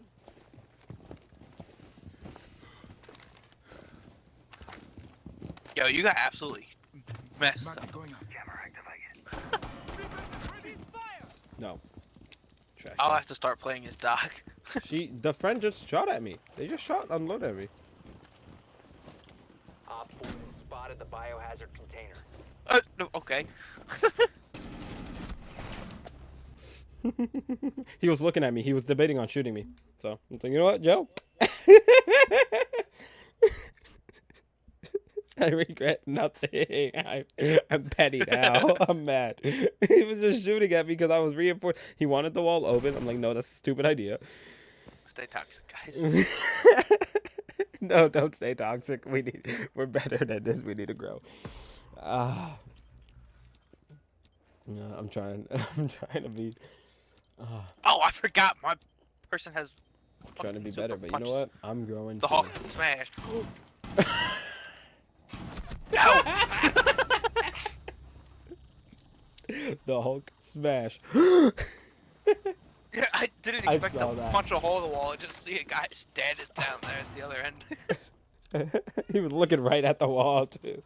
Yo, you got absolutely messed up. No. Trash. I'll have to start playing as Doc. The friend just shot at me. They just unloaded at me. Op 4 has spotted the biohazard container. No, okay. He was looking at me. He was debating on shooting me. So I'm like, you know what, Joe? I regret nothing. I'm petty now. I'm mad. He was just shooting at me because I was reinforced. He wanted the wall open. I'm like, no, that's a stupid idea. Stay toxic, guys. No, don't stay toxic. We're better than this. We need to grow. No, I'm trying to be. Oh, I forgot my person has. Trying to be super better, but you punches. know what? I'm growing. The too. Hawk smash. No! The Hulk smash. I didn't I expect saw to that. punch a hole in the wall and just see a guy standing down there at the other end. He was looking right at the wall too.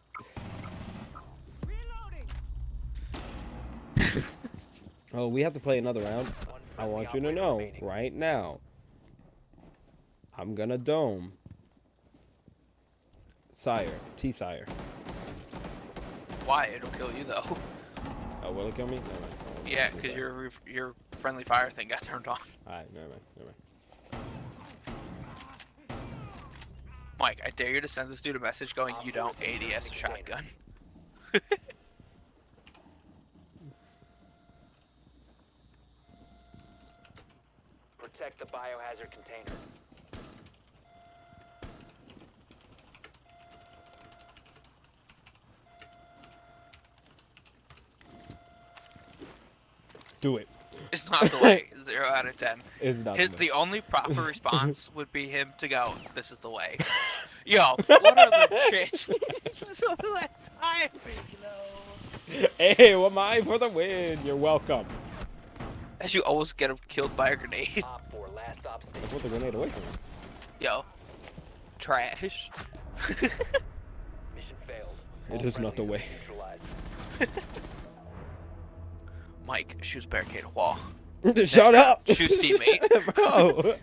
Reloading. Oh, we have to play another round. One I friendly want you to operator know remaining. right now. I'm gonna dome. Sire, T-Sire. Why? It'll kill you though. Oh, will it kill me? Never mind. I won't Yeah, do because that. your friendly fire thing got turned on. Alright, never mind. Mike, I dare you to send this dude a message going, you don't ADS a shotgun. Protect the biohazard container. Do it. It's not the way. 0 out of 10. It's not The only proper response would be him to go, this is the way. Yo, what are the chances of that timing, Hey, well, mine for the win. You're welcome. as you always get him killed by a grenade? Op 4, last stop I standing. put the grenade away from him. Yo, trash. Mission failed. It All is not the friendlies way. neutralized. Mike shoots barricade wall. Shut up! Shoots teammate. Bro.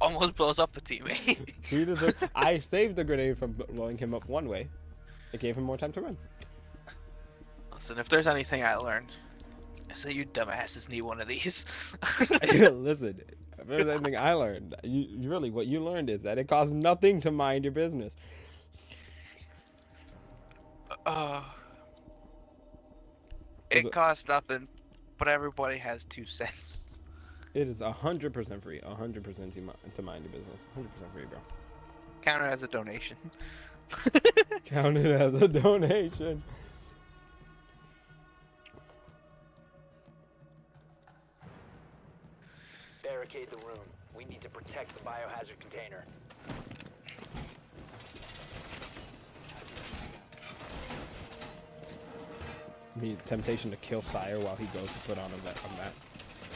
Almost blows up a teammate. He deserved. I saved the grenade from blowing him up one way. It gave him more time to run. Listen, if there's anything I learned, it's that you dumbasses need one of these. Listen, If there's anything I learned, you really what you learned is that it costs nothing to mind your business. It costs nothing, but everybody has 2 cents. It is 100% free. 100% to mind your business. 100% free, bro. Count it as a donation. Count it as a donation. Barricade the room. We need to protect the biohazard container. Me temptation to kill Sire while he goes to put on a mat.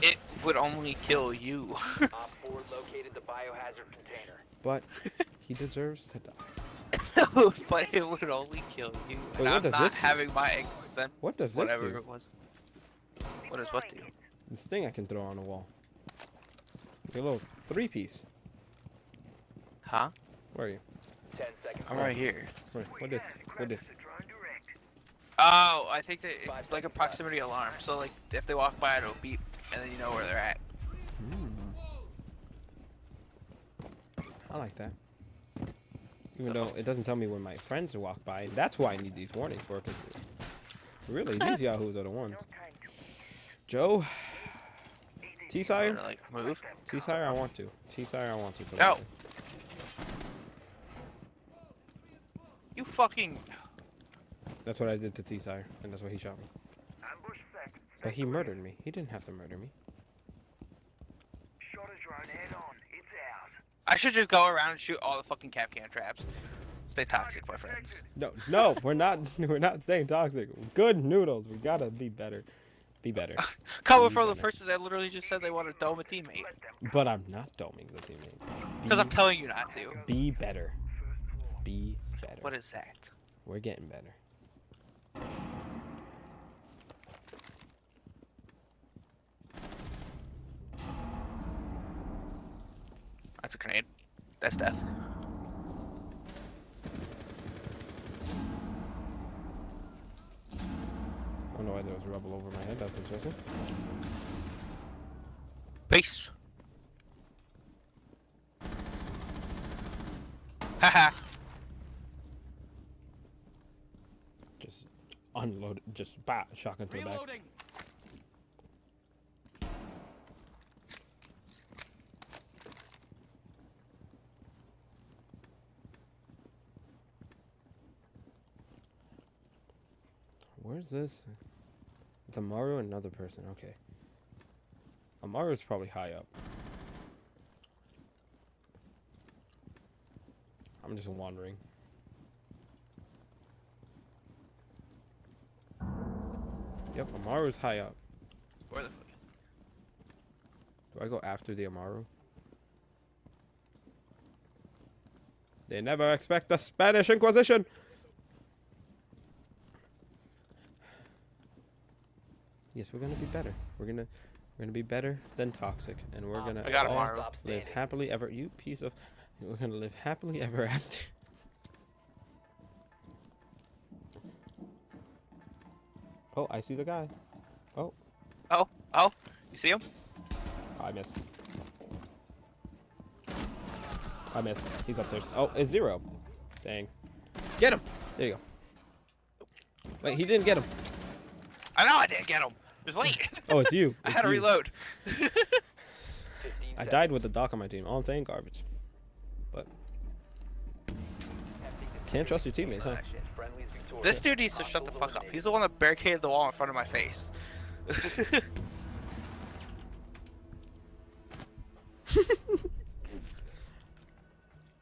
It would only kill you. Op 4 located the biohazard container. But he deserves to die. But it would only kill you. Wait, And what I'm does not this do? having my exempt. What does this Whatever do? it was. What does what do? This thing I can throw on the wall. Like a little 3-piece. Huh? Where are you? 10 seconds. I'm right here. What is? Oh, I think that Five like a seconds proximity alarm. So like if they walk by, it'll beep, and then you know where they're at. I like that. Even though it doesn't tell me when my friends walk by. That's why I need these warnings for. Cause really, these yahoos are the ones. Joe? T-Sire? Or, like move. T-Sire, I want to. T-Sire, I want to. No. You fucking. That's what I did to T-Sire, and that's why he shot me. But he murdered me. He didn't have to murder me. I should just go around and shoot all the fucking Capcan traps. Stay toxic, my friends. No, we're not staying toxic. Good noodles. We gotta be better. Be better. Coming Be from the better. person that literally just said they want to dome a teammate. But I'm not doming the teammate. Because I'm telling you not to. Be better. Be better. What is that? We're getting better. That's a grenade. That's death. I don't know why there was rubble over my head. That's interesting. Peace. Haha. Just unload. Just shotgun to the back. Reloading. Where's this? It's Amaru and another person. Okay. Amaru's probably high up. I'm just wandering. Yep, Amaru's high up. Where the fuck? Do I go after the Amaru? They never expect the Spanish Inquisition! Yes, we're gonna be better. We're gonna be better than toxic, and we're gonna I got all Amaru. live happily ever. You piece of. We're gonna live happily ever after. Oh, I see the guy. Oh, Oh, oh, you see him? I missed. I missed. He's upstairs. Oh, it's 0. Dang. Get him. There you go. Wait, he didn't get him. I know I didn't get him. Just wait. Oh, it's you. I It's had to you. reload. 15 I died with the doc on my team. All I'm saying, garbage. But can't trust your teammates, huh? Ah, shit. Friendly's victorious. This dude needs to shut the fuck up. He's the one that barricaded the wall in front of my face.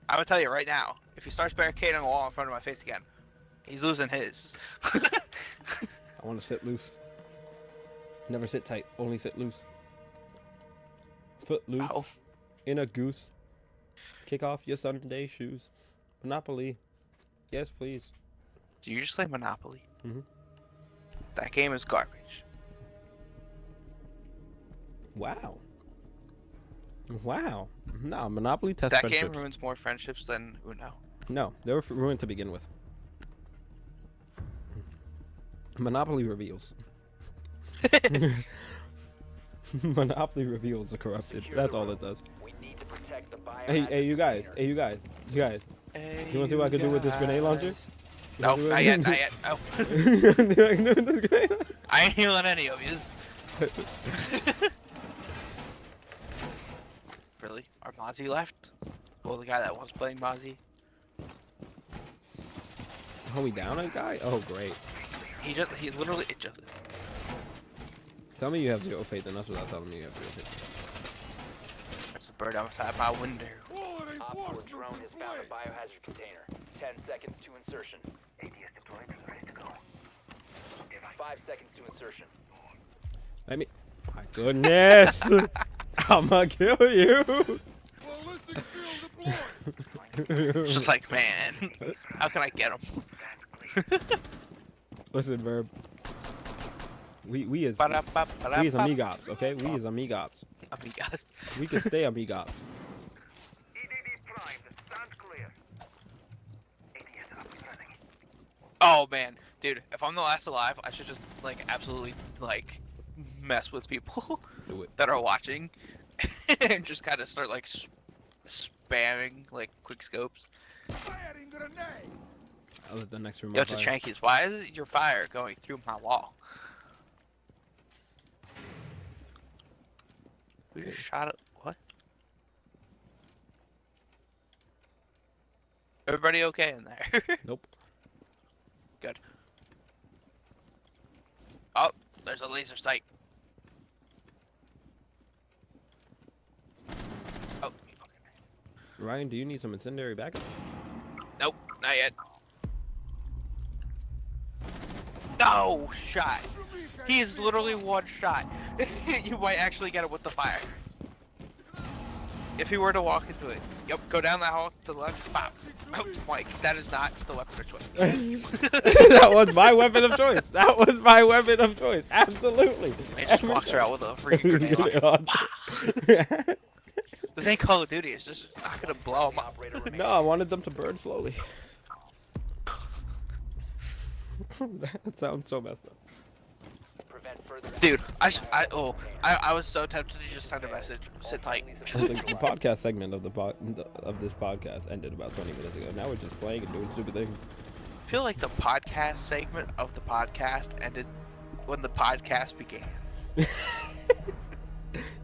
I'm gonna tell you right now, if he starts barricading the wall in front of my face again, he's losing his. I want to sit loose. Never sit tight. Only sit loose. Foot loose. Ow. In a goose. Kick off your Sunday shoes. Monopoly. Yes, please. Do you just say Monopoly? Mhm. That game is garbage. Wow. Wow. No, Monopoly tests That friendships. game ruins more friendships than Uno. No, they were ruined to begin with. Monopoly reveals. Monopoly reveals the corrupted. Secure That's the all room. it does. We need to protect the biohazard Hey, you guys. container. Hey, you guys. You guys. You wanna see what I can do with this grenade launcher? No, You wanna not see yet, what- not yet. No. You wanna see what I can do with this grenade launcher? I ain't healing any of yous. Really? Our Mozzie left? Well, the guy that was playing Mozzie. Oh, we down a guy? Oh, great. He literally, it just, Tell me you have zero faith, and that's without telling me you have zero faith. there's a bird outside my window. Quality Op 4 force drone moves has in found a play. biohazard container. 10 seconds to insertion. 5 seconds to insertion. Let me. My goodness! I'ma kill you! Ballistic shield deployed. It's just like, man, how can I get him? Listen, Verb. We as amigops, okay? We as amigops. Amigas. We can stay amigops. Oh man, dude, if I'm the last alive, I should just like absolutely like mess with people Do it. that are watching and just kind of start like spamming like quick scopes. Firing grenade. I'll let the next room Yo, on fire. Tachankies, why is it your fire going through my wall? We just shot it. What? Everybody okay in there? Nope. Good. Oh, there's a laser sight. Oh, you fucking. Ryan, do you need some incendiary backup? Nope, not yet. No shot. He is literally one shot. You might actually get it with the fire. If he were to walk into it. Yep, go down that hall to the left. Pop. Oh, Mike, that is not the weapon of choice. That was my weapon of choice. That was my weapon of choice. Absolutely. It just walks her out with a freaking grenade launcher. This ain't Call of Duty. It's just not gonna blow him up. Operator remaining. No, I wanted them to burn slowly. That sounds so messed up. Prevent further Dude, access to I biohazard container. was so tempted to just send a message. Sit tight. The podcast segment of this podcast ended about 20 minutes ago. Now we're just playing and doing stupid things. I feel like the podcast segment of the podcast ended when the podcast began.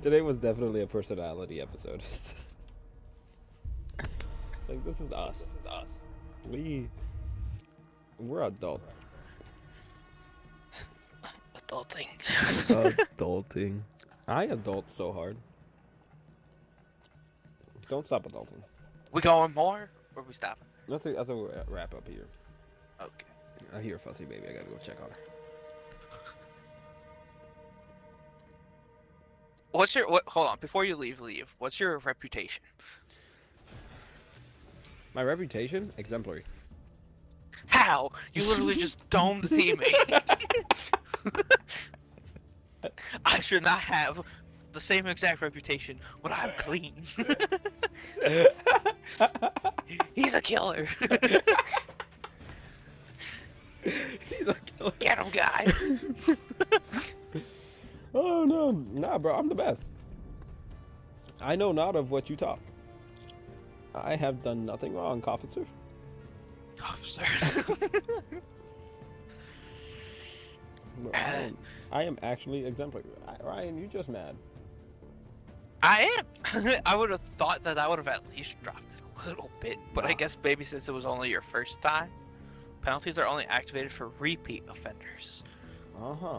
Today was definitely a personality episode. Like, this is us. We're adults. Adulting. Adulting. I adult so hard. Don't stop adulting. We going more? Or we stopping? That's a wrap up here. Okay. I hear Fussy Baby. I gotta go check on her. Hold on, before you leave. What's your reputation? My reputation? Exemplary. How? You literally just domed the teammate. I should not have the same exact reputation when I'm clean. He's a killer. He's a killer. Get him, guys. Oh no, nah, bro, I'm the best. I know not of what you talk. I have done nothing wrong, officer. Officer. Bro, I am actually exemplary. Ryan, you just mad. I am. I would have thought that would have at least dropped it a little bit, but I Nah. guess maybe since it was only your first time, penalties are only activated for repeat offenders. Uh huh.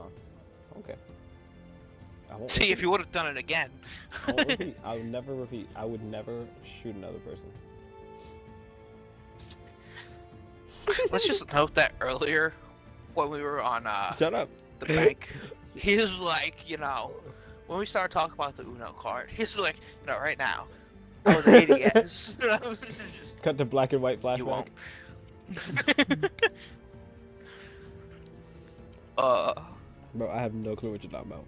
Okay. I won't See, repeat. if you would have done it again. I won't repeat. I would never repeat. I would never shoot another person. Let's just note that earlier, when we were on Shut up. the bank, he was like, when we started talking about the Uno card, he's like, right now, I was 80 yes. Just, Cut to black and white flashback. you won't. Bro, I have no clue what you're talking about.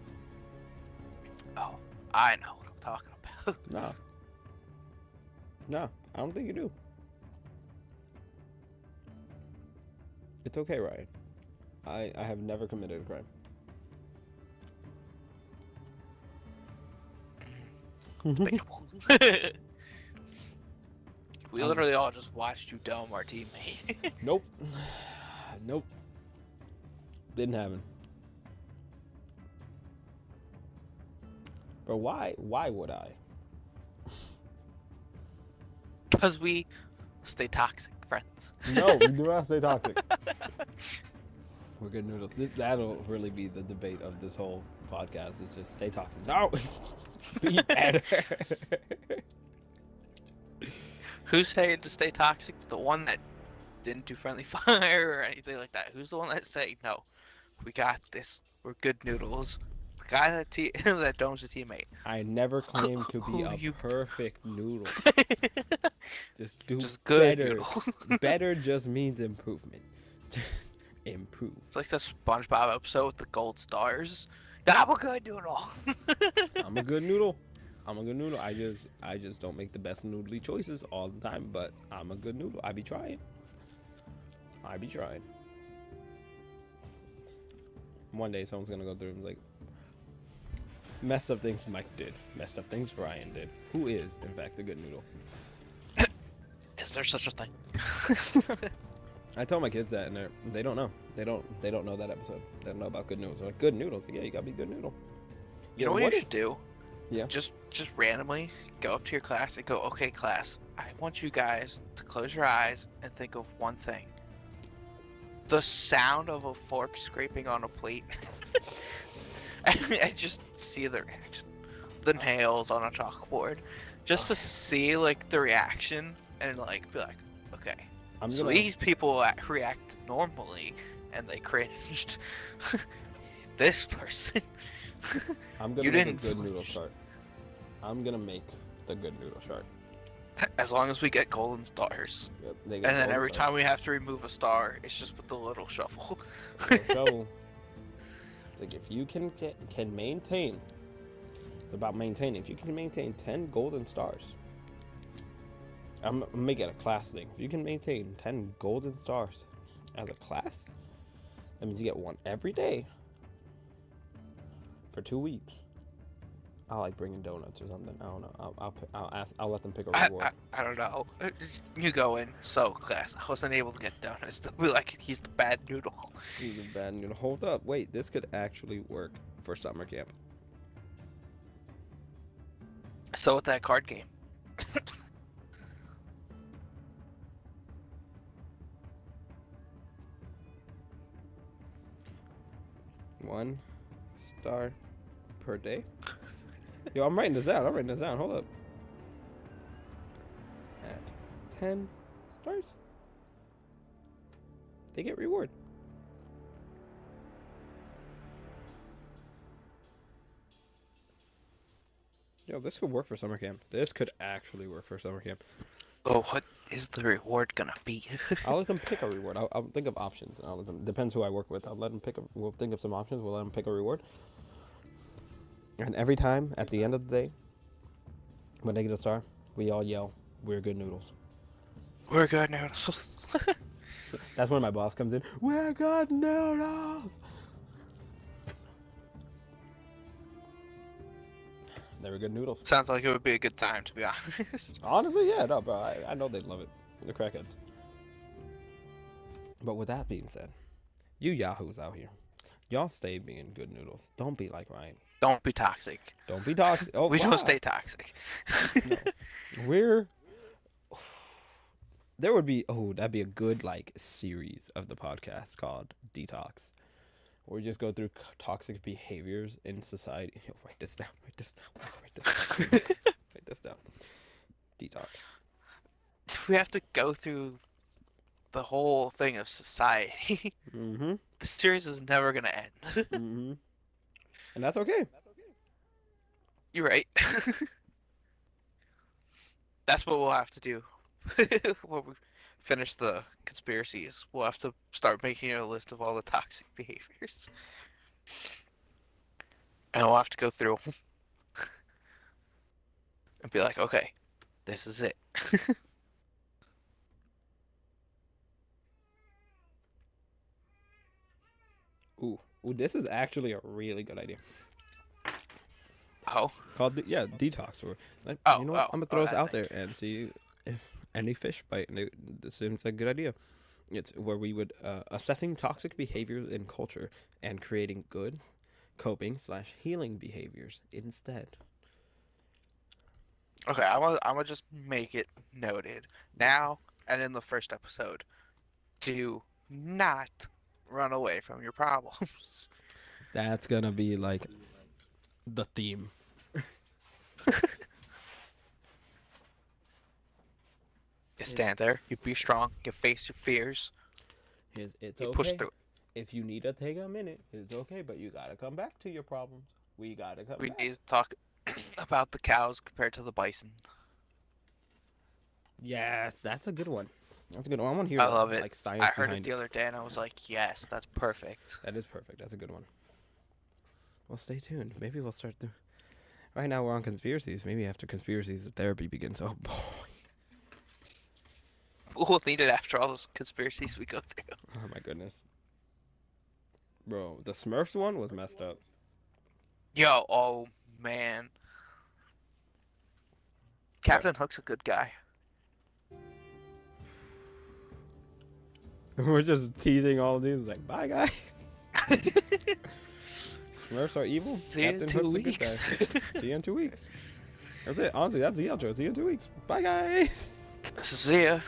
Oh, I know what I'm talking about. Nah. Nah, I don't think you do. It's okay, Ryan. I have never committed a crime. Debatable. We literally all just watched you dome our teammate. Nope. Nope. Didn't happen. But why? Why would I? Because we stay toxic, friends. No, we do not stay toxic. We're good noodles. That'll really be the debate of this whole podcast. Is just stay toxic. No, be better. Who's saying to stay toxic? The one that didn't do friendly fire or anything like that. Who's the one that's saying, no, we got this. We're good noodles. The guy that that domes a teammate. I never claimed to be Who a you- perfect noodle. Just do Just good better. noodle. Better just means improvement. Just improve. It's like the SpongeBob episode with the gold stars. I'm a good noodle. I'm a good noodle. I'm a good noodle. I just don't make the best noodly choices all the time, but I'm a good noodle. I be trying. One day someone's gonna go through and be like, messed up things Mike did, messed up things Ryan did. Who is, in fact, a good noodle? Is there such a thing? I tell my kids that, and they don't know. They don't know that episode. They don't know about good noodles. They're like, good noodles. Like, yeah, you gotta be a good noodle. You know what you should do? Yeah. Just randomly go up to your class and go, okay, class, I want you guys to close your eyes and think of one thing. The sound of a fork scraping on a plate. I just see the reaction. The nails on a chalkboard. Just to see, like, the reaction and, like, be like, okay. So these people react normally and they cringed. This person. I'm gonna make a good noodle chart. I'm gonna make the good noodle chart. As long as we get golden stars. Yep, And then every time we have to remove a star, it's just with the little shovel. So, like, if you can maintain, it's about maintaining. If you can maintain 10 golden stars, I'm gonna make it a class thing. If you can maintain 10 golden stars as a class, that means you get one every day for 2 weeks. I'll like bringing donuts or something. I don't know. I'll let them pick a reward. I don't know. You go in. So, class, I wasn't able to get donuts. They'll be like, he's the bad noodle. He's a bad noodle. Hold up. Wait, this could actually work for summer camp. So with that card game. One star per day. Yo, I'm writing this down. Hold up. At 10 stars, they get reward. Yo, this could work for summer camp. This could actually work for summer camp. Oh, what is the reward gonna be? I'll let them pick a reward. I'll think of options. I'll let them, depends who I work with. I'll let them pick. We'll think of some options. We'll let them pick a reward. And every time at the end of the day, when they get a star, we all yell, "We're good noodles." We're good noodles. That's when my boss comes in. We're good noodles. They were good noodles. Sounds like it would be a good time, to be honest. Honestly, yeah, no, bro. I know they'd love it. The crackheads. But with that being said, you yahoos out here, y'all stay being good noodles. Don't be like Ryan. Don't be toxic. Don't be toxic. Oh, We wow. don't stay toxic. No. There would be, that'd be a good, like, series of the podcast called Detox. Where we just go through toxic behaviors in society. Yo, write this down. Write this down. Detox. We have to go through the whole thing of society. Mm-hmm. The series is never gonna end. Mm-hmm. And that's okay. You're right. That's what we'll have to do. When we finish the conspiracies, we'll have to start making a list of all the toxic behaviors. And we'll have to go through and be like, okay, this is it. Ooh, this is actually a really good idea. Oh. called detox. Or like, Oh, you know what? oh, I'm gonna oh, throw this that out thing. there and see if any fish bite. And it seems like a good idea. It's where we would assessing toxic behaviors in culture and creating good coping/healing behaviors instead. Okay, I'm gonna just make it noted now and in the first episode. Do not run away from your problems. That's gonna be like the theme. You stand there, you be strong, you face your fears, It's you push okay. through. If you need to take a minute, it's okay, but you gotta come back to your problems. We gotta come We back. need to talk about the cows compared to the bison. Yes, that's a good one. That's a good one. I want to hear I love it. like science I heard it behind the other day and I was like, yes, that's perfect. That is perfect. That's a good one. Well, stay tuned. Maybe we'll start the. Right now we're on conspiracies. Maybe after conspiracies, the therapy begins. Oh boy. We'll need it after all those conspiracies we go through. Oh my goodness. Bro, the Smurfs one was messed up. Yo, oh man. Captain Hook's a good guy. We're just teasing all of these. Like, bye guys. Smurfs are evil. See you in Captain 2 Hook's weeks. a good guy. See you in 2 weeks. That's it. Honestly, that's the outro. See you in 2 weeks. Bye guys. See ya.